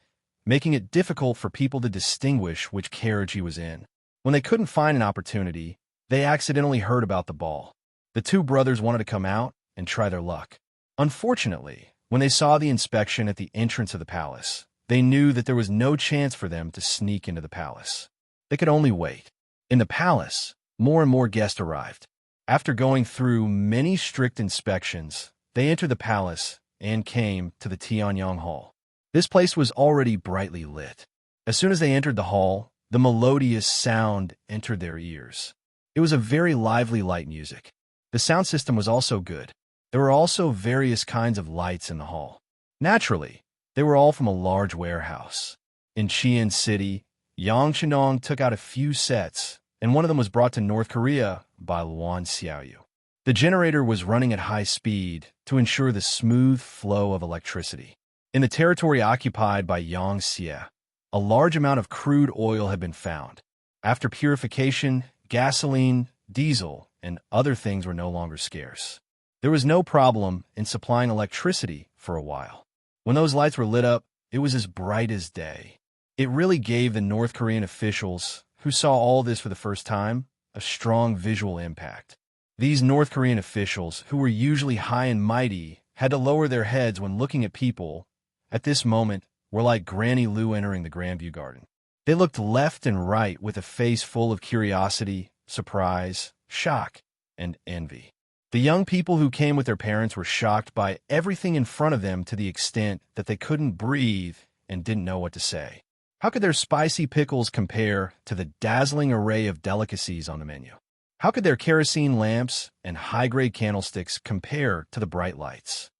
making it difficult for people to distinguish which carriage he was in. When they couldn't find an opportunity, they accidentally heard about the ball. The two brothers wanted to come out and try their luck. Unfortunately, when they saw the inspection at the entrance of the palace, they knew that there was no chance for them to sneak into the palace. They could only wait. In the palace, more and more guests arrived. After going through many strict inspections, they entered the palace and came to the Tianyang Hall. This place was already brightly lit. As soon as they entered the hall, the melodious sound entered their ears. It was a very lively light music. The sound system was also good. There were also various kinds of lights in the hall. Naturally, they were all from a large warehouse. In Qian City, Yang Qindong took out a few sets, and one of them was brought to North Korea by Luan Xiaoyu. The generator was running at high speed to ensure the smooth flow of electricity. In the territory occupied by Yang Xie, a large amount of crude oil had been found. After purification, gasoline, diesel, and other things were no longer scarce. There was no problem in supplying electricity for a while. When those lights were lit up, it was as bright as day. It really gave the North Korean officials, who saw all this for the first time, a strong visual impact. These North Korean officials, who were usually high and mighty, had to lower their heads when looking at people. At this moment, were like Granny Lu entering the Grandview Garden. They looked left and right with a face full of curiosity, surprise, shock, and envy. The young people who came with their parents were shocked by everything in front of them to the extent that they couldn't breathe and didn't know what to say. How could their spicy pickles compare to the dazzling array of delicacies on the menu? How could their kerosene lamps and high-grade candlesticks compare to the bright lights?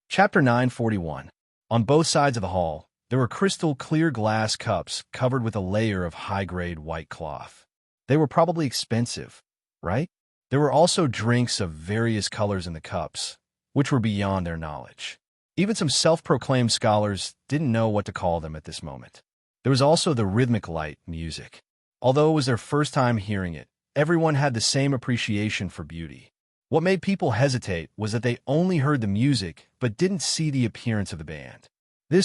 Chapter 941. On both sides of the hall, there were crystal-clear glass cups covered with a layer of high-grade white cloth. They were probably expensive, right? There were also drinks of various colors in the cups, which were beyond their knowledge. Even some self-proclaimed scholars didn't know what to call them at this moment. There was also the rhythmic light music. Although it was their first time hearing it, everyone had the same appreciation for beauty. What made people hesitate was that they only heard the music but didn't see the appearance of the band.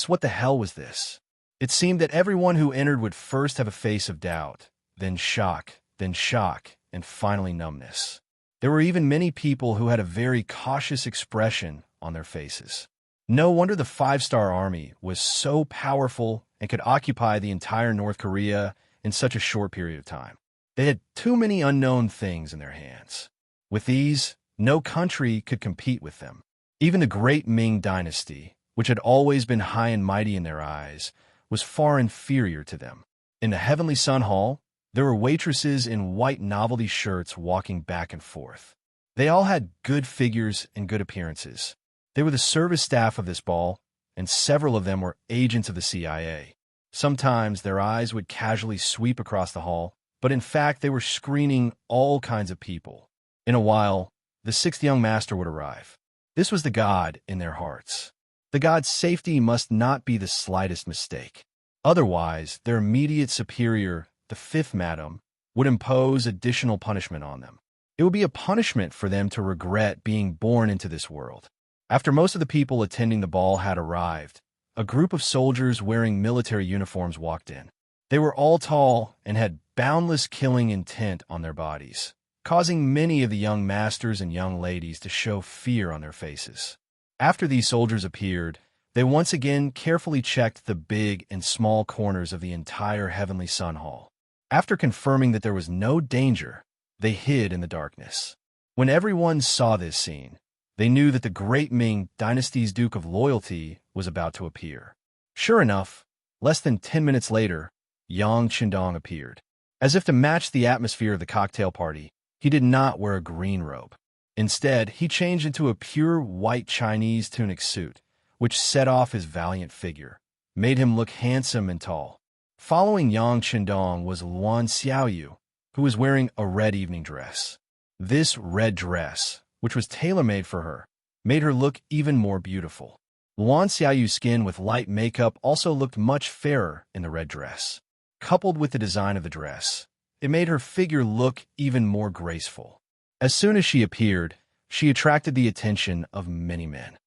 What the hell was this? It seemed that everyone who entered would first have a face of doubt, then shock, and finally numbness. There were even many people who had a very cautious expression on their faces. No wonder the five-star army was so powerful and could occupy the entire North Korea in such a short period of time. They had too many unknown things in their hands. With these, no country could compete with them. Even the great Ming dynasty, which had always been high and mighty in their eyes, was far inferior to them. In the Heavenly Sun Hall, there were waitresses in white novelty shirts walking back and forth. They all had good figures and good appearances. They were the service staff of this ball, and several of them were agents of the CIA. Sometimes their eyes would casually sweep across the hall, but in fact they were screening all kinds of people. In a while, the sixth young master would arrive. This was the god in their hearts. The god's safety must not be the slightest mistake. Otherwise, their immediate superior, the fifth madam, would impose additional punishment on them. It would be a punishment for them to regret being born into this world. After most of the people attending the ball had arrived, a group of soldiers wearing military uniforms walked in. They were all tall and had boundless killing intent on their bodies. causing many of the young masters and young ladies to show fear on their faces. After these soldiers appeared, they once again carefully checked the big and small corners of the entire Heavenly Sun Hall. After confirming that there was no danger, they hid in the darkness. When everyone saw this scene, they knew that the great Ming Dynasty's Duke of Loyalty was about to appear. Sure enough, less than 10 minutes later, Yang Qindong appeared. As if to match the atmosphere of the cocktail party, he did not wear a green robe. Instead, he changed into a pure white Chinese tunic suit, which set off his valiant figure, made him look handsome and tall. Following Yang Qindong was Luan Xiaoyu, who was wearing a red evening dress. This red dress, which was tailor-made for her, made her look even more beautiful. Luan Xiaoyu's skin with light makeup also looked much fairer in the red dress. Coupled with the design of the dress, it made her figure look even more graceful. As soon as she appeared, she attracted the attention of many men.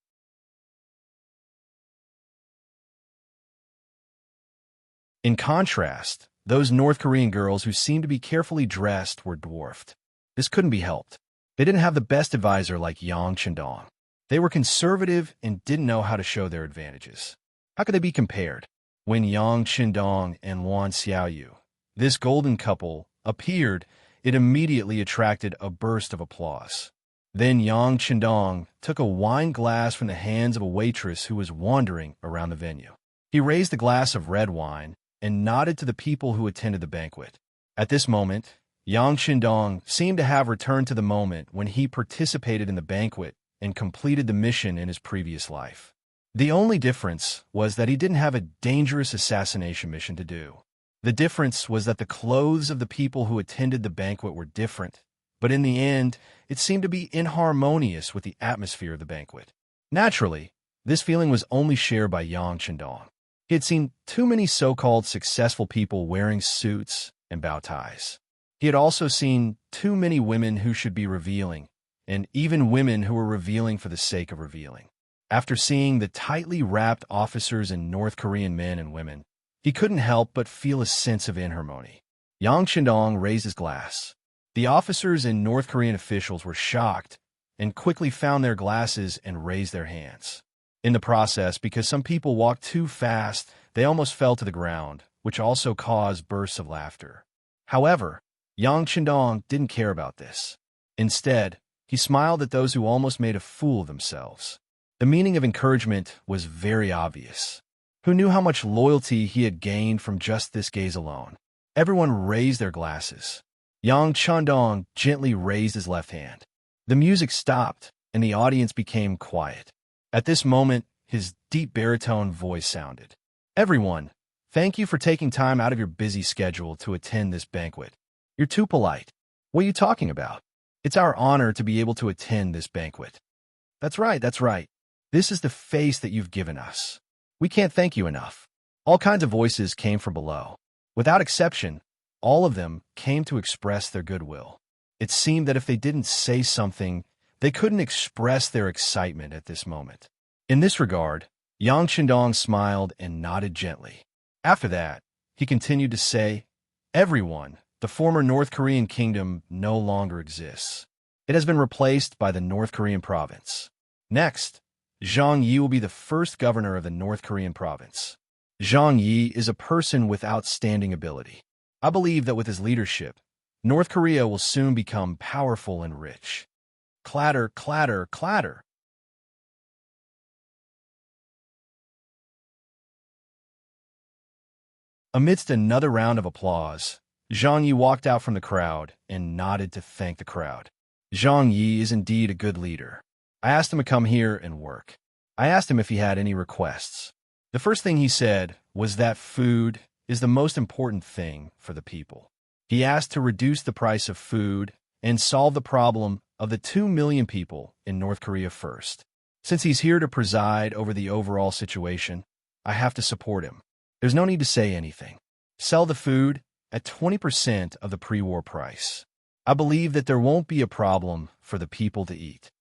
In contrast, those North Korean girls who seemed to be carefully dressed were dwarfed. This couldn't be helped. They didn't have the best advisor like Yang Qindong. They were conservative and didn't know how to show their advantages. How could they be compared? When Yang Qindong and Luan Xiaoyu, this golden couple, appeared, it immediately attracted a burst of applause. Then Yang Qindong took a wine glass from the hands of a waitress who was wandering around the venue. He raised the glass of red wine and nodded to the people who attended the banquet. At this moment, Yang Qindong seemed to have returned to the moment when he participated in the banquet and completed the mission in his previous life. The only difference was that he didn't have a dangerous assassination mission to do. The difference was that the clothes of the people who attended the banquet were different, but in the end, it seemed to be inharmonious with the atmosphere of the banquet. Naturally, this feeling was only shared by Yang Qindong. He had seen too many so-called successful people wearing suits and bow ties. He had also seen too many women who should be revealing, and even women who were revealing for the sake of revealing. After seeing the tightly wrapped officers and North Korean men and women, he couldn't help but feel a sense of inharmony. Yang Qindong raised his glass. The officers and North Korean officials were shocked and quickly found their glasses and raised their hands. In the process, because some people walked too fast, they almost fell to the ground, which also caused bursts of laughter. However, Yang Qindong didn't care about this. Instead, he smiled at those who almost made a fool of themselves. The meaning of encouragement was very obvious. Who knew how much loyalty he had gained from just this gaze alone? Everyone raised their glasses. Yang Qindong gently raised his left hand. The music stopped, and the audience became quiet. At this moment, his deep baritone voice sounded. "Everyone, thank you for taking time out of your busy schedule to attend this banquet. You're too polite. What are you talking about? It's our honor to be able to attend this banquet." That's right, that's right. This is the face that you've given us. We can't thank you enough." All kinds of voices came from below. Without exception, all of them came to express their goodwill. It seemed that if they didn't say something, they couldn't express their excitement at this moment. In this regard, Yang Qindong smiled and nodded gently. After that, he continued to say, "Everyone, the former North Korean kingdom no longer exists. It has been replaced by the North Korean province. Next, Zhang Yi will be the first governor of the North Korean province. Zhang Yi is a person with outstanding ability. I believe that with his leadership, North Korea will soon become powerful and rich." Clatter, clatter, clatter. Amidst another round of applause, Zhang Yi walked out from the crowd and nodded to thank the crowd. Zhang Yi is indeed a good leader. I asked him to come here and work. I asked him if he had any requests. The first thing he said was that food is the most important thing for the people. He asked to reduce the price of food and solve the problem of the 2 million people in North Korea first. Since he's here to preside over the overall situation, I have to support him. There's no need to say anything. Sell the food at 20% of the pre-war price. I believe that there won't be a problem for the people to eat."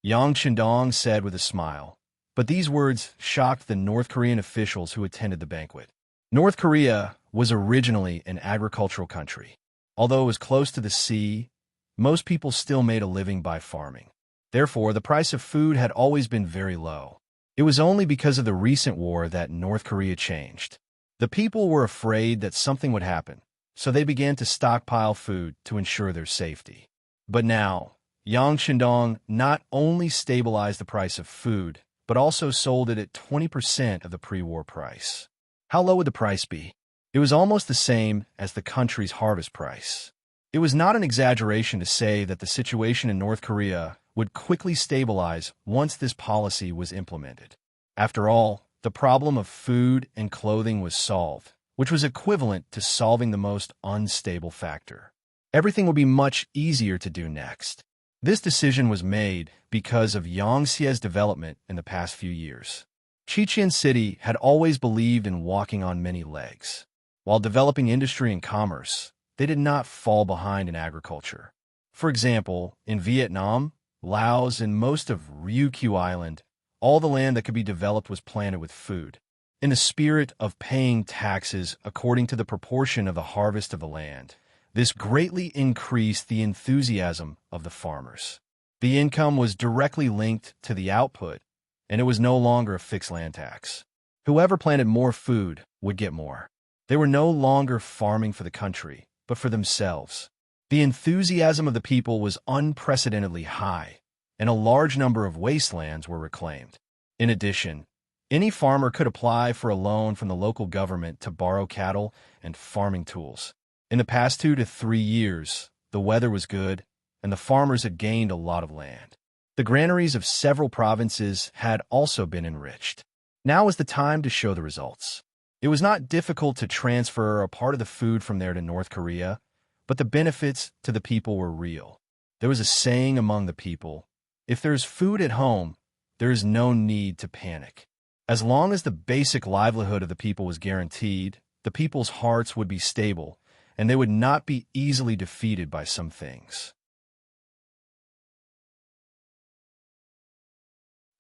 Yang Qindong said with a smile, but these words shocked the North Korean officials who attended the banquet. North Korea was originally an agricultural country. Although it was close to the sea, most people still made a living by farming. Therefore, the price of food had always been very low. It was only because of the recent war that North Korea changed. The people were afraid that something would happen, so they began to stockpile food to ensure their safety. But now, Yang Shindong not only stabilized the price of food, but also sold it at 20% of the pre-war price. How low would the price be? It was almost the same as the country's harvest price. It was not an exaggeration to say that the situation in North Korea would quickly stabilize once this policy was implemented. After all, the problem of food and clothing was solved, which was equivalent to solving the most unstable factor. Everything would be much easier to do next. This decision was made because of Yangtze's development in the past few years. Chichen City had always believed in walking on many legs. While developing industry and commerce, they did not fall behind in agriculture. For example, in Vietnam, Laos, and most of Ryukyu Island, all the land that could be developed was planted with food. In the spirit of paying taxes according to the proportion of the harvest of the land, this greatly increased the enthusiasm of the farmers. The income was directly linked to the output, and it was no longer a fixed land tax. Whoever planted more food would get more. They were no longer farming for the country, but for themselves. The enthusiasm of the people was unprecedentedly high, and a large number of wastelands were reclaimed. In addition, any farmer could apply for a loan from the local government to borrow cattle and farming tools. In the past 2 to 3 years, the weather was good, and the farmers had gained a lot of land. The granaries of several provinces had also been enriched. Now was the time to show the results. It was not difficult to transfer a part of the food from there to North Korea, but the benefits to the people were real. There was a saying among the people, if there's food at home, there is no need to panic. As long as the basic livelihood of the people was guaranteed, the people's hearts would be stable, and they would not be easily defeated by some things.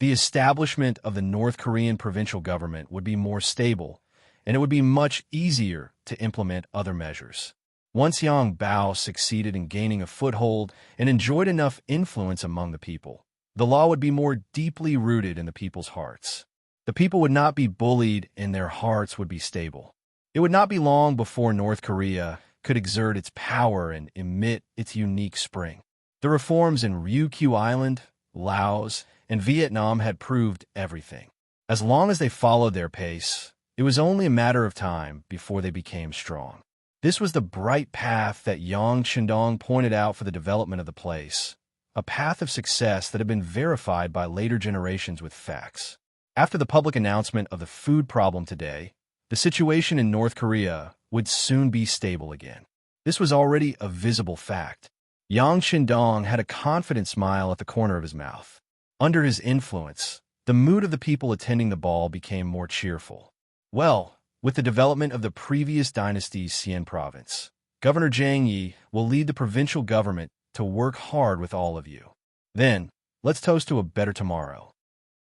The establishment of the North Korean provincial government would be more stable, and it would be much easier to implement other measures. Once Yang Bao succeeded in gaining a foothold and enjoyed enough influence among the people, the law would be more deeply rooted in the people's hearts. The people would not be bullied and their hearts would be stable. It would not be long before North Korea could exert its power and emit its unique spring. The reforms in Ryukyu Island, Laos, and Vietnam had proved everything. As long as they followed their pace, it was only a matter of time before they became strong. This was the bright path that Yang Shindong pointed out for the development of the place, a path of success that had been verified by later generations with facts. After the public announcement of the food problem today, the situation in North Korea would soon be stable again. This was already a visible fact. Yang Shindong had a confident smile at the corner of his mouth. Under his influence, the mood of the people attending the ball became more cheerful. Well, with the development of the previous dynasty's Xian province, Governor Jiang Yi will lead the provincial government to work hard with all of you. Then, let's toast to a better tomorrow.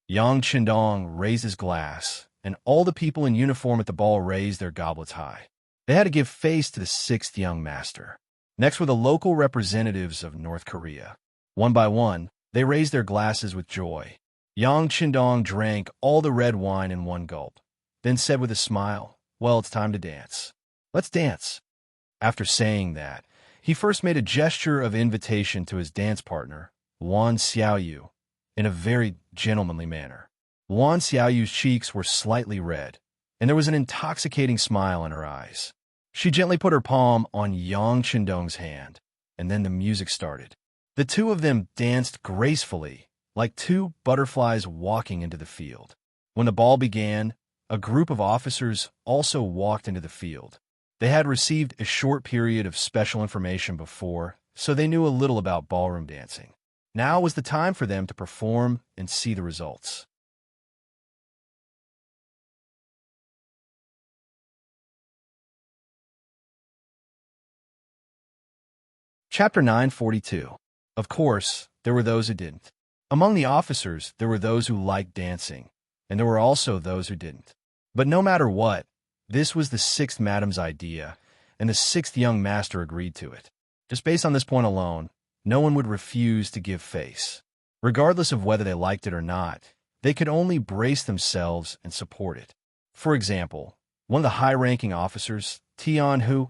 Yang Shindong raised his glass, and all the people in uniform at the ball raised their goblets high. They had to give face to the sixth young master. Next were the local representatives of North Korea. One by one, they raised their glasses with joy. Yang Shindong drank all the red wine in one gulp, then said with a smile, well, it's time to dance. Let's dance. After saying that, he first made a gesture of invitation to his dance partner, Wan Xiaoyu, in a very gentlemanly manner. Wan Xiaoyu's cheeks were slightly red, and there was an intoxicating smile in her eyes. She gently put her palm on Yang Shindong's hand, and then the music started. The two of them danced gracefully, like two butterflies walking into the field. When the ball began, a group of officers also walked into the field. They had received a short period of special information before, so they knew a little about ballroom dancing. Now was the time for them to perform and see the results. Chapter 942. Of course, there were those who didn't. Among the officers, there were those who liked dancing, and there were also those who didn't. But no matter what, this was the sixth madam's idea, and the sixth young master agreed to it. Just based on this point alone, no one would refuse to give face. Regardless of whether they liked it or not, they could only brace themselves and support it. For example, one of the high-ranking officers, Tian, who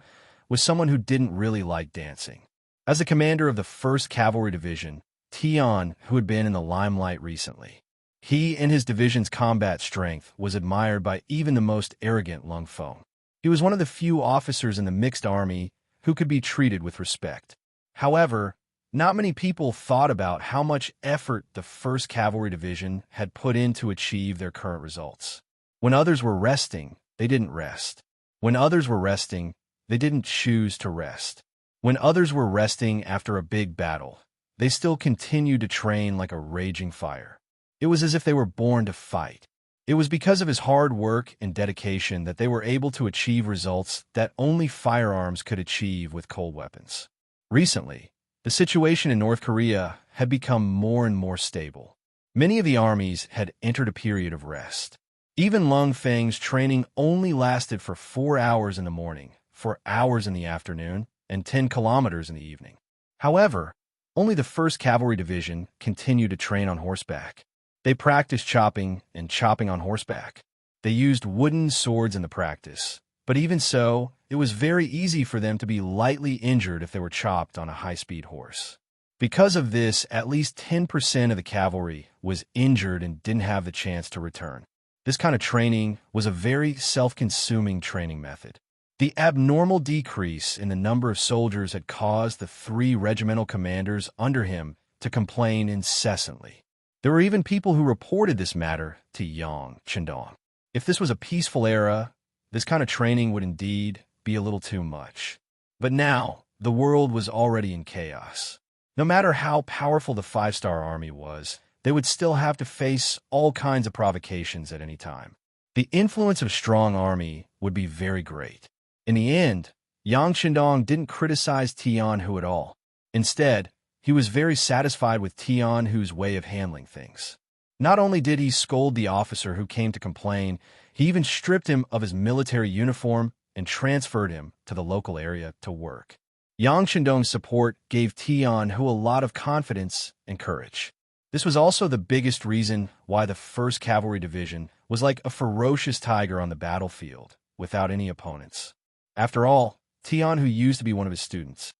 was someone who didn't really like dancing. As the commander of the 1st Cavalry Division, Tian, who had been in the limelight recently, he and his division's combat strength was admired by even the most arrogant Lung Feng. He was one of the few officers in the mixed army who could be treated with respect. However, not many people thought about how much effort the 1st Cavalry Division had put in to achieve their current results. When others were resting, they didn't rest. When others were resting, they didn't choose to rest. When others were resting after a big battle, they still continued to train like a raging fire. It was as if they were born to fight. It was because of his hard work and dedication that they were able to achieve results that only firearms could achieve with cold weapons. Recently, the situation in North Korea had become more and more stable. Many of the armies had entered a period of rest. Even Lung Feng's training only lasted for 4 hours in the morning, 4 hours in the afternoon, and 10 kilometers in the evening. However, only the 1st Cavalry Division continued to train on horseback. They practiced chopping and chopping on horseback. They used wooden swords in the practice, but even so, it was very easy for them to be lightly injured if they were chopped on a high-speed horse. Because of this, at least 10% of the cavalry was injured and didn't have the chance to return. This kind of training was a very self-consuming training method. The abnormal decrease in the number of soldiers had caused the 3 regimental commanders under him to complain incessantly. There were even people who reported this matter to Yang Chendong. If this was a peaceful era, this kind of training would indeed be a little too much. But now, the world was already in chaos. No matter how powerful the 5-star army was, they would still have to face all kinds of provocations at any time. The influence of a strong army would be very great. In the end, Yang Chendong didn't criticize Tianhu at all. Instead, he was very satisfied with Tianhu's way of handling things. Not only did he scold the officer who came to complain, he even stripped him of his military uniform and transferred him to the local area to work. Yang Chendong's support gave Tianhu a lot of confidence and courage. This was also the biggest reason why the 1st Cavalry Division was like a ferocious tiger on the battlefield, without any opponents. After all, Tianhu used to be one of his students.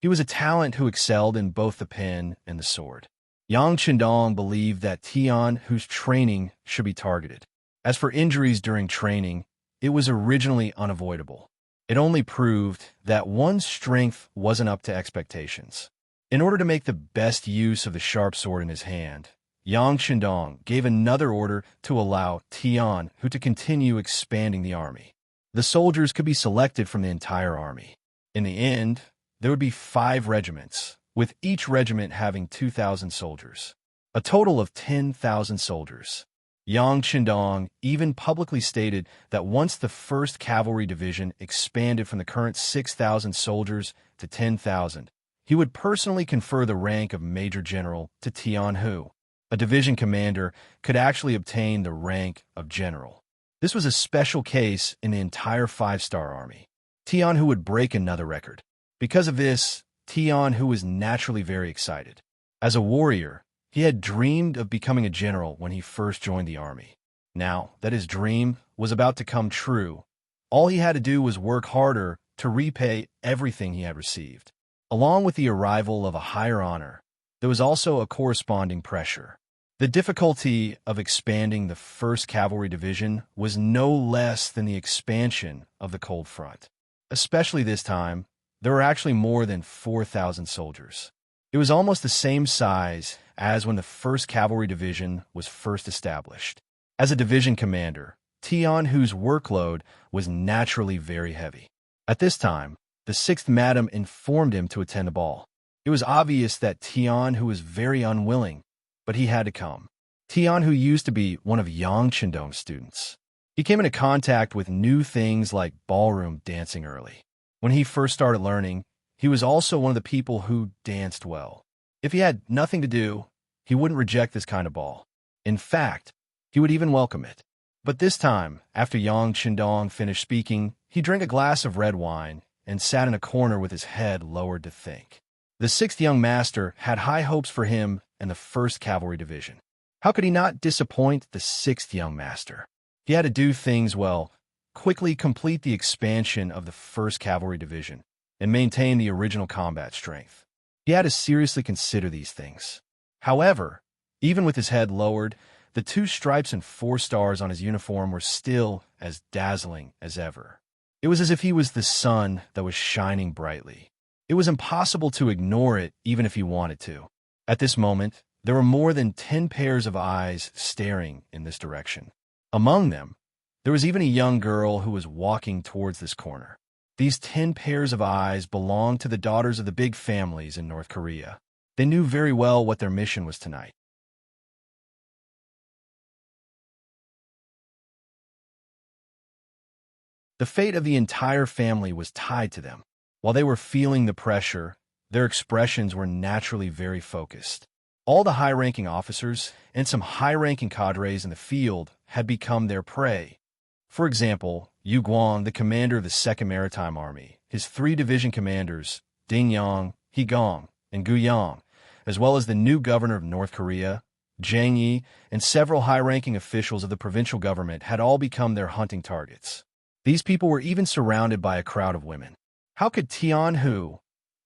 He was a talent who excelled in both the pen and the sword. Yang Chendong believed that Tianhu's training should be targeted. As for injuries during training, it was originally unavoidable. It only proved that one's strength wasn't up to expectations. In order to make the best use of the sharp sword in his hand, Yang Chendong gave another order to allow Tianhu to continue expanding the army. The soldiers could be selected from the entire army. In the end, there would be 5 regiments, with each regiment having 2,000 soldiers, a total of 10,000 soldiers. Yang Chendong even publicly stated that once the 1st Cavalry Division expanded from the current 6,000 soldiers to 10,000, he would personally confer the rank of Major General to Tianhu. A division commander could actually obtain the rank of general. This was a special case in the entire 5-star army. Tianhu would break another record. Because of this, Tianhu was naturally very excited. As a warrior, he had dreamed of becoming a general when he first joined the army. Now that his dream was about to come true, all he had to do was work harder to repay everything he had received. Along with the arrival of a higher honor, there was also a corresponding pressure. The difficulty of expanding the 1st Cavalry Division was no less than the expansion of the Cold Front. Especially this time, there were actually more than 4,000 soldiers. It was almost the same size as when the 1st Cavalry Division was first established. As a division commander, Tianhu's workload was naturally very heavy. At this time, the 6th Madam informed him to attend the ball. It was obvious that Tianhu was very unwilling, but he had to come. Tianhu used to be one of Yang Chendong's students. He came into contact with new things like ballroom dancing early. When he first started learning, he was also one of the people who danced well. If he had nothing to do, he wouldn't reject this kind of ball. In fact, he would even welcome it. But this time, after Yang Qindong finished speaking, he drank a glass of red wine and sat in a corner with his head lowered to think. The sixth young master had high hopes for him and the 1st Cavalry Division. How could he not disappoint the sixth young master? He had to do things well, quickly complete the expansion of the 1st Cavalry Division, and maintain the original combat strength. He had to seriously consider these things. However, even with his head lowered, the 2 stripes and 4 stars on his uniform were still as dazzling as ever. It was as if he was the sun that was shining brightly. It was impossible to ignore it even if he wanted to. At this moment, there were more than 10 pairs of eyes staring in this direction. Among them, there was even a young girl who was walking towards this corner. These 10 pairs of eyes belonged to the daughters of the big families in North Korea. They knew very well what their mission was tonight. The fate of the entire family was tied to them. While they were feeling the pressure, their expressions were naturally very focused. All the high-ranking officers and some high-ranking cadres in the field had become their prey. For example, Yu Guang, the commander of the 2nd Maritime Army, his 3 division commanders, Ding Yang, He Gong, and Gu Yang, as well as the new governor of North Korea, Zhang Yi, and several high-ranking officials of the provincial government had all become their hunting targets. These people were even surrounded by a crowd of women. How could Tian Hu,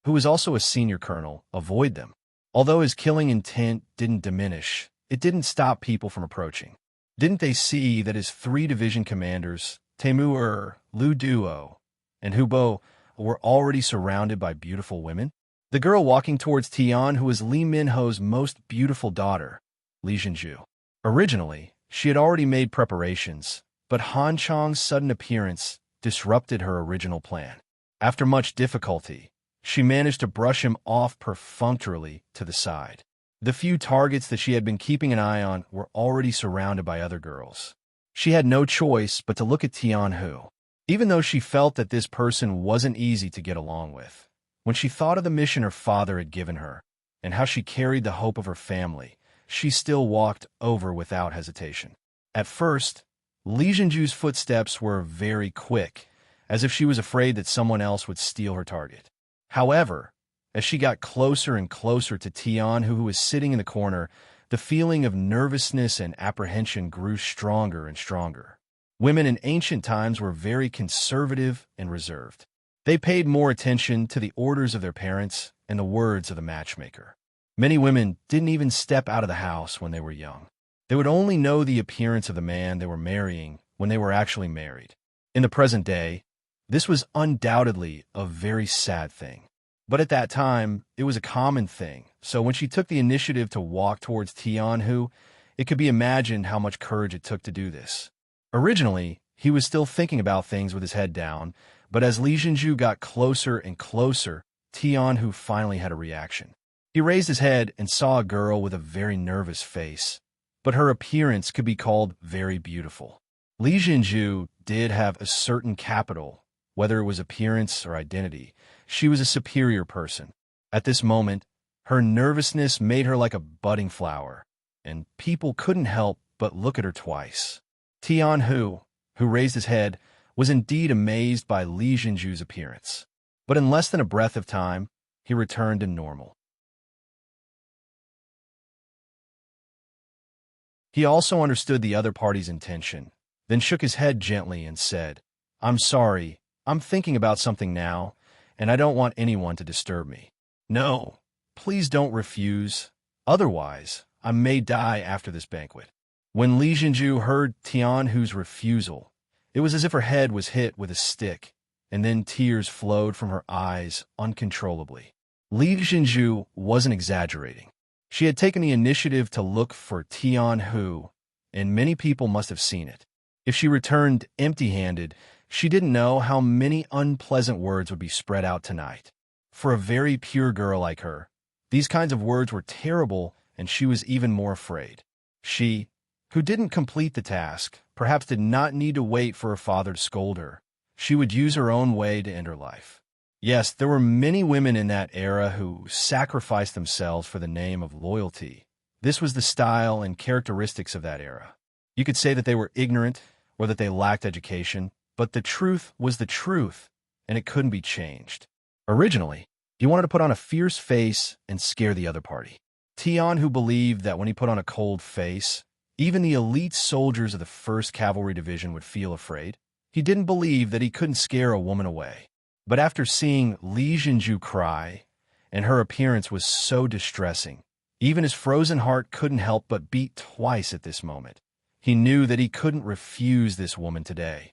who was also a senior colonel, avoid them? Although his killing intent didn't diminish, it didn't stop people from approaching. Didn't they see that his 3 division commanders, Taimur, Lu Duo, and Hubo, were already surrounded by beautiful women? The girl walking towards Tian, who was Li Minho's most beautiful daughter, Li Zhenju. Originally, she had already made preparations, but Han Chang's sudden appearance disrupted her original plan. After much difficulty, she managed to brush him off perfunctorily to the side. The few targets that she had been keeping an eye on were already surrounded by other girls. She had no choice but to look at Tian Hu. Even though she felt that this person wasn't easy to get along with, when she thought of the mission her father had given her and how she carried the hope of her family, she still walked over without hesitation. At first, Li Zhenju's footsteps were very quick, as if she was afraid that someone else would steal her target. However, as she got closer and closer to Tian Hu, who was sitting in the corner, the feeling of nervousness and apprehension grew stronger and stronger. Women in ancient times were very conservative and reserved. They paid more attention to the orders of their parents and the words of the matchmaker. Many women didn't even step out of the house when they were young. They would only know the appearance of the man they were marrying when they were actually married. In the present day, this was undoubtedly a very sad thing. But at that time, it was a common thing, so when she took the initiative to walk towards Tian Hu, it could be imagined how much courage it took to do this. Originally, he was still thinking about things with his head down, but as Li Zhenju got closer and closer, Tian Hu finally had a reaction. He raised his head and saw a girl with a very nervous face, but her appearance could be called very beautiful. Li Zhenju did have a certain capital, whether it was appearance or identity. She was a superior person. At this moment, her nervousness made her like a budding flower, and people couldn't help but look at her twice. Tian Hu, who raised his head, was indeed amazed by Li Zhenju's appearance. But in less than a breath of time, he returned to normal. He also understood the other party's intention, then shook his head gently and said, "I'm sorry, I'm thinking about something now, and I don't want anyone to disturb me. No, please don't refuse, otherwise I may die after this banquet." When Li Zhenju heard Tian Hu's refusal, it was as if her head was hit with a stick, and then tears flowed from her eyes uncontrollably. Li Zhenju wasn't exaggerating. She had taken the initiative to look for Tian Hu, and many people must have seen it. If she returned empty-handed, she didn't know how many unpleasant words would be spread out tonight. For a very pure girl like her, these kinds of words were terrible, and she was even more afraid. She, who didn't complete the task, perhaps did not need to wait for her father to scold her. She would use her own way to end her life. Yes, there were many women in that era who sacrificed themselves for the name of loyalty. This was the style and characteristics of that era. You could say that they were ignorant or that they lacked education, but the truth was the truth, and it couldn't be changed. Originally, he wanted to put on a fierce face and scare the other party. Tion, who believed that when he put on a cold face, even the elite soldiers of the 1st Cavalry Division would feel afraid. He didn't believe that he couldn't scare a woman away. But after seeing Li Jinju cry, and her appearance was so distressing, even his frozen heart couldn't help but beat twice at this moment. He knew that he couldn't refuse this woman today.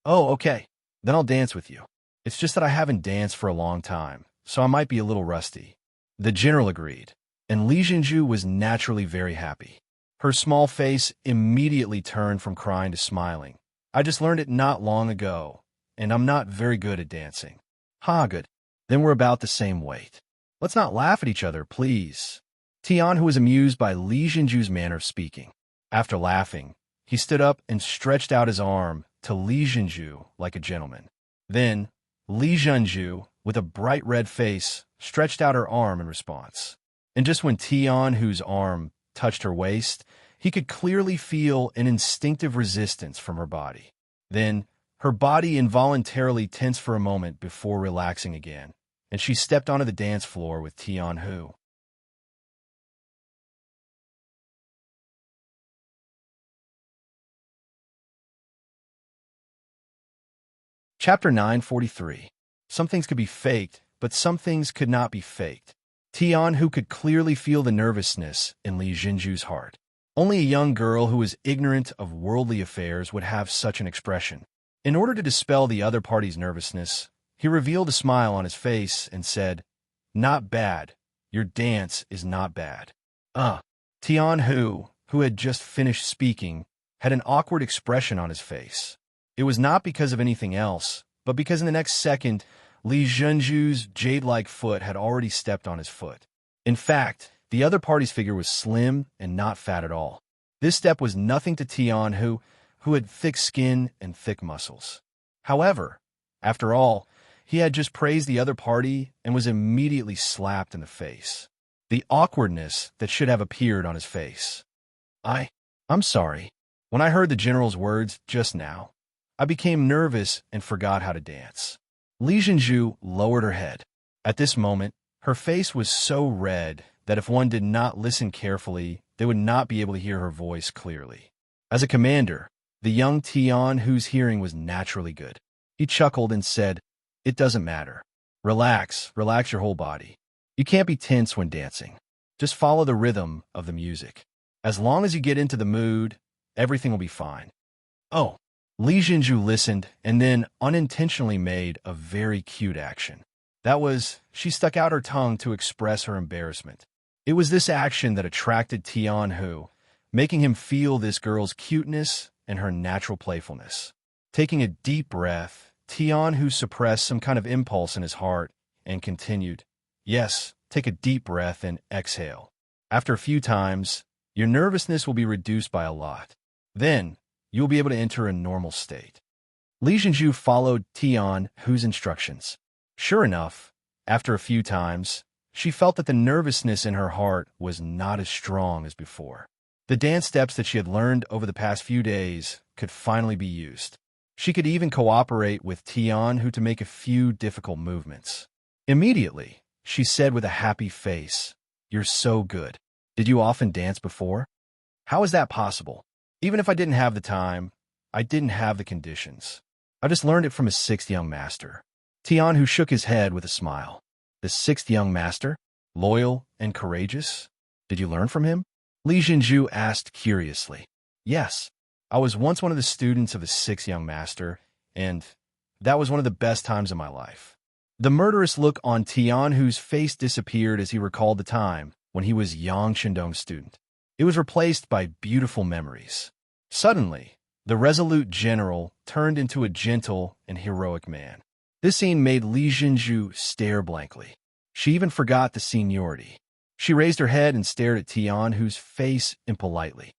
"Oh, okay. Then I'll dance with you. It's just that I haven't danced for a long time, so I might be a little rusty." The general agreed, and Li Jinju was naturally very happy. Her small face immediately turned from crying to smiling. "I just learned it not long ago, and I'm not very good at dancing." "Ha, good. Then we're about the same weight. Let's not laugh at each other, please." Tion, who was amused by Li Jinju's manner of speaking. After laughing, he stood up and stretched out his arm to Li Jinju like a gentleman. Then, Li Jinju, with a bright red face, stretched out her arm in response. And just when Tion, whose arm touched her waist, he could clearly feel an instinctive resistance from her body. Then, her body involuntarily tensed for a moment before relaxing again, and she stepped onto the dance floor with Tion Hu. Chapter 943. Some things could be faked, but some things could not be faked. Tion, who could clearly feel the nervousness in Li Jinju's heart. Only a young girl who was ignorant of worldly affairs would have such an expression. In order to dispel the other party's nervousness, he revealed a smile on his face and said, "Not bad. Your dance is not bad." Tion Hu had just finished speaking, had an awkward expression on his face. It was not because of anything else, but because in the next second, Li Jinju's jade-like foot had already stepped on his foot. In fact, the other party's figure was slim and not fat at all. This step was nothing to Tion Hu had thick skin and thick muscles. However, after all, he had just praised the other party and was immediately slapped in the face. The awkwardness that should have appeared on his face. I'm sorry. When I heard the general's words just now, I became nervous and forgot how to dance." Li Jinju lowered her head. At this moment, her face was so red that if one did not listen carefully, they would not be able to hear her voice clearly. As a commander, the young Tion Hu's hearing was naturally good. He chuckled and said, "It doesn't matter. Relax your whole body. You can't be tense when dancing. Just follow the rhythm of the music. As long as you get into the mood, everything will be fine." "Oh." Li Jinju listened and then unintentionally made a very cute action. That was, she stuck out her tongue to express her embarrassment. It was this action that attracted Tion Hu, making him feel this girl's cuteness and her natural playfulness. Taking a deep breath, Tion Hu suppressed some kind of impulse in his heart and continued, "Yes, take a deep breath and exhale. After a few times, your nervousness will be reduced by a lot. Then, you will be able to enter a normal state." Li Jinju followed Tion Hu's instructions. Sure enough, after a few times, she felt that the nervousness in her heart was not as strong as before. The dance steps that she had learned over the past few days could finally be used. She could even cooperate with Tion Hu to make a few difficult movements. Immediately, she said with a happy face, "You're so good. Did you often dance before?" "How is that possible? Even if I didn't have the time, I didn't have the conditions. I just learned it from a 6th young master." Tion Hu shook his head with a smile. "The 6th young master? Loyal and courageous? Did you learn from him?" Li Jinju asked curiously. "Yes, I was once one of the students of the 6th young master, and that was one of the best times of my life." The murderous look on Tion Hu's face disappeared as he recalled the time when he was Yang Shandong's student. It was replaced by beautiful memories. Suddenly, the resolute general turned into a gentle and heroic man. This scene made Li Jinju stare blankly. She even forgot the seniority. She raised her head and stared at Tion Hu's face impolitely.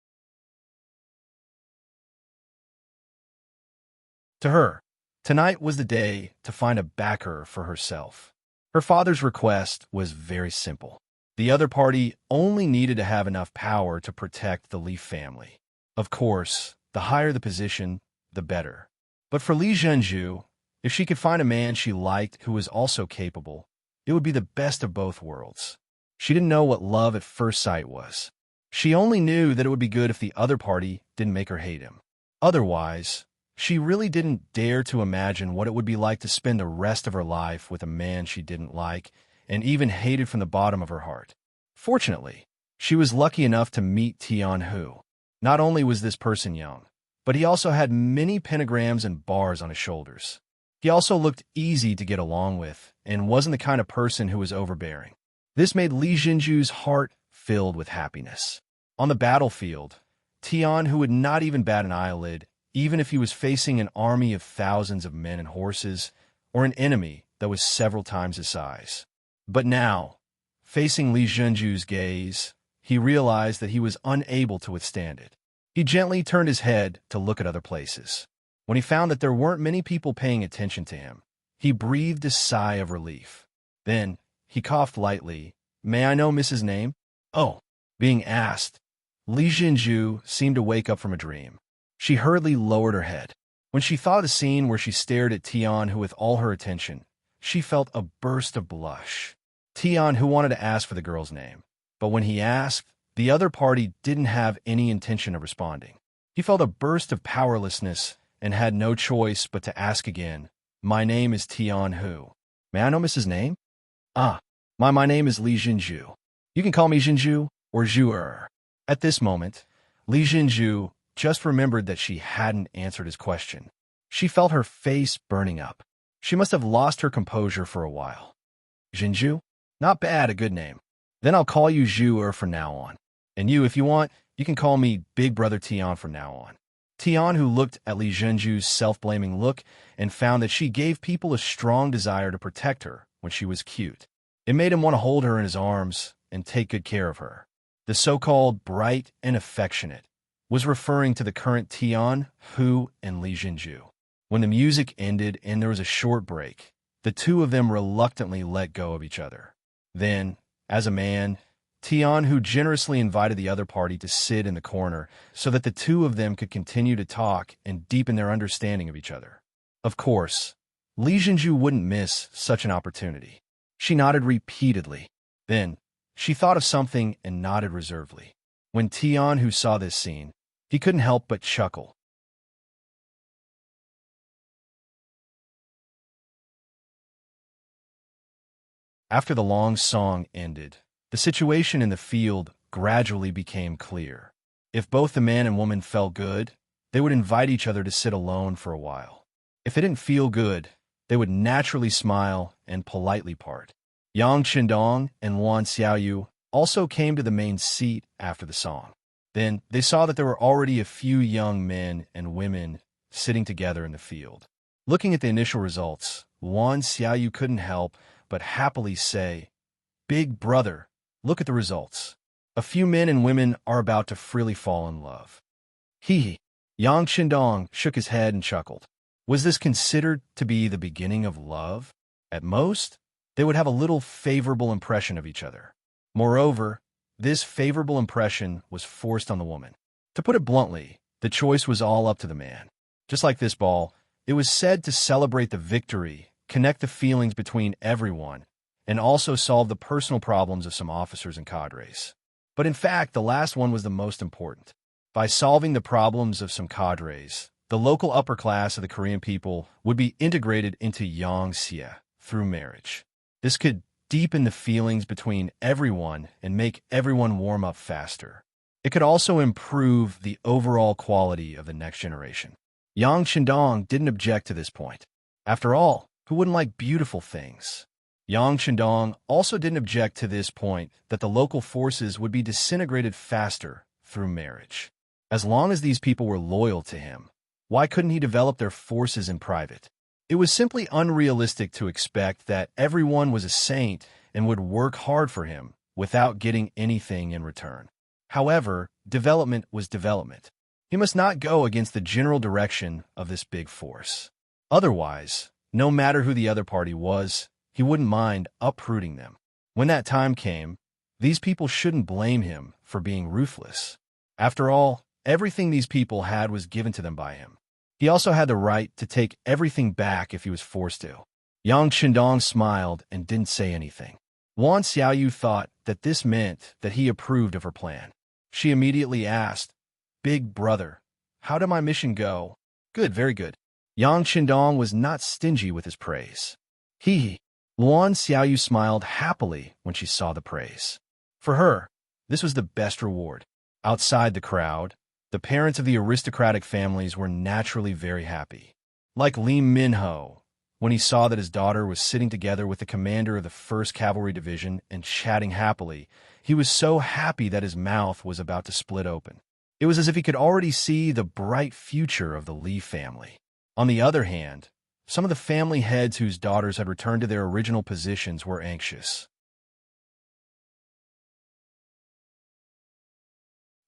To her, tonight was the day to find a backer for herself. Her father's request was very simple. The other party only needed to have enough power to protect the Li family. Of course, the higher the position, the better. But for Li Zhenju, if she could find a man she liked who was also capable, it would be the best of both worlds. She didn't know what love at first sight was. She only knew that it would be good if the other party didn't make her hate him. Otherwise, she really didn't dare to imagine what it would be like to spend the rest of her life with a man she didn't like and even hated from the bottom of her heart. Fortunately, she was lucky enough to meet Tian Hu. Not only was this person young, but he also had many pentagrams and bars on his shoulders. He also looked easy to get along with and wasn't the kind of person who was overbearing. This made Li Zhenju's heart filled with happiness. On the battlefield, Tian Hu would not even bat an eyelid, even if he was facing an army of thousands of men and horses, or an enemy that was several times his size. But now, facing Li Zhenju's gaze, he realized that he was unable to withstand it. He gently turned his head to look at other places. When he found that there weren't many people paying attention to him, he breathed a sigh of relief. Then, he coughed lightly. "May I know Mrs. Name?" "Oh." Being asked, Li Zhenju seemed to wake up from a dream. She hurriedly lowered her head. When she thought of the scene where she stared at Tian Hu with all her attention, she felt a burst of blush. Tian Hu wanted to ask for the girl's name, but when he asked, the other party didn't have any intention of responding. He felt a burst of powerlessness and had no choice but to ask again, "My name is Tian Hu. May I know Mrs. Name?" "Ah, my name is Li Zhenju. You can call me Zhenju or Zhuer." At this moment, Li Zhenju just remembered that she hadn't answered his question. She felt her face burning up. She must have lost her composure for a while. "Zhenju? Not bad, a good name. Then I'll call you Zhuer from now on. And you, if you want, you can call me Big Brother Tian from now on." Tian, who looked at Li Zhenju's self-blaming look and found that she gave people a strong desire to protect her when she was cute. It made him want to hold her in his arms and take good care of her. The so-called bright and affectionate was referring to the current Tian Hu and Li Zhenju. When the music ended and there was a short break, the two of them reluctantly let go of each other. Then, as a man, Tian Hu generously invited the other party to sit in the corner so that the two of them could continue to talk and deepen their understanding of each other. Of course, Li Zhenju wouldn't miss such an opportunity. She nodded repeatedly. Then, she thought of something and nodded reservedly. When Tian Hu saw this scene, he couldn't help but chuckle. After the long song ended, the situation in the field gradually became clear. If both the man and woman felt good, they would invite each other to sit alone for a while. If they didn't feel good, they would naturally smile and politely part. Yang Qindong and Wan Xiaoyu also came to the main seat after the song. Then they saw that there were already a few young men and women sitting together in the field. Looking at the initial results, Wan Xiaoyu couldn't help but happily say, "Big brother, look at the results. A few men and women are about to freely fall in love." Hee. Yang Qindong shook his head and chuckled. Was this considered to be the beginning of love? At most, they would have a little favorable impression of each other. Moreover, this favorable impression was forced on the woman. To put it bluntly, the choice was all up to the man. Just like this ball, it was said to celebrate the victory, connect the feelings between everyone, and also solve the personal problems of some officers and cadres. But in fact, the last one was the most important. By solving the problems of some cadres, the local upper class of the Korean people would be integrated into Yangxia through marriage. This could deepen the feelings between everyone and make everyone warm up faster. It could also improve the overall quality of the next generation. Yang Qindong didn't object to this point. After all, who wouldn't like beautiful things? Yang Qindong also didn't object to this point that the local forces would be disintegrated faster through marriage. As long as these people were loyal to him, why couldn't he develop their forces in private? It was simply unrealistic to expect that everyone was a saint and would work hard for him without getting anything in return. However, development was development. He must not go against the general direction of this big force. Otherwise, no matter who the other party was, he wouldn't mind uprooting them. When that time came, these people shouldn't blame him for being ruthless. After all, Everything these people had was given to them by him. He also had the right to take everything back if he was forced to. Yang Qindong smiled and didn't say anything. Wan Xiaoyu thought that this meant that he approved of her plan. She immediately asked, "Big brother, how did my mission go?" "Good, very good." Yang Qindong was not stingy with his praise. Luan Xiaoyu smiled happily when she saw the praise. For her, this was the best reward. Outside the crowd, the parents of the aristocratic families were naturally very happy. Like Li Minho, when he saw that his daughter was sitting together with the commander of the 1st Cavalry Division and chatting happily, he was so happy that his mouth was about to split open. It was as if he could already see the bright future of the Li family. On the other hand, some of the family heads whose daughters had returned to their original positions were anxious.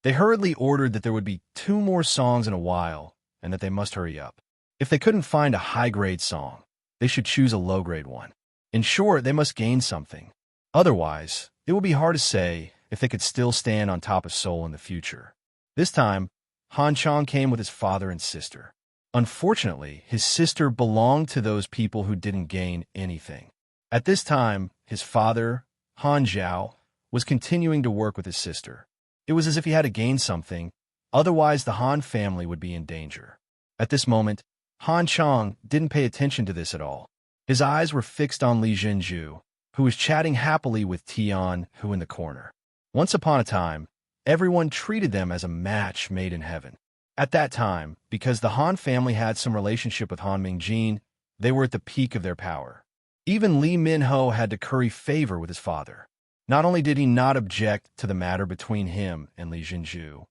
They hurriedly ordered that there would be 2 more songs in a while and that they must hurry up. If they couldn't find a high-grade song, they should choose a low-grade one. In short, they must gain something. Otherwise, it would be hard to say if they could still stand on top of Seoul in the future. This time, Han Chang came with his father and sister. Unfortunately, his sister belonged to those people who didn't gain anything. At this time, his father, Han Zhao, was continuing to work with his sister. It was as if he had to gain something, otherwise the Han family would be in danger. At this moment, Han Chang didn't pay attention to this at all. His eyes were fixed on Li Zhenju, who was chatting happily with Tian Hu in the corner. Once upon a time, everyone treated them as a match made in heaven. At that time, because the Han family had some relationship with Han Mingjin, they were at the peak of their power. Even Li Minho had to curry favor with his father. Not only did he not object to the matter between him and Li Zhenju,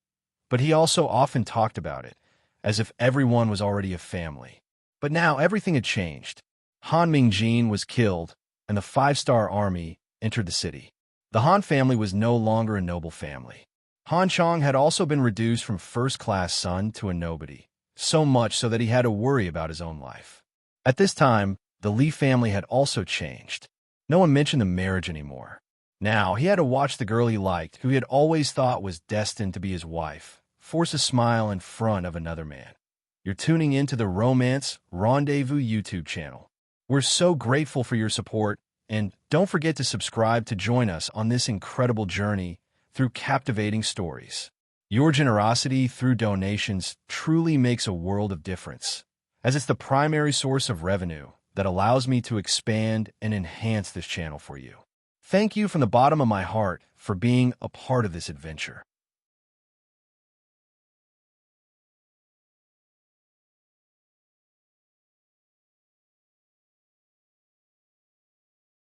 but he also often talked about it, as if everyone was already a family. But now everything had changed. Han Mingjin was killed, and the 5-star army entered the city. The Han family was no longer a noble family. Han Chang had also been reduced from first-class son to a nobody, so much so that he had to worry about his own life. At this time, the Li family had also changed. No one mentioned the marriage anymore. Now, he had to watch the girl he liked, who he had always thought was destined to be his wife, force a smile in front of another man. You're tuning into the Romance Rendezvous YouTube channel. We're so grateful for your support, and don't forget to subscribe to join us on this incredible journey through captivating stories. Your generosity through donations truly makes a world of difference, as it's the primary source of revenue that allows me to expand and enhance this channel for you. Thank you from the bottom of my heart for being a part of this adventure.